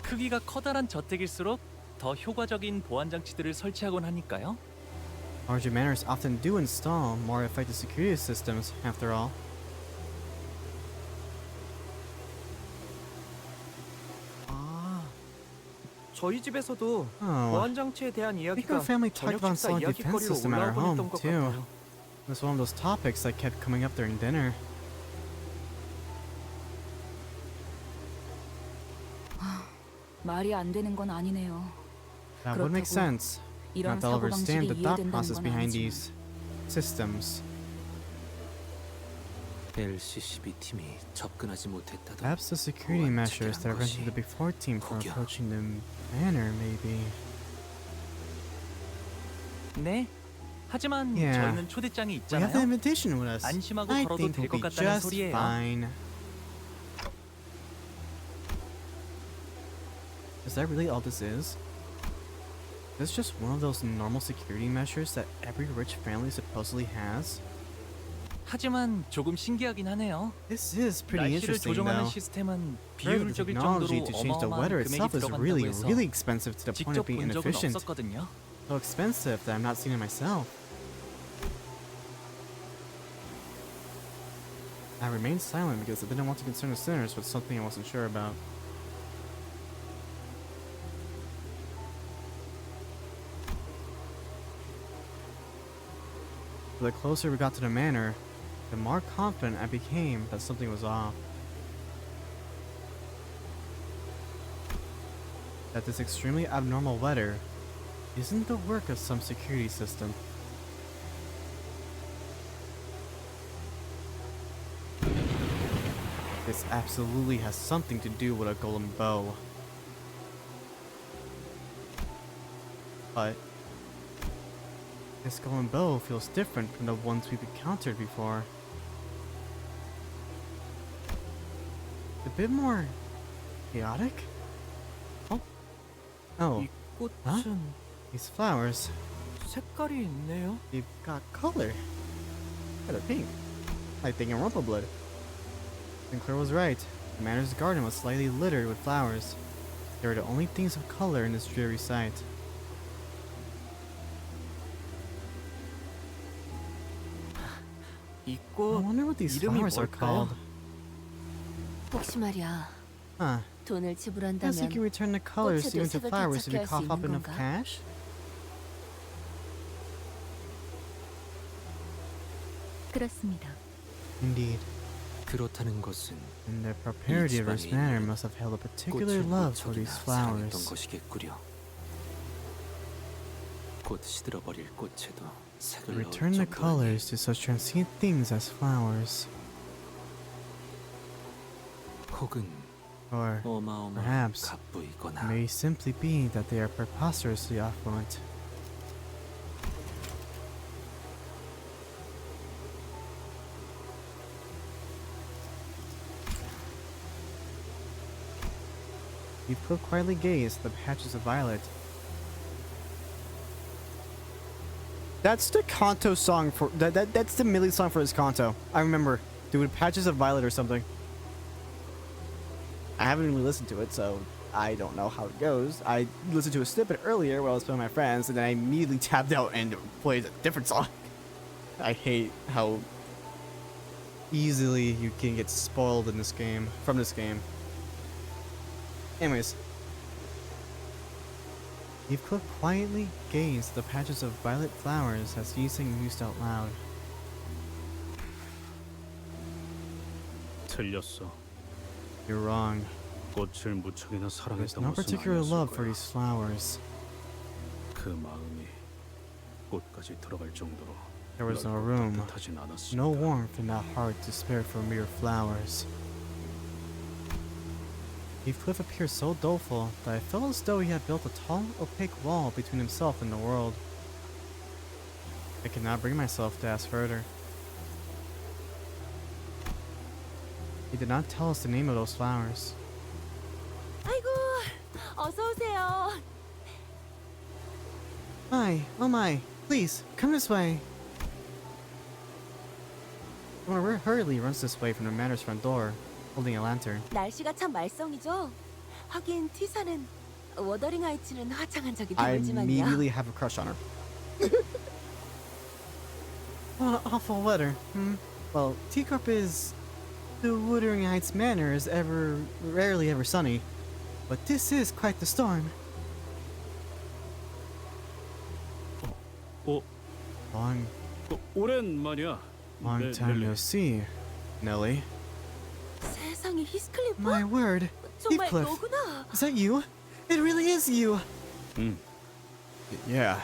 크기가 커다란 저택일수록 더 효과적인 보안 장치들을 설치하곤 하니까요. Larger manors often do install more effective security systems, after all. 저희 집에서도 Oh, 보안 장치에 대한 I think our 이야기가 family talked 저녁 about 식사 installing defense 이야기거리로 system at our 올라와 home, 버렸던 것 too. 같아요. It was one of those topics that kept coming up during dinner. 말이 안 되는 건 아니네요. That would make 그렇다고 sense. 이런 Not to understand 사고방식이 the thought 이해된다는 process 건 behind 아니지만 these systems. LCCB 팀이 접근하지 못했다던 Perhaps the security 보안 measures that 체계란 prevented the 것이 before team from 거기야. approaching the manor, maybe. 네. 하지만 Yeah. 저희는 초대장이 We have the 있잖아요. invitation with us. 안심하고 I 걸어도 think 될 we'll 것 be 같다는 just 소리예요. fine. Is that really all this is? Is this just one of those normal security measures that every rich family supposedly has? 하지만 조금 신기하긴 하네요. This is pretty 날씨를 interesting 조종하는 though. 시스템은 Further, the 비효율적일 technology 정도로 to change the weather 어마어마한 금액이 itself is really, 들어간다고 해서 really expensive to the point 직접 of being 본 적은 inefficient. 없었거든요. So expensive that I'm not seeing it myself. I remained silent because I didn't want to concern the sinners with something I wasn't sure about. The closer we got to the manor, the more confident I became that something was off. That this extremely abnormal weather isn't the work of some security system. This absolutely has something to do with a golden bow. But this golden bow feels different from the ones we've encountered before. A bit more chaotic? Oh, 이 꽃은 huh? These flowers, 색깔이 있네요. they've got color. Kind of pink. like thinking Rumpelblood. Sinclair was right. The manor's garden was slightly littered with flowers. They were the only things of color in this dreary sight. 이 I 꽃 wonder what these 이름이 flowers are 뭘까요? called. 혹시 말이야. Huh. 돈을 Guess you can 지불한다면 return the colors 꽃에도 even to 색을 flowers if you 되찾게 할수 cough up 있는 enough 건가? cash? 그렇습니다. Indeed. 그렇다는 것은 And the propriety of this 집안이 manor must have held a particular 꽃을 love for 무척이나 these 사랑했던 flowers. 것이겠구려. 곧 시들어버릴 꽃에도 색을 넣을 Return the 정도라니. colors to such transient things as flowers. 혹은 Or 어마어마한 perhaps 갑부이거나 it may simply be that they are preposterously affluent. Heathcliff quietly gazed at the patches of violet. That's the Canto song for that's the Millie song for his Canto. I remember. Dude, patches of violet or something. I haven't really listened to it, so I don't know how it goes. I listened to a snippet earlier while I was playing with my friends, and then I immediately tapped out and played a different song. I hate how easily you can get spoiled in this game, from this game. Anyways. Heathcliff quietly gazed at the patches of violet flowers as Yiseng mused out loud. 틀렸어. You're wrong. 꽃을 무척이나 There's 사랑했던 no 것은 particular 아니었을 love for 거야. these flowers. 그 마음이 꽃까지 들어갈 정도로 There was no 넓고 room, 따뜻하진 않았습니다. no warmth in that heart to spare for mere flowers. Heathcliff appeared so doleful that I felt as though he had built a tall, opaque wall between himself and the world. I could not bring myself to ask further. He did not tell us the name of those flowers. 아이고, 어서 오세요. Hi, oh my, please, come this way. Someone hurriedly runs this way from the manor's front door, holding a lantern. 날씨가 참 말썽이죠. 하긴 티사는 워더링 하이츠는 화창한 적이 I 드물지만요. immediately have a crush on her. What an awful weather. Well, Teacup is... The Wuthering Heights manor is rarely ever sunny. But this is quite the storm. Long 오랜만이야. time no see, Nellie. 세상에 히스클리프? My word, 정말 Heathcliff. 너구나. Is that you? It really is you. 응. Yeah.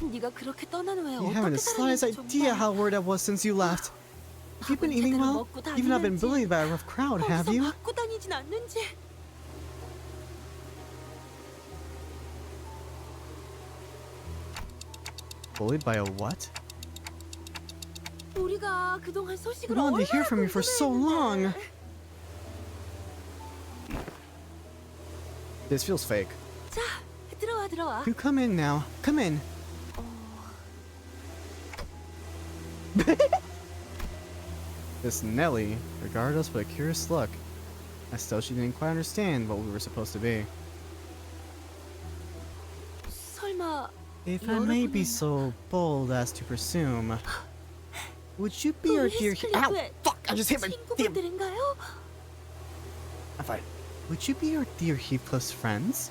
네가 그렇게 떠난 후에 You haven't 어떻게 the slightest 살았는지 idea 정말. how worried I was since you left. Have you been eating well? You've not been bullied by a rough crowd, have 거기서 you? 맞고 다니진 않는지. Bullied by a what? 우리가 그동안 소식을 I wanted to hear 얼마나 from you for so long. 궁금해했는데. This feels fake. 자, 들어와. You come in now. Come in. This Nellie regarded us with a curious look, as though she didn't quite understand what we were supposed to be. 설마 If I may be 여러분은 so bold as to presume, would you be our 우리 dear? Ow! 히스클리프의 Fuck! I just hit my damn. 친구분들인가요? Fine. Would you be our dear Heathcliff's friends?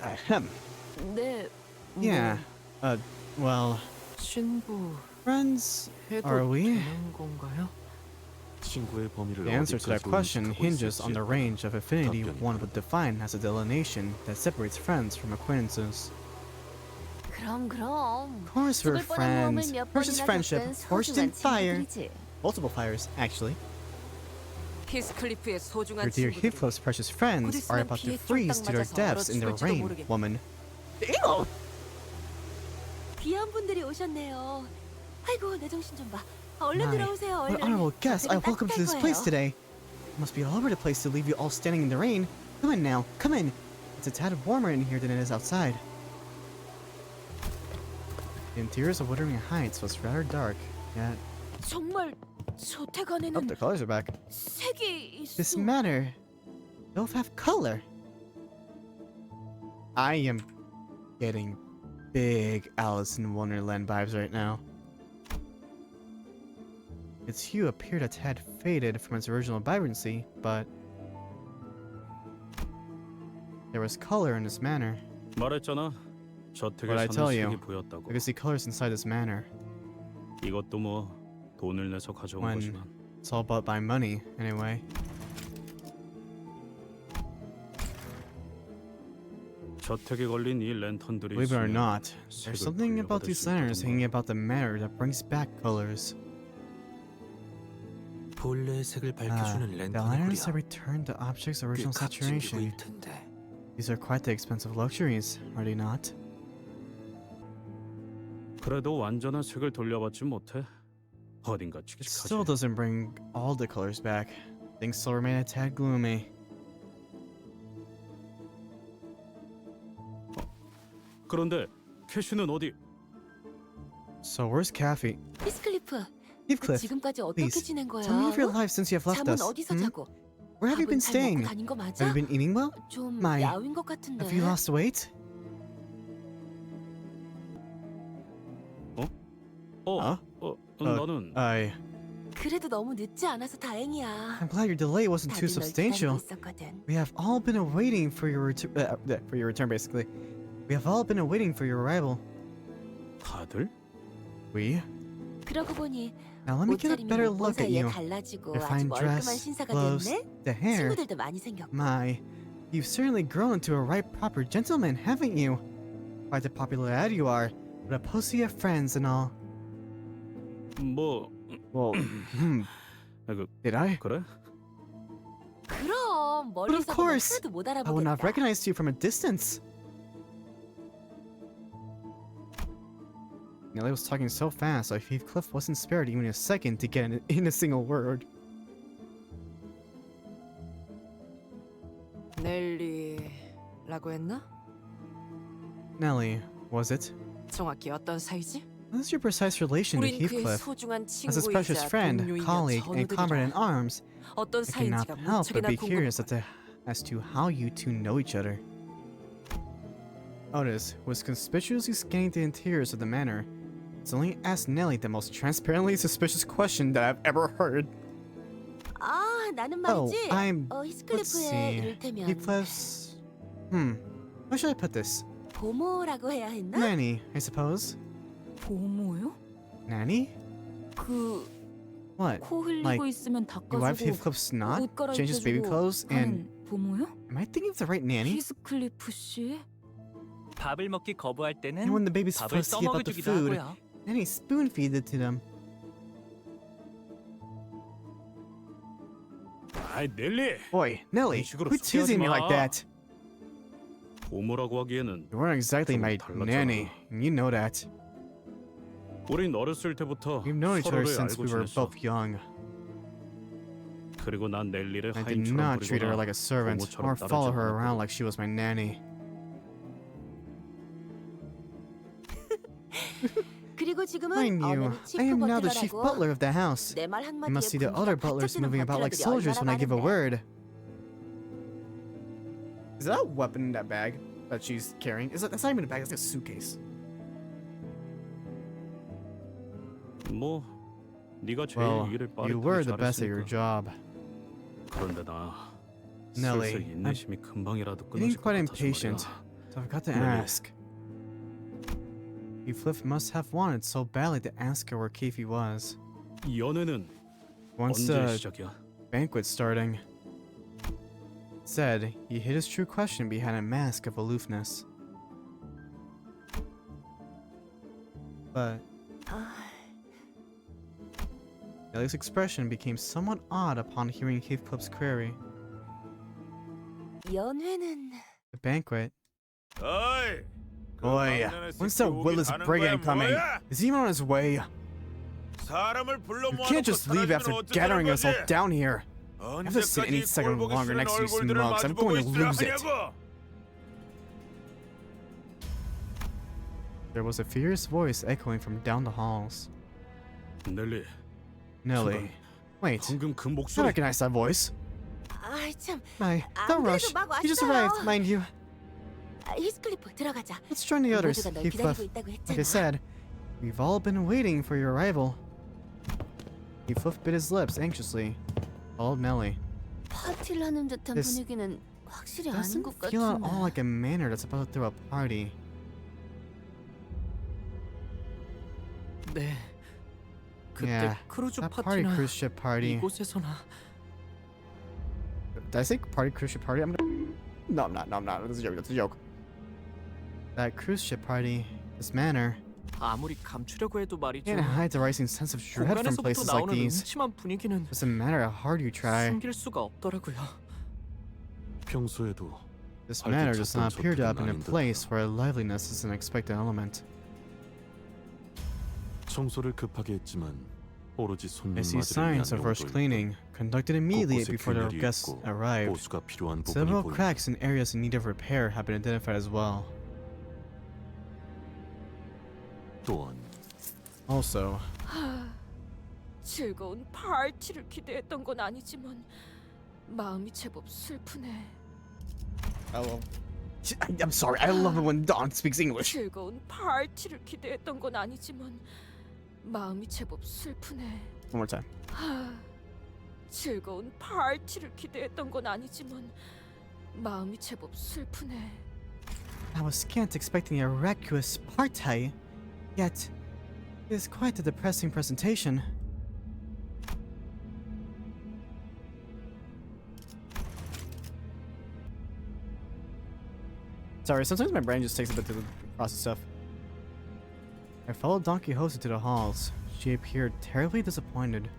Ahem. 네. Yeah. Well, 친구 friends, 해도 are we? 되는 건가요? 친구의 범위를 The answer to that 어디까지 question 인식하고 hinges on the 있을지 range of affinity 답변이 one would 다르다. define as a delineation that separates friends from acquaintances. 그럼. Of course we're 죽을 뻔한 friends. 모험을 몇 Versus 번이나 friendship, 겪은 forged 소중한 in fire. 친구들이지. Multiple fires, actually. 히스클리프의 소중한 Your dear 친구들. Heathcliff's precious friends 곧 are 있으면 about to 비에 freeze to their 쫄딱 맞아서 deaths in their 얼어 rain, 죽을지도 모르겠네. woman. Ew! 귀한 분들이 오셨네요. 아이고, 내 정신 좀 봐. 얼른 My, 들어오세요. what 얼른. honorable guests I 저들은 welcome to 따뜻할 this place 거예요. today. It must be all over the place to leave you all standing in the rain. Come in now, come in. It's a tad warmer in here than it is outside. The interiors of Wuthering Heights was rather dark, Yeah. 정말 저택 Oh, 안에는 the colors are back. 색이 있어. This manor don't have color. I am getting big Alice in Wonderland vibes right now. Its hue appeared a tad faded from its original vibrancy, but there was color in this manor. 말했잖아. 저택에 What'd I tell 사는 you? 색이 보였다고. I could see colors inside this manor. 이것도 뭐 돈을 내서 가져온 When 거지만. it's all about my money, anyway. 저택에 걸린 이 랜턴들이 Believe it or 있으면 not, there's something about these lanterns hanging about the manor that brings back colors. 본래의 색을 밝혀주는 The 랜턴을 lanterns 그려. have returned the object's 꽤 original 값진 saturation. 기구일 텐데. These are quite the expensive luxuries, are they not? 그래도 완전한 색을 돌려받지 못해. 어딘가 It 칙칙하지. still doesn't bring all the colors back. Things still remain a tad gloomy. 그런데 캐시는 어디? So where's Kathy? 히스클리프, Heathcliff, 지금까지 어떻게 please, 지낸 거야? tell me of your life since you have left 잠은 us. 어디서 Hmm? 자고? Where have you been 밥은 잘 먹고 staying? 다닌 거 Have 맞아? you been eating well? 좀 My, 야윈 것 같은데. Have you lost weight? 나는 그래도 너무 늦지 않아서 다행이야. I'm glad your delay wasn't too 다들 널 기다리고 substantial. 있었거든. We have all been awaiting for your return, basically. We have all been awaiting for your arrival. 다들? We? 그러고 보니 Now let me get a 옷차림이 better 못 본 look at 사이에 you. 달라지고 Your 아주 fine 멀끔한 dress, 신사가 clothes, 됐네. the hair. 친구들도 많이 생겼고. My, you've certainly grown into a right proper gentleman, haven't you? Quite the popular lad you are, but a posse of friends and all. 뭐 Well, did I? 그래? 그럼 But of 멀리서 보면 course, 하나도 못 I would not have 알아보겠다. recognized you from a distance. Nellie was talking so fast, so Heathcliff wasn't spared even a second to get in a single word. 넬리라고 했나? Nellie, was it? 정확히 어떤 사이지? What is your precise relation to 우린 그의 Heathcliff? 소중한 As his precious 친구이자 friend, 동료이며 colleague, and comrade in 전우들이라 arms, 어떤 I cannot 사이인지가 help but 무척이나 be curious 궁금해. as to how you two know each other. Otis was conspicuously scanning the interiors of the manor. Suddenly asked Nellie the most transparently suspicious question that I've ever heard. 아, 나는 Oh, 말이지. I'm. Let's 히스클리프의 see. 이를테면 Heathcliff's. How should I put this? 보모라고 해야 했나? Nanny, I suppose. 보모요? Nanny? 그 What? 코 흘리고 Like, 있으면 You wipe 닦아주고 Heathcliff's snot, 옷 changes baby 갈아입혀주고 clothes, and. 하는 보모요? Am I thinking of the right nanny? 히스클리프 씨? 밥을 먹기 거부할 때는 And when the baby's 밥을 supposed to give up the 써먹여주기도 food, 하고요. Nanny spoon feeds it to them. 아이 넬리. Boy, Nellie, 식으로 quit teasing me like 마. that. 고모라고 하기에는 You weren't exactly my 달랐잖아. nanny, and you know that. 우린 어렸을 때부터 We've known each other 서로를 since 알고 we were 지냈어. both young. 그리고 난 넬리를 I did 하인처럼 not treat her 부리거나 like a servant 고모처럼 or follow 따르지 her 않았고. around like she was my nanny. 그리고 지금은 Mind you, 어머니 I am 치프 now the chief 버틀러라고 butler of the house. 내 말 You 한마디에 must see the other 군기가 butlers 받쳐주는 moving about like 버틀러들이 soldiers when I 얼마나 give a 많은데. word. Is that a weapon in that bag that she's carrying? That's not even a bag, it's like a suitcase. 뭐 네가 제일 Well, 일을 you 빠르게 were the best at your 잘했으니까. job. 그런데 나 Nellie, 슬슬 인내심이 금방이라도 Getting 끊어질 것 quite 같아서 impatient, 말이야. so I've got to Nellie. ask. Heathcliff must have wanted so badly to ask her where Keefe was. 연애는 Once 언제 the 시작이야? banquet starting, said he hid his true question behind a mask of aloofness. But Nellie's expression became somewhat odd upon hearing Heathcliff's query. 연회는 The banquet. 어이. Boy, when's that Willis brigand coming? Is he on his way? 사람을 불러 You can't just leave after gathering us all down here. I have to sit any second longer next to you smugs. I'm going to lose it. There was a fierce voice echoing from down the halls. 넬리, Nelly. Wait, 방금 그 I 목소리. recognize that voice. 아이 참. My, 안 don't 그래도 rush. 막 You just 왔어요. arrived, mind you. 히스클리프 들어가자. Let's join the others. 모두가 널 Heathcliff. 기다리고 있다고 Like I 했잖아. said, we've all been waiting for your arrival. Heathcliff bit his lips anxiously. Followed Nelly. 파티를 하는 듯한 This 분위기는 확실히 아닌 Doesn't 것 feel at all 같은데. like a manor that's about to throw a party. 네. 그때 Yeah, 크루즈 that party 파티나 cruise ship party. 이곳에서나 Did I say party cruise ship party? No, I'm not. No, I'm not. That's a joke. That's a joke. That cruise ship party, this manor, 아무리 감추려고 해도 말이죠. can't hide the rising sense of dread from 공간에서부터 places like 나오는 these. 음침한 분위기는 Doesn't matter how hard you try. 숨길 수가 없더라고요. 평소에도 This 밝게 manor does not 찾던 appear to have been a 저택은 place where liveliness is an expected element. 청소를 급하게 했지만 오로지 손님 I see 맞이를 signs 위한 of rushed 용도일 cleaning, conducted immediately 곳곳에 before the 균열이 guests 있고 arrived. 보수가 필요한 부분이 Several 보인다. cracks and areas in need of repair have been identified as well. 또한 Also, 즐거운 파티를 기대했던 건 아니지만 마음이 제법 슬프네. I'm sorry. I love it when Dawn speaks English. 즐거운 파티를 기대했던 건 아니지만 마음이 제법 슬프네. One more time. 즐거운 파티를 기대했던 건 아니지만 마음이 제법 슬프네. I was scant expecting a raucous party, yet it is quite a depressing presentation. Sorry, sometimes my brain just takes a bit to process stuff. I followed Don Quixote to the halls. She appeared terribly disappointed.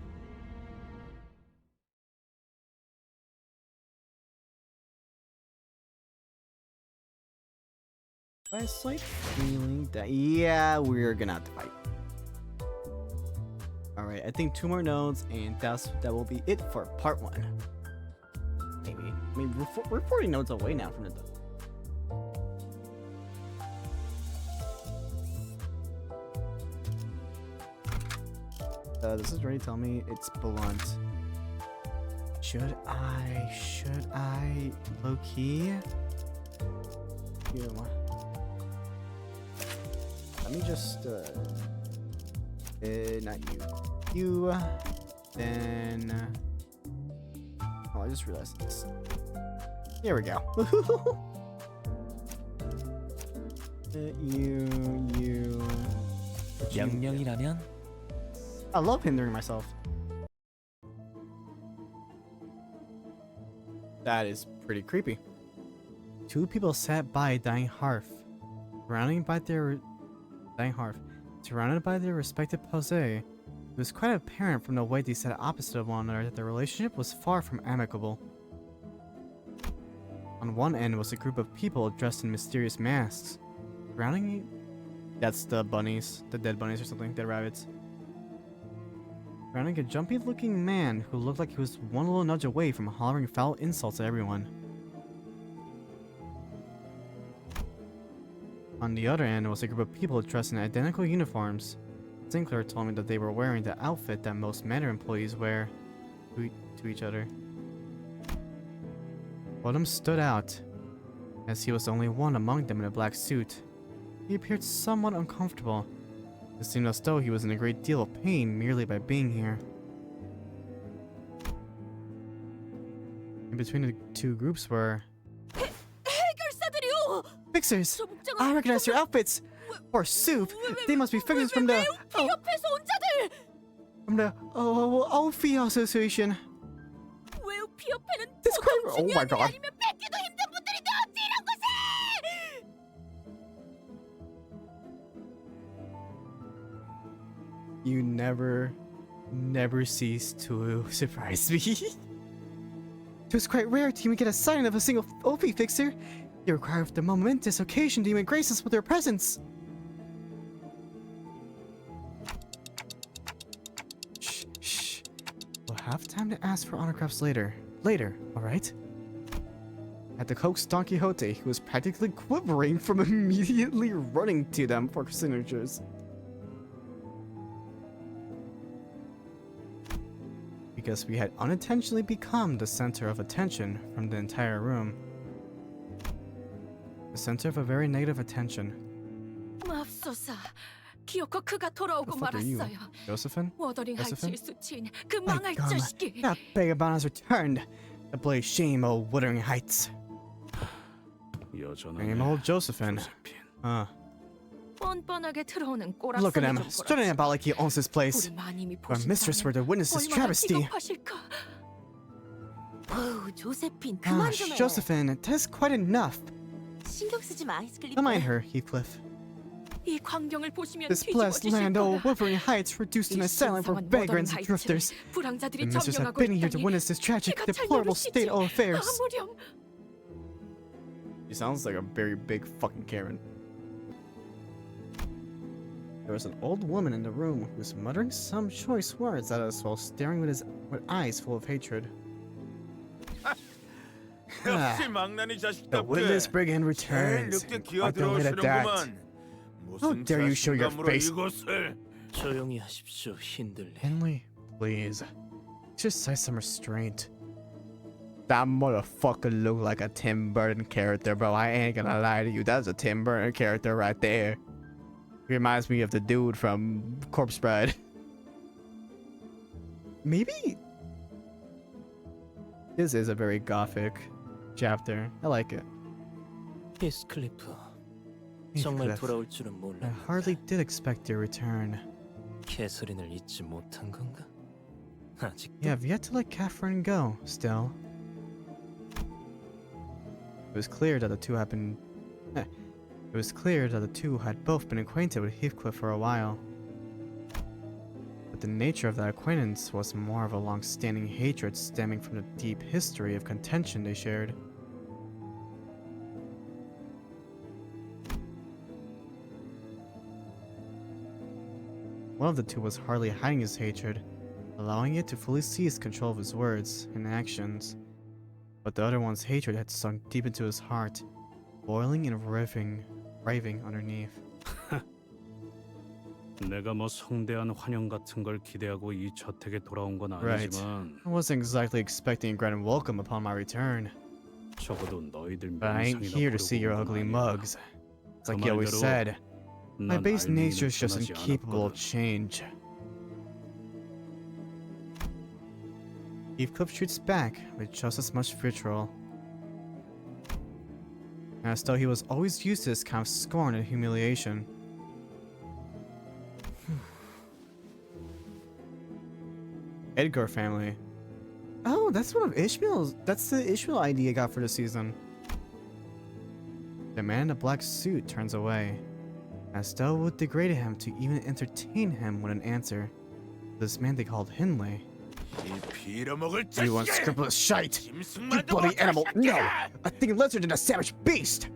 I have a slight feeling that yeah, we're gonna have to fight. Alright, I think 2 more nodes and that will be it for part 1. Maybe. I mean we're 40 nodes away now from the done. Does this already tell me it's blunt? Should I low-key? Let me just not you, then oh, I just realized this. There we go. you. 명령이라면 I love hindering myself. That is pretty creepy. 2 people sat by a dying hearth, surrounded by their respective posé. It was quite apparent from the way they sat opposite of one another that their relationship was far from amicable. On one end was a group of people dressed in mysterious masks. Surrounding that's the bunnies, the dead bunnies or something, dead rabbits. Surrounding a jumpy-looking man who looked like he was one little nudge away from hollering foul insults at everyone. On the other end was a group of people dressed in identical uniforms. Sinclair told me that they were wearing the outfit that most manor employees wear to each other. Odom stood out, as he was the only one among them in a black suit. He appeared somewhat uncomfortable. It seemed as though he was in a great deal of pain merely by being here. In between the 2 groups were 해결사들이요. fixers. 저 목장은 I recognize your outfits. Or soup. They must be fixers from the 협회에서 온 자들. Ophi Association. 웨우피 협회는 This 보통 crime. Oh my 중요한 일 god. 아니면 뺏기도 힘든 분들인데 어찌 이런 곳에? You never cease to surprise me. It was quite rare to even get a sign of a single Ophi fixer. They require the momentous occasion to even grace us with their presence. Shh. We'll have time to ask for autographs later. Alright? At the coax Don Quixote, who was practically quivering from immediately running to them for signatures. because we had unintentionally become the center of attention from the entire room. The center of a very negative attention. 맙소사, 기어코 그가 The 돌아오고 fuck are you? 말았어요. Josephine? 워더링 Josephine? 하이츠의 수치인 그 My 망할 God, 자식이. that vagabond has returned. The bloody shame, old Wuthering Heights. Name old Josephine. 뻔뻔하게 들어오는 Look 꼬락서기 at him, 좀 strutting about like he owns this place. 우리 마님이 Our mistress were to witness this travesty. 어우, 조세핀 Ah, 그만 좀 해. Josephine, that's quite enough. 신경 쓰지 마, 아이스클립. Don't mind her, Heathcliff. 이 광경을 보시면 This blessed 뒤집어지실 land, old 거야. Wuthering Heights, reduced an asylum for vagrants and drifters. 불황자들이 The mistress have 점령하고 been here to 있다니. witness this tragic, 그가 deplorable 잘 state of affairs. 아무렴. He sounds like a very big fucking Karen. There was an old woman in the room who was muttering some choice words at us while staring with eyes full of hatred. 역시 망나니 The witless 자식답게 brigand 제일 returns. 늦게 And 기어 quite the late at that. 들어오시는구만. How 무슨 dare you show your 자신감으로 face? 이곳을? 조용히 하십시오, 힌들리. Henley, please. Exercise some restraint. That motherfucker look like a Tim Burton character, bro. I ain't gonna lie to you. That's a Tim Burton character right there. Reminds me of the dude from Corpse Bride. Maybe this is a very gothic chapter. I like it. 히스클리프, 정말 Heathcliff, 돌아올 줄은 I 몰랐는데 hardly did expect your return. 캐서린을 잊지 못한 건가? 아직도? You have yet to let Catherine go, still. It was clear that the two had been... It was clear that the two had both been acquainted with Heathcliff for a while. But the nature of that acquaintance was more of a long-standing hatred stemming from the deep history of contention they shared. One of the two was hardly hiding his hatred, allowing it to fully seize control of his words and actions. But the other one's hatred had sunk deep into his heart, boiling and raving underneath. 내가 뭐 성대한 환영 같은 걸 기대하고 이 저택에 돌아온 건 Right. 아니지만 I wasn't exactly expecting a grand welcome upon my return, 적어도 너희들 but I ain't 명상이나 here to see your 부르고 ugly 그러는 건 mugs. It's like 그 you always 말대로 said, my 난 base 알미는 nature is just 변하지 incapable of 않았거든. change. Heathcliff shoots back with just as much vitriol, as though he was always used to this kind of scorn and humiliation. Edgar family. Oh, that's one of Ishmael's. That's the Ishmael ID I got for the season. The man in the black suit turns away, as though it would degrade him to even entertain him with an answer. This man they called Henley. 이 빌어먹을 You 자식아! unscrupulous shite! You 짐승만도 bloody 못할 animal! No! 새끼야! A thing lesser than a savage beast!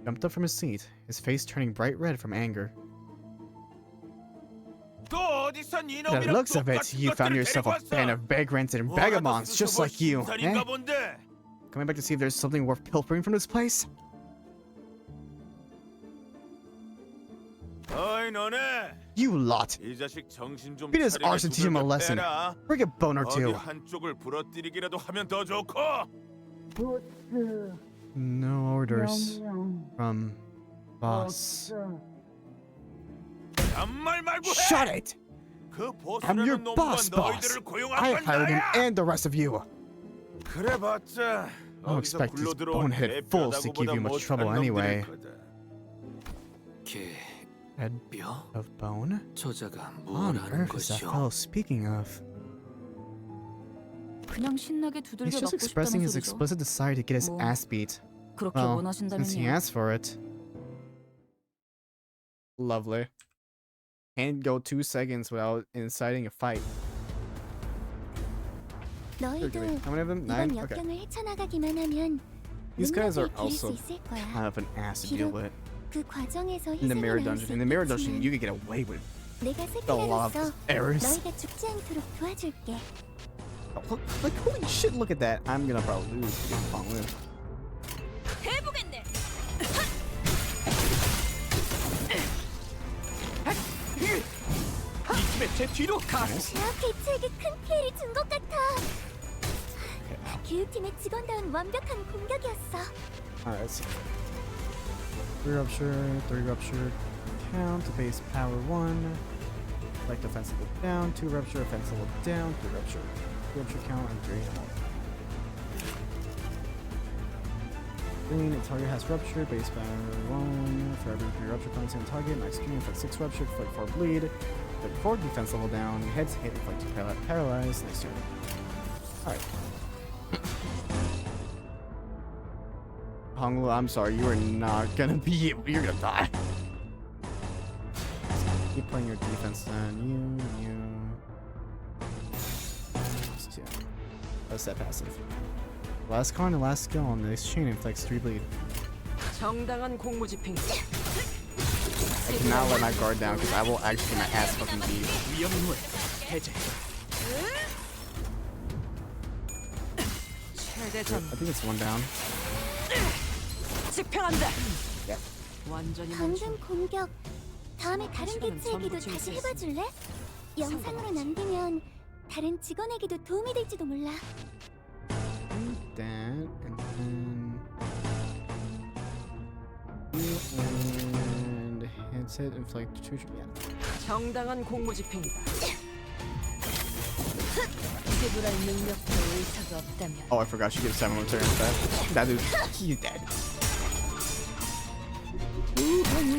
Jumped up from his seat, his face turning bright red from anger. 또 어디서 By the 니놈이랑 looks of it, 똑같은 you found 것들을 yourself a 데리고 band 왔어. of vagrants and 뭐라도 vagabonds just 쑤셔볼 like you, 신살인가 eh? 본데. Coming back to see if there's something worth pilfering from this place? 어이 너네. You lot! 이 자식 정신 좀 Beat his 차리게 arse and teach him a 두들겨 lesson. 패라. Bring a bone or 어디 two. 한쪽을 부러뜨리기라도 하면 더 좋고. No orders from boss. 잔말 말고 해. Shut it! 그 I'm your 보스라는 놈과 boss, 너희들을 boss. 고용한 I 건 hired him 나야. and the rest of you. 그래봤자 I don't 어디서 expect these 굴러들어온 bonehead fools to give you much trouble anyway. 개, Head 뼈? of bone? 저자가 What 뭘 on 하는 earth is that 것이오? fellow speaking of? 그냥 신나게 He's 두들겨 just 맞고 expressing 싶다는 his 소리죠. explicit desire to get his 뭐, ass beat. 그렇게 Well, since he 원하신다면요. asked for it. Lovely. Can't go 2 seconds without inciting a fight. How many of them? 9? Okay. 헤쳐나가기만 하면 These guys are 능력을 기를 also 수 있을 거야. kind of an ass to deal with. 그 과정에서 In the 희생이 mirror 나올 dungeon. 수 In the mirror dungeon, 있겠지만 you can get away with 내가 a lot 세계로서 of errors. 너희가 죽지 않도록 도와줄게. Like, holy shit, look at that. I'm gonna probably lose. 해보겠네. 이 팀의 제 뒤로 가. 제약 개체에게 큰 피해를 준 것 같아. 교육팀의 직원다운 완벽한 공격이었어. Alright, let's see. 3 rupture, 3 rupture, count, base power 1. Like defense level down, 2 rupture, offense level down, 3 rupture. 2 rupture count, and 3 more. Green, a target has rupture, base power 1. For every 3 rupture points on target, max green, inflict 6 rupture, inflict 4 bleed. Inflict 4 defense level down, heads hit, inflict 2 paralyzed. Next turn. Alright. Honglu, I'm sorry, you are not gonna be able, you're gonna die. Keep playing your defense then. You. Just 2. What's that passive? Last card and last skill on this chain inflicts 3 bleed. 정당한 공무 집행. I cannot let my guard down because I will actually get my ass fucking beat. 위험물 해제. 최대전. I think it's 1 down. 집행한다. 완전히 방금 공격. 다음에 다른 개체에게도 다시 해봐줄래? 영상으로 남기면 다른 직원에게도 도움이 될지도 몰라. That and then and hits it inflict 2. Yeah. 정당한 공무 집행이다. 지불할 능력도 의사가 없다면 Oh, I forgot she gives 7 return instead. That dude, he's dead.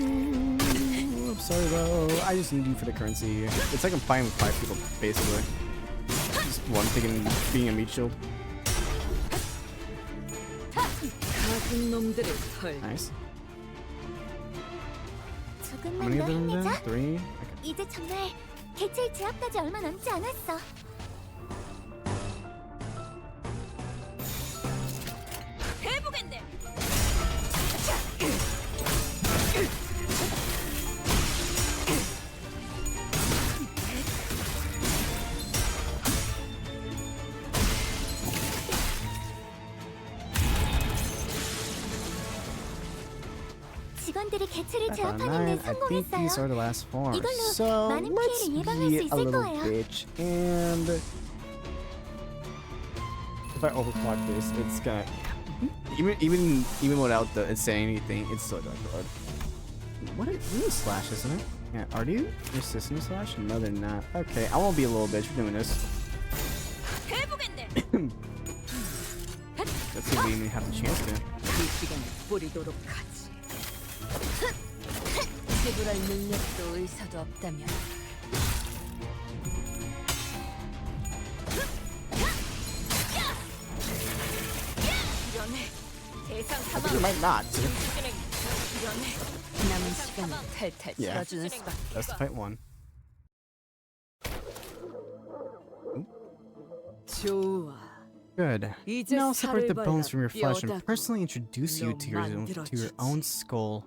I'm sorry, bro. I just need you for the currency. It's like I'm fighting with 5 people, basically. Just one thing and being a meat shield. Nice. How 조금만 many 더 of them then? 힘내자. 3? Okay. 이제 정말 개체의 제압까지 얼마 남지 않았어. 해보겠네. 직원들이 개체를 Back on 제압하는 9. 데 I think these are 성공했어요. the last 4. 이걸로 So 많은 let's 피해를 예방할 수 be a 있을 little 거예요. bitch and if I overclock this, it's gonna even without the insanity thing, it's still dark road. What is slash, isn't it? Yeah, are you resisting slash? No, they're not. Okay, I won't be a little bitch for doing this. 해보겠네. Let's see if we even have the chance to. 이 시간을 뿌리도록 하지. 지불할 능력도 의사도 없다면 이러네. 대상 I 사망. think we might not. 이러네. 남은 시간을 탈탈 Yeah. 쓸어주는 수밖에. That's fight 1. 좋아. Good. 이제 Now separate the 살을 bones from your 발라 flesh and 뼈다귀. personally introduce you to your 만들어주지. own skull.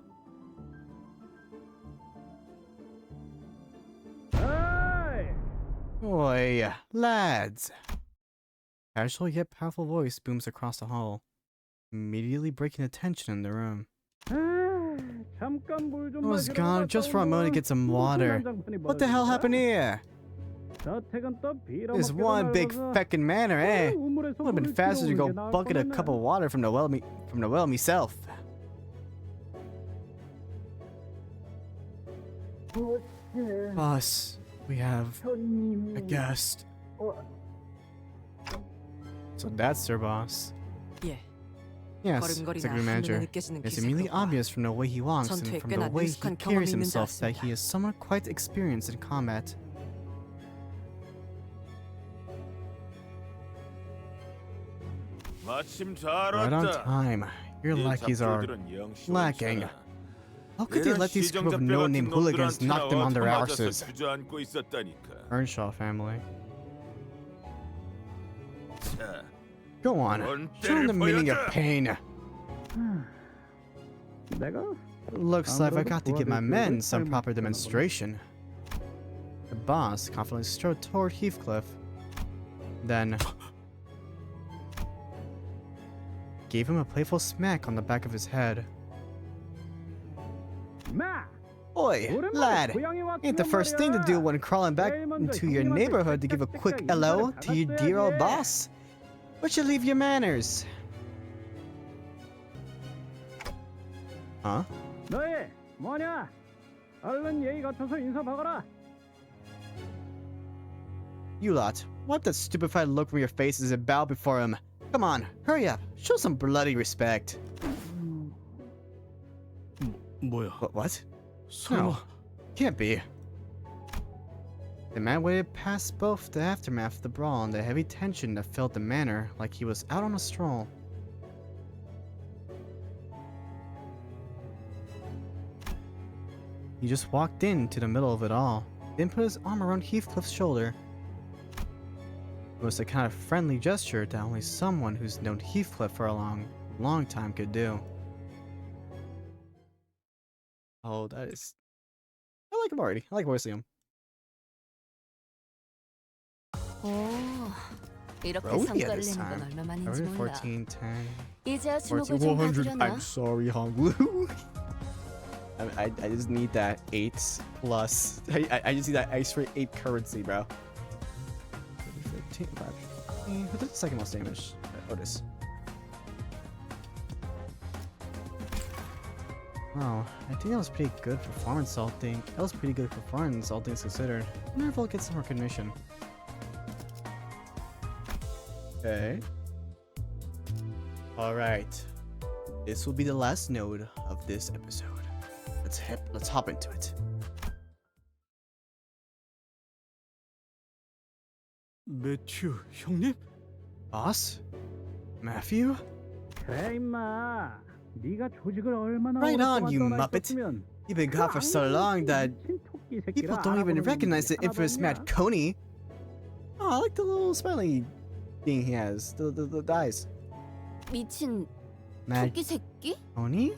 Oi, lads! Casual yet powerful voice booms across the hall, immediately breaking the tension in the room. I was gone just for a moment to get some water. What the hell happened here? This one big feckin' manor, eh? Would have been faster to go bucket a cup of water from the well myself. Boss, we have a guest. So that's their boss. 예. Yes, 걸음걸이나 Secretary Manager. 한눈에 느껴지는 It's immediately 기색과 obvious from the way he walks and 전투에 from the 꽤나 way he 능숙한 carries 경험이 있는 himself that 자였습니다. he is someone quite experienced in combat. 마침 잘 Right on 왔다. time. Your 이 lackeys are 잡돌들은 영 lacking. 시원찮아. How could they 이런 let these group of 시정잡배 no-name 같은 hooligans 놈들한테나 knock them on their 얻어맞아서 arses? 주저앉고 있었다니까. Earnshaw family. 자, Go on. Show them the meaning of pain. Looks like I got to give my men some proper demonstration. The boss confidently strode toward Heathcliff, then gave him a playful smack on the back of his head. Oi, lad, ain't the first thing to do when crawling back into your neighborhood to give a quick hello to your dear old boss. Where'd you leave your manners? Huh? 너희 뭐냐? 얼른 예의 갖춰서 인사 박아라. You lot, wipe that stupefied look from your faces and bow before him. Come on, hurry up. Show some bloody respect. 뭐야? What? 설마 No, can't be. The man waited past both the aftermath of the brawl and the heavy tension that filled the manor like he was out on a stroll. He just walked into the middle of it all, then put his arm around Heathcliff's shoulder. It was the kind of friendly gesture that only someone who's known Heathcliff for a long time could do. Oh, that is... I like him already. I like voicing him. 오, 이렇게 Rhodey 성과를 at this 내는 건 time. 얼마만인지 몰라. 14, 10, 이제야 14, 주목을 좀 100. 받으려나? I'm sorry, Honglu. I just need that 8 plus. I just need that extra 8 currency, bro. 15, 15. Who did the second most damage? Otis. Wow, I think that was pretty good performance, all things. That was pretty good performance, all things considered. I wonder if I'll get some recognition. Okay. Alright. This will be the last node of this episode. Let's hop into it. 매튜 형님? Boss? Matthew? 그래 임마. 네가 조직을 얼마나 Right on, you 오랫동안 muppet. 떠나 You've been gone for so long that people don't even recognize the infamous Mad Coney. Oh, I like the little smiley thing he has. The eyes. 미친 Mad 토끼 새끼? Coney?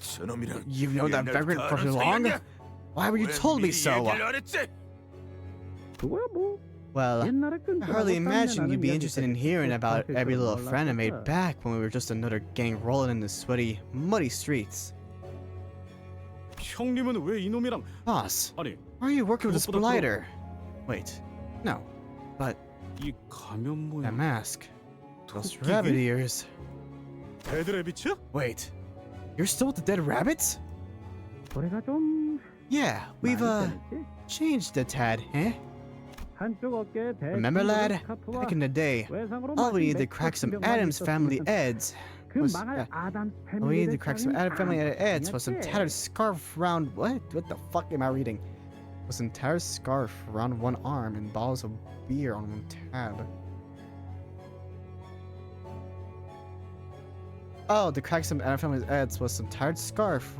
저놈이랑 You've known that vagrant for so long? Why haven't you told me so? 그거야 뭐. Well, 옛날에 I hardly imagined you'd be interested in hearing about every little friend I made back when we were just another gang rolling in the sweaty, muddy streets. 형님은 왜 이놈이랑 Boss, 아니 why are you working with this 그것보다 blighter? Wait, no, but 이 가면 모양 that mask, those 토끼 rabbit 귀? ears. 데드래비츠? Wait, you're still with the dead rabbits? 소리가 좀 Yeah, we've 많이 세졌지? changed a tad, eh? 한쪽 어깨에 Remember, lad? 스카프와 Back in the day, 외상으로 all we 마신 needed to 맥주 crack some 신경만 Adams family 있었으면 eds. 그 Was, 망할 아담스 all we needed to 패밀리를 crack some 따윈 Adams family eds was some 아니었지? tattered scarf around what? What the fuck am I reading? Was some tattered scarf around one arm and bottles of beer on one tab. Oh, the crack some Adams family eds was some tattered scarf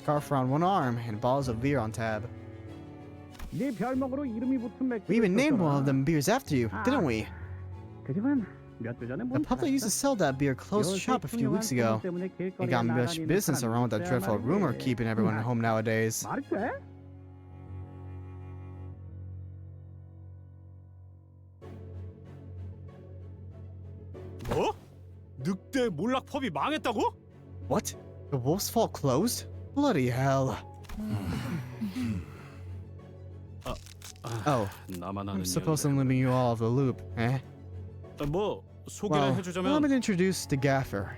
around one arm and bottles of beer on tab. 네 별명으로 이름이 붙은 맥주를 We even named one of 줬더라. them beers after you, didn't we? 그지만 몇 주 전에 The 문 pub that used to sell that beer closed shop a few weeks ago. They got much business around with that dreadful rumor keeping everyone home nowadays. 말이 돼? 뭐? 늑대 몰락 펍이 망했다고? What? The Wolf's Fall closed? Bloody hell. Oh, 나만 I'm 아는 supposed to limit you all of the loop, eh? 뭐 소개를 Well, 해주자면 let me introduce the gaffer.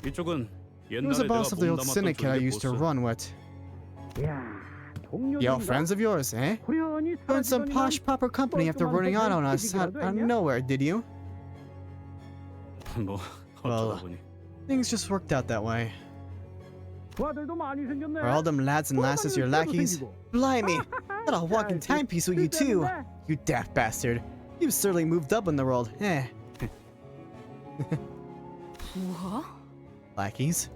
이쪽은 He was the 옛날에 boss 내가 of the old 몸담았던 syndicate I 조직의 used to 보스. run with. 야, The old friends of yours, eh? 호련히 Joined some posh proper company after running out on us out of nowhere, did you? 뭐 Well, 어쩌다 보니 things just worked out that way. 그 아들도 많이 생겼네. Are all them lads and lasses your lackeys? Blimey! Got a walking timepiece with you too! You daft bastard! You've certainly moved up in the world, eh? 뭐? Lackeys?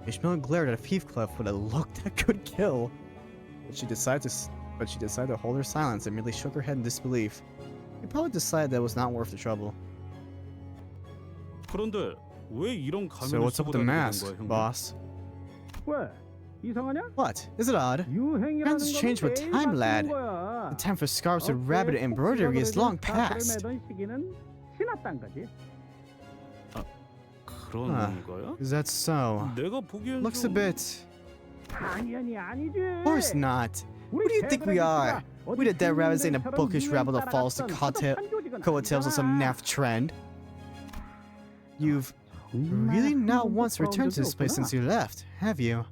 Ishmael glared at Heathcliff with a look that could kill. But she decided to hold her silence and merely shook her head in disbelief. He probably decided that it was not worth the trouble. 그런데 왜 이런 가면을 So what's up 쓰고 with the 다니게 된 mask, 거야, 형님? boss? 왜? 이상하냐? What? Is it odd? 유행이라는 Times has changed with 거는 time, 매일 lad. 바뀌는 거야. The time for scarves and rabbit 어깨에 embroidery is long 스카프를 past. 매던 시기는 지났단 거지. 그런 거야? Is that so? 내가 보기엔 Looks a 좀 bit 당연히 아니지. Of course not. Who do you think we are? We the dead rabbits ain't a bookish rabble that follows the coattails of some naff trend. You've really not once returned to this place since you left, have you?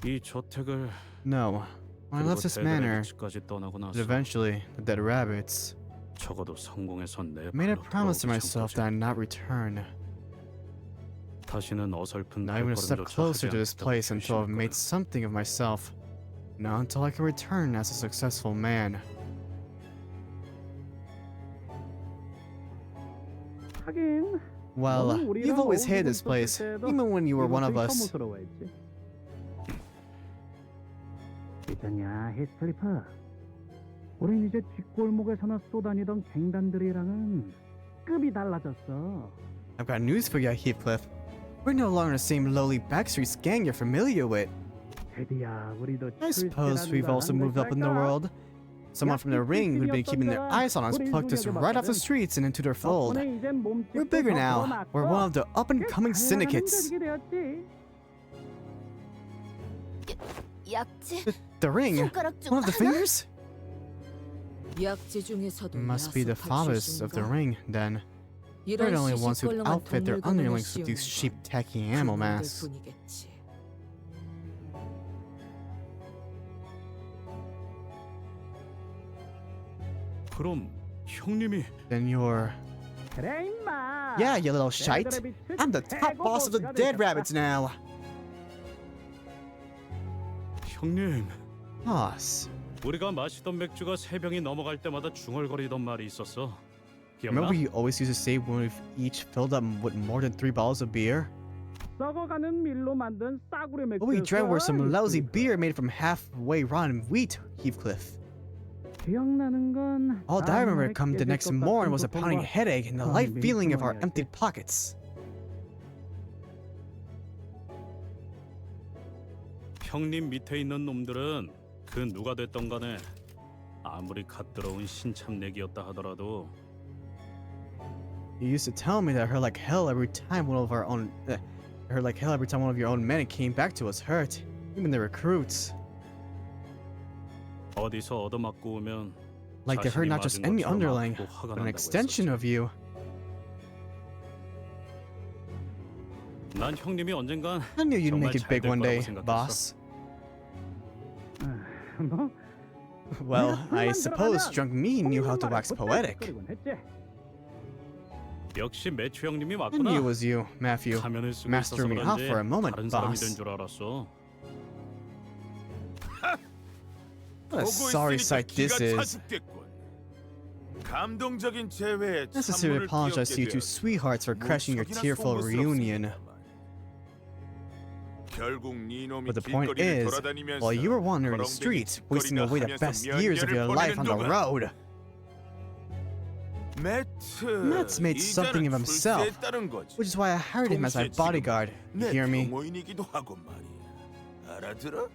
이 저택을 No. When I left this manor, 집까지 떠나고 but 나서 eventually, the dead rabbits 적어도 성공해서 내 made a 발로 promise to 돌아오기 myself 전까지 that I'd not return. 다시는 어설픈 Not even a step 발걸음조차 closer 하지 to this 않겠다고 place until I've made 결심했거든. something of myself. Not until I can return as a successful man. 하긴. Well, 너는 우리랑 you've always 어울리고 hated this 있었을 place, 때도 even when you were one of 이곳을 us. 혐오스러워했지. 있잖냐, 히스클리프. 우린 이제 뒷골목에서나 쏘다니던 갱단들이랑은 급이 달라졌어. I've got news for you, Heathcliff. We're no longer the same lowly backstreets gang you're familiar with. 드디어 우리도 I suppose 출세라는 we've 걸 also 한 moved up in the 걸까? world. Someone from the ring who'd been keeping their eyes on us plucked us right off the streets and into their fold. 덕분에 이젠 몸집도 We're bigger 더 now. 늘어났고 We're one of the up-and-coming 꽤 syndicates. 다양한 흔적이게 되었지. 약재 The ring? 손가락 중 One of the 하나? fingers? 약재 중에서도 Must be the fathers of the ring, then. They're the only ones who'd outfit their underlings with these cheap, tacky animal masks. 그럼 형님이 Then you're... 그래 임마. Yeah, you little shite. 쟤들의 빛을 I'm the top boss of the 최고 dead 보수가 rabbits now. 형님 Boss. 우리가 마시던 맥주가 3병이 넘어갈 때마다 중얼거리던 말이 있었어. Remember 기억나? you always used to say when we've each filled up with more than 3 bottles of beer? 썩어가는 밀로 만든 싸구려 맥주. What we drank were some lousy beer made from halfway rotten wheat, Heathcliff. 기억나는 건 All that I remember 다음날에 come the 깨질 next 것 morning 같은 was a pounding 고통과 headache and the 아, light feeling of our 민망해야지. emptied pockets. 형님 밑에 있는 놈들은 그 누가 됐던 간에 아무리 갓 들어온 신참내기였다 하더라도 You used to tell me that it hurt like hell every time one of your own men came back to us hurt, even the recruits. 어디서 얻어맞고 오면 Like they hurt not just any underling, 아프고 화가 but an 난다고 extension 했었지. of you. 난 형님이 언젠간 I knew you'd 정말 make it 잘 big 될 one day, 거라고 생각했어. boss. 뭐? Well, I 내가 suppose 술만 drunk me knew how to 들어가면 wax 곧잘 poetic. 끓이곤 했지. 역시 매추 형님이 I knew it 맞구나. was you, Matthew. 가면을 쓰고 Master 있어서 me off 그런지 for a moment, 다른 사람이 boss. 된 줄 알았어. What a sorry sight this is. 감동적인 재회에 Necessary to 찬물을 apologize to you 끼얹게 two 되었- sweethearts for crashing your 무척이나 tearful reunion. 결국 네 놈이 But the point 길거리를 is, 돌아다니면서 while you were wandering the 거렁대기 streets, wasting 짓거리나 away the 하면서 best 몇 years of 년을 your life on the 보내는 road, Matt's made something of himself, which is why I hired him as my bodyguard. You 내 hear me? 동호인이기도 하고 말이야. 알아들어?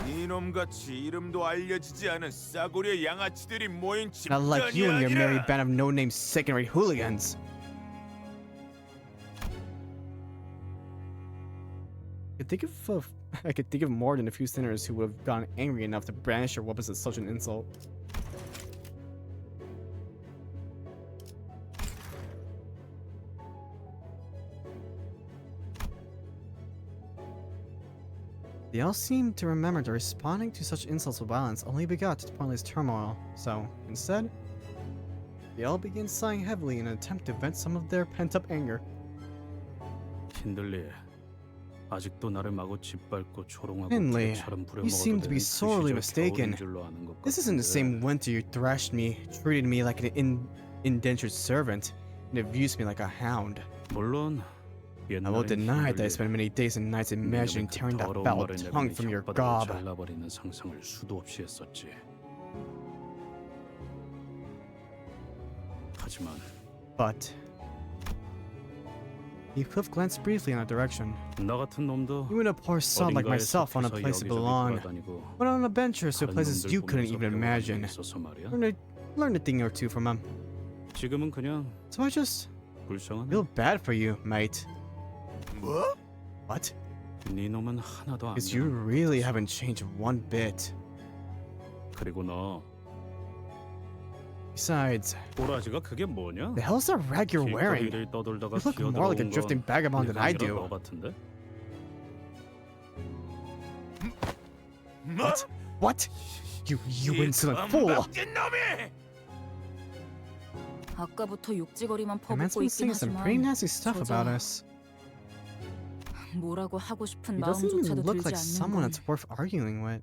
네놈같이 이름도 알려지지 않은 싸구려 양아치들이 모인 Not like 집단이 you and your merry 아니라 band of no-name second-rate hooligans. I could think of more than a few sinners who would have gotten angry enough to brandish their weapons at such an insult. They all seemed to remember that responding to such insults with violence only begot pointless turmoil, so, instead, they all began sighing heavily in an attempt to vent some of their pent-up anger. 신들리, 아직도 나를 마구 짓밟고 조롱하고 Finley, 개처럼 you seem to be 부려먹어도 되는 그 sorely 시절 mistaken. 겨울인 줄로 아는 것 This isn't the 같은데. same winter you thrashed me, treated me like an indentured servant, and abused me like a hound. 물론 I won't deny that I spent many days and nights imagining tearing that foul tongue from your gob. 잘라버리는 상상을 수도 없이 했었지. 하지만 But Heathcliff glanced briefly in that direction. 나 같은 놈도 Even a poor sod like 어딘가에 myself found a 섞여서 place to 여기저기 belong. 돌아다니고 Went on adventures to 다른 places 놈들 you couldn't 보면서 even 배워간 적이 imagine. 있어서 말이야. Learned a thing or two from him. 지금은 그냥 So I just 불쌍하네. feel bad for you, mate. 뭐? What? 네 놈은 하나도 안 Because you really haven't changed one bit. 그리고 너 Besides, 꼬라지가 그게 뭐냐? the hell's that rag you're wearing? 길거리를 떠돌다가 You look more like a 기어들어온 drifting 건 vagabond than I 내가 아니라 do. 너 같은데? What? What? You insolent fool! 아까부터 욕지거리만 The man's 퍼붓고 been 있긴 saying some pretty 하지만 nasty stuff about 저자 us. 뭐라고 하고 싶은 He doesn't even 마음조차도 look 들지 like someone 않는 that's worth arguing with.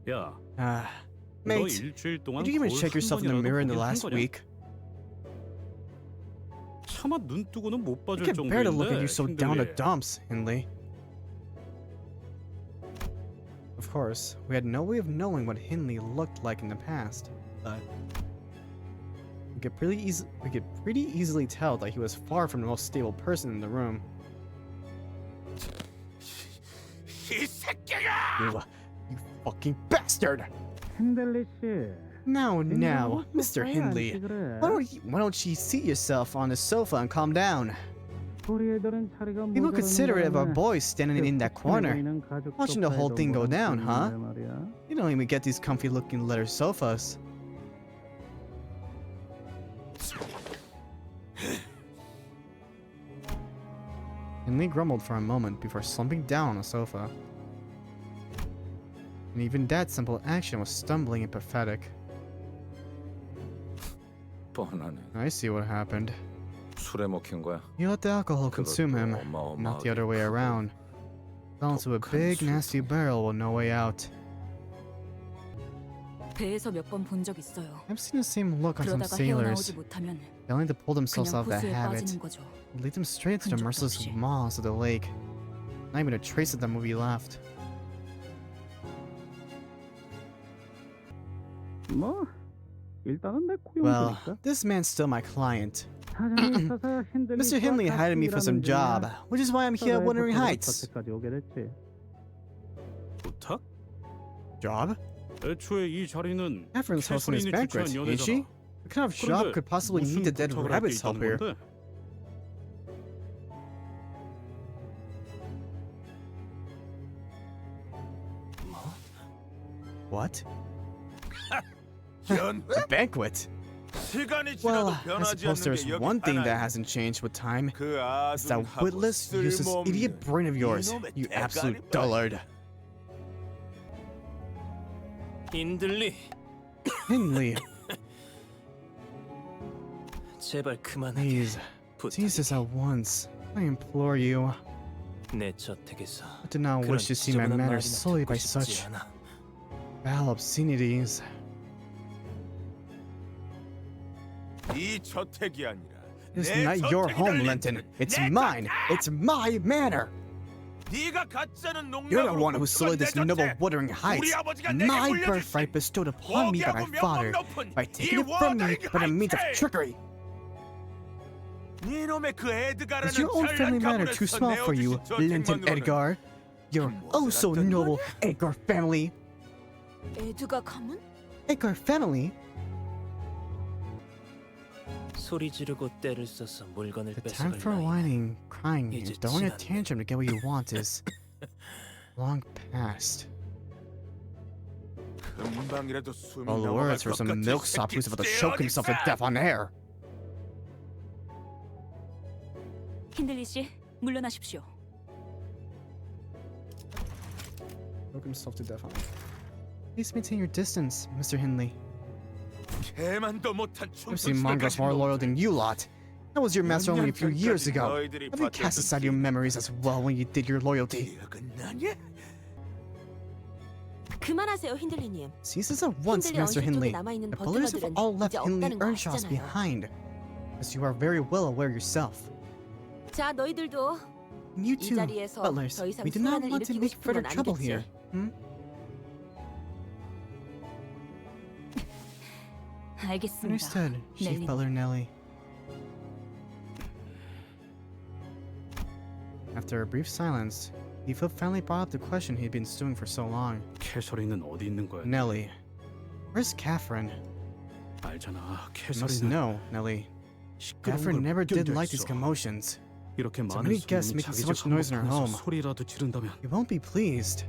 야, 너 Mate, 일주일 동안 did you even 거울 check 한 yourself in the 번이라도 mirror in the 보긴 한 last 거냐? week? 차마 눈 뜨고는 못 I 봐줄 can't bear to look at 정도인데 you so down the 힘들게. dumps, Hindley. Of course, we had no way of knowing what Hindley looked like in the past, but we could pretty easily tell that he was far from the most stable person in the room. You fucking bastard! 핸들리 씨. Now, Mr. Hindley, why don't you seat yourself on the sofa and calm down? People considerate of our boys standing in that corner, watching the whole thing go down, huh? You don't even get these comfy-looking leather sofas. Hindley grumbled for a moment before slumping down on the sofa. And even that simple action was stumbling and pathetic. 뻔하네. I see what happened. 술에 먹힌 거야. He let the alcohol consume him, not the other way around. Fell into a big, nasty barrel with no way out. 배에서 몇 번 본 적 있어요. I've seen the same look on some 그러다가 sailors, 헤어나오지 못하면 failing to pull themselves 그냥 out of that 호수에 habit, 빠지는 거죠. and lead them straight to the 흔적도 merciless 없이. maws of the lake. Not even a trace of them will be left. 뭐 일단은 내 Well, 고용주니까. this man's still my client. 사정이 있어서 Mr. Hindley hired me for some job, which is why I'm here at Wuthering Heights. 저때까지 오게 됐지. 부탁? Job? 애초에 이 자리는 Catherine's hosting his 캐서린이 banquet, 주최한 ain't she? 연회잖아. What kind of job 그런데 could possibly need the 무슨 dead 부탁을 할게 rabbit's help 있다는 here? 건데? What? A banquet? 시간이 Well, 지나도 I 변하지 suppose 않는 there's 게 여기 one thing that 하나야. hasn't changed with time. 그 It's that 아둔하고 witless, useless, idiot 쓸모없는 brain of yours, 이놈의 you 대가리 absolute 말이야. dullard. 힌들리, Hindley, 제발 그만하게. please, cease this at once. I implore you. 내 저택에서 I do not 그런 wish to see my 지저분한 manners 말이나 sullied by 듣고 싶지 such 않아. foul obscenities. 이 저택이 아니라 It's 내 not your 저택이다, home, 린튼. Linton. It's 내 mine. 저택! It's my manor. 네가 가짜는 You're the 농락으로 one who sullied this 내 noble 저택. Wuthering Heights. 우리 아버지가 내게 My 물려줬지. birthright bestowed upon me by my 포기하고 father, 명목 높은 by 이 taking it from me 워더링 by the means of 하이츠. trickery. 네놈의 그 에드가라는 Is your own family 잘난 matter 가문에서 too small for you, 내어주신 Linton 저택만으로는 Edgar? Your oh so noble Edgar family. 에드가 가문? Edgar family? 소리 지르고 떼를 써서 물건을 The time 뺏어갈 for 나이는 whining, crying, 이제 and throwing a 지났네. tantrum to get what you want is long past. 금방이라도 숨이 All the 넘어갈 words for 것 some 같은 milksop 새끼 who's about to choke himself to death on air. 힌들리 씨, 물러나십시오. Choke himself to death on air. Please maintain your distance, Mr. Hindley. 개만도 못한 I've seen mongrels more loyal than you lot. That was your master only a few years ago. 너희들이 Have you cast aside your memories as well when you did your loyalty? 기억은 나냐? 그만하세요, 힌들리님. Cease this at once, 힌들리 Master 언실 쪽에 Hindley. 남아있는 The pillars have 버튼들은 all left 이제 Hindley 없다는 거 Earnshaws 아시잖아요. behind, as you are very well aware yourself. 자, 너희들도 And you 이 too, 자리에서 butlers, 더 이상 we do not 소란을 want to 일으키고 make 싶은 further 건 trouble 아니겠지? here. 알겠습니다. Understood, Chief 넬리. Butler Nellie. After a brief silence, Heathcliff finally brought up the question he'd been stewing for so long. 캐서린은 어디 있는 거야? Nellie, where's Catherine? 알잖아. You must 캐서린은 know, Nellie. 시끄러운 Catherine 걸 never 못 did like these 견뎌했어. commotions. 이렇게 So 많은 many guests 손님이 making 자기 so much 집 noise in our 한복판에서 home. 소리라도 지른다면 You won't be pleased.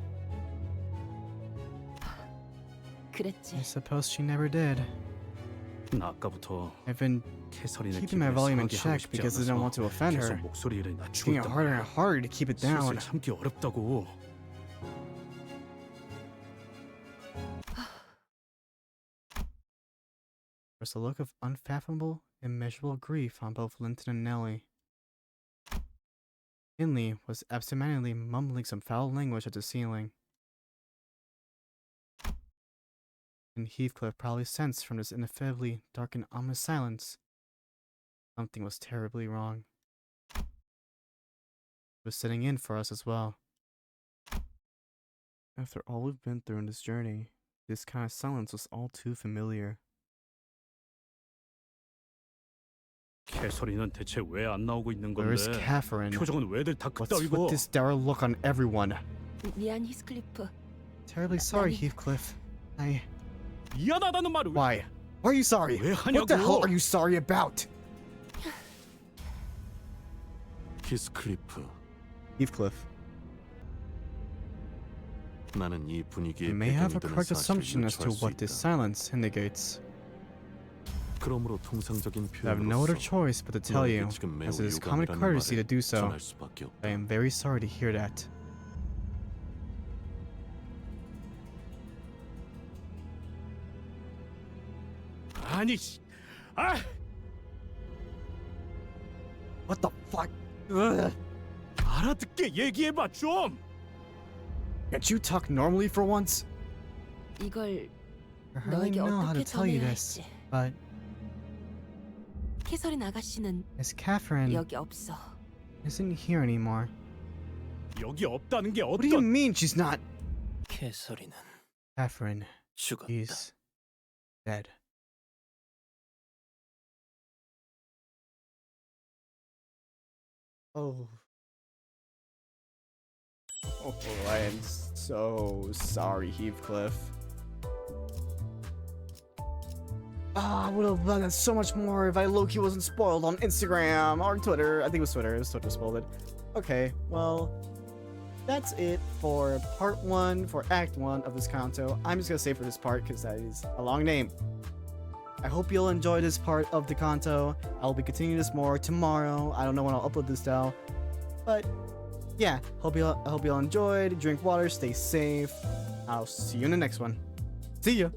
그랬지. I suppose she never did. 나 아까부터 I've been 캐서린의 keeping my 기분을 volume in 상하게 하고 check 싶지 because I don't want to 않아서 offend 계속 her. 목소리를 It's 낮추고 getting 있단 harder and 말이야. harder to keep it down. 슬슬 참기 어렵다고. There's a look of unfathomable, immeasurable grief on both Linton and Nellie. Finley was absentmindedly mumbling some foul language at the ceiling. And Heathcliff probably sensed from this ineffably dark and ominous silence something was terribly wrong. It was setting in for us as well. After all we've been through in this journey, this kind of silence was all too familiar. 캐서린은 대체 왜 안 나오고 있는 Where's 건데? Catherine? 표정은 왜들 다 What's 그따위고? with this dour look on everyone? 미안 히스클리프. Terribly sorry, Heathcliff. 미안하다는 말을 Why? Why are you sorry? 왜 What the hell 하냐고? are you sorry about? 히스클리프, Heathcliff. 나는 이 분위기에 You may have a 배경이 되는 correct 사실을 assumption as to 유추할 수 what this 있다. silence indicates. 그러므로 통상적인 I have no other 표현으로서 choice but to tell you, 너에게 지금 매우 as it is common 유감이라는 courtesy to 말을 do so. 전할 수밖에 없다. I am very sorry to hear that. 아니, 아! What the fuck? Ugh. 알아듣게 얘기해봐 좀. Can't you talk normally for once? 이걸 I hardly 너에게 know how to 어떻게 tell you 전해야 this, 할지. but 캐서린 아가씨는 Miss Catherine 여기 없어. isn't here anymore. 여기 없다는 게 What do you 어떤? mean she's not? 캐서린은 Catherine, 죽었다. she's dead. Oh. Oh, I am so sorry, Heathcliff. Ah, I would have done that so much more if I low-key wasn't spoiled on Instagram or Twitter. I think it was Twitter. It was Twitter spoiled it. Okay, well, that's it for part 1, for act 1 of this Canto. I'm just gonna say for this part because that is a long name. I hope you'll enjoy this part of the Canto. I'll be continuing this more tomorrow. I don't know when I'll upload this though. But yeah, I hope y'all enjoyed. Drink water, stay safe. I'll see you in the next one. See ya!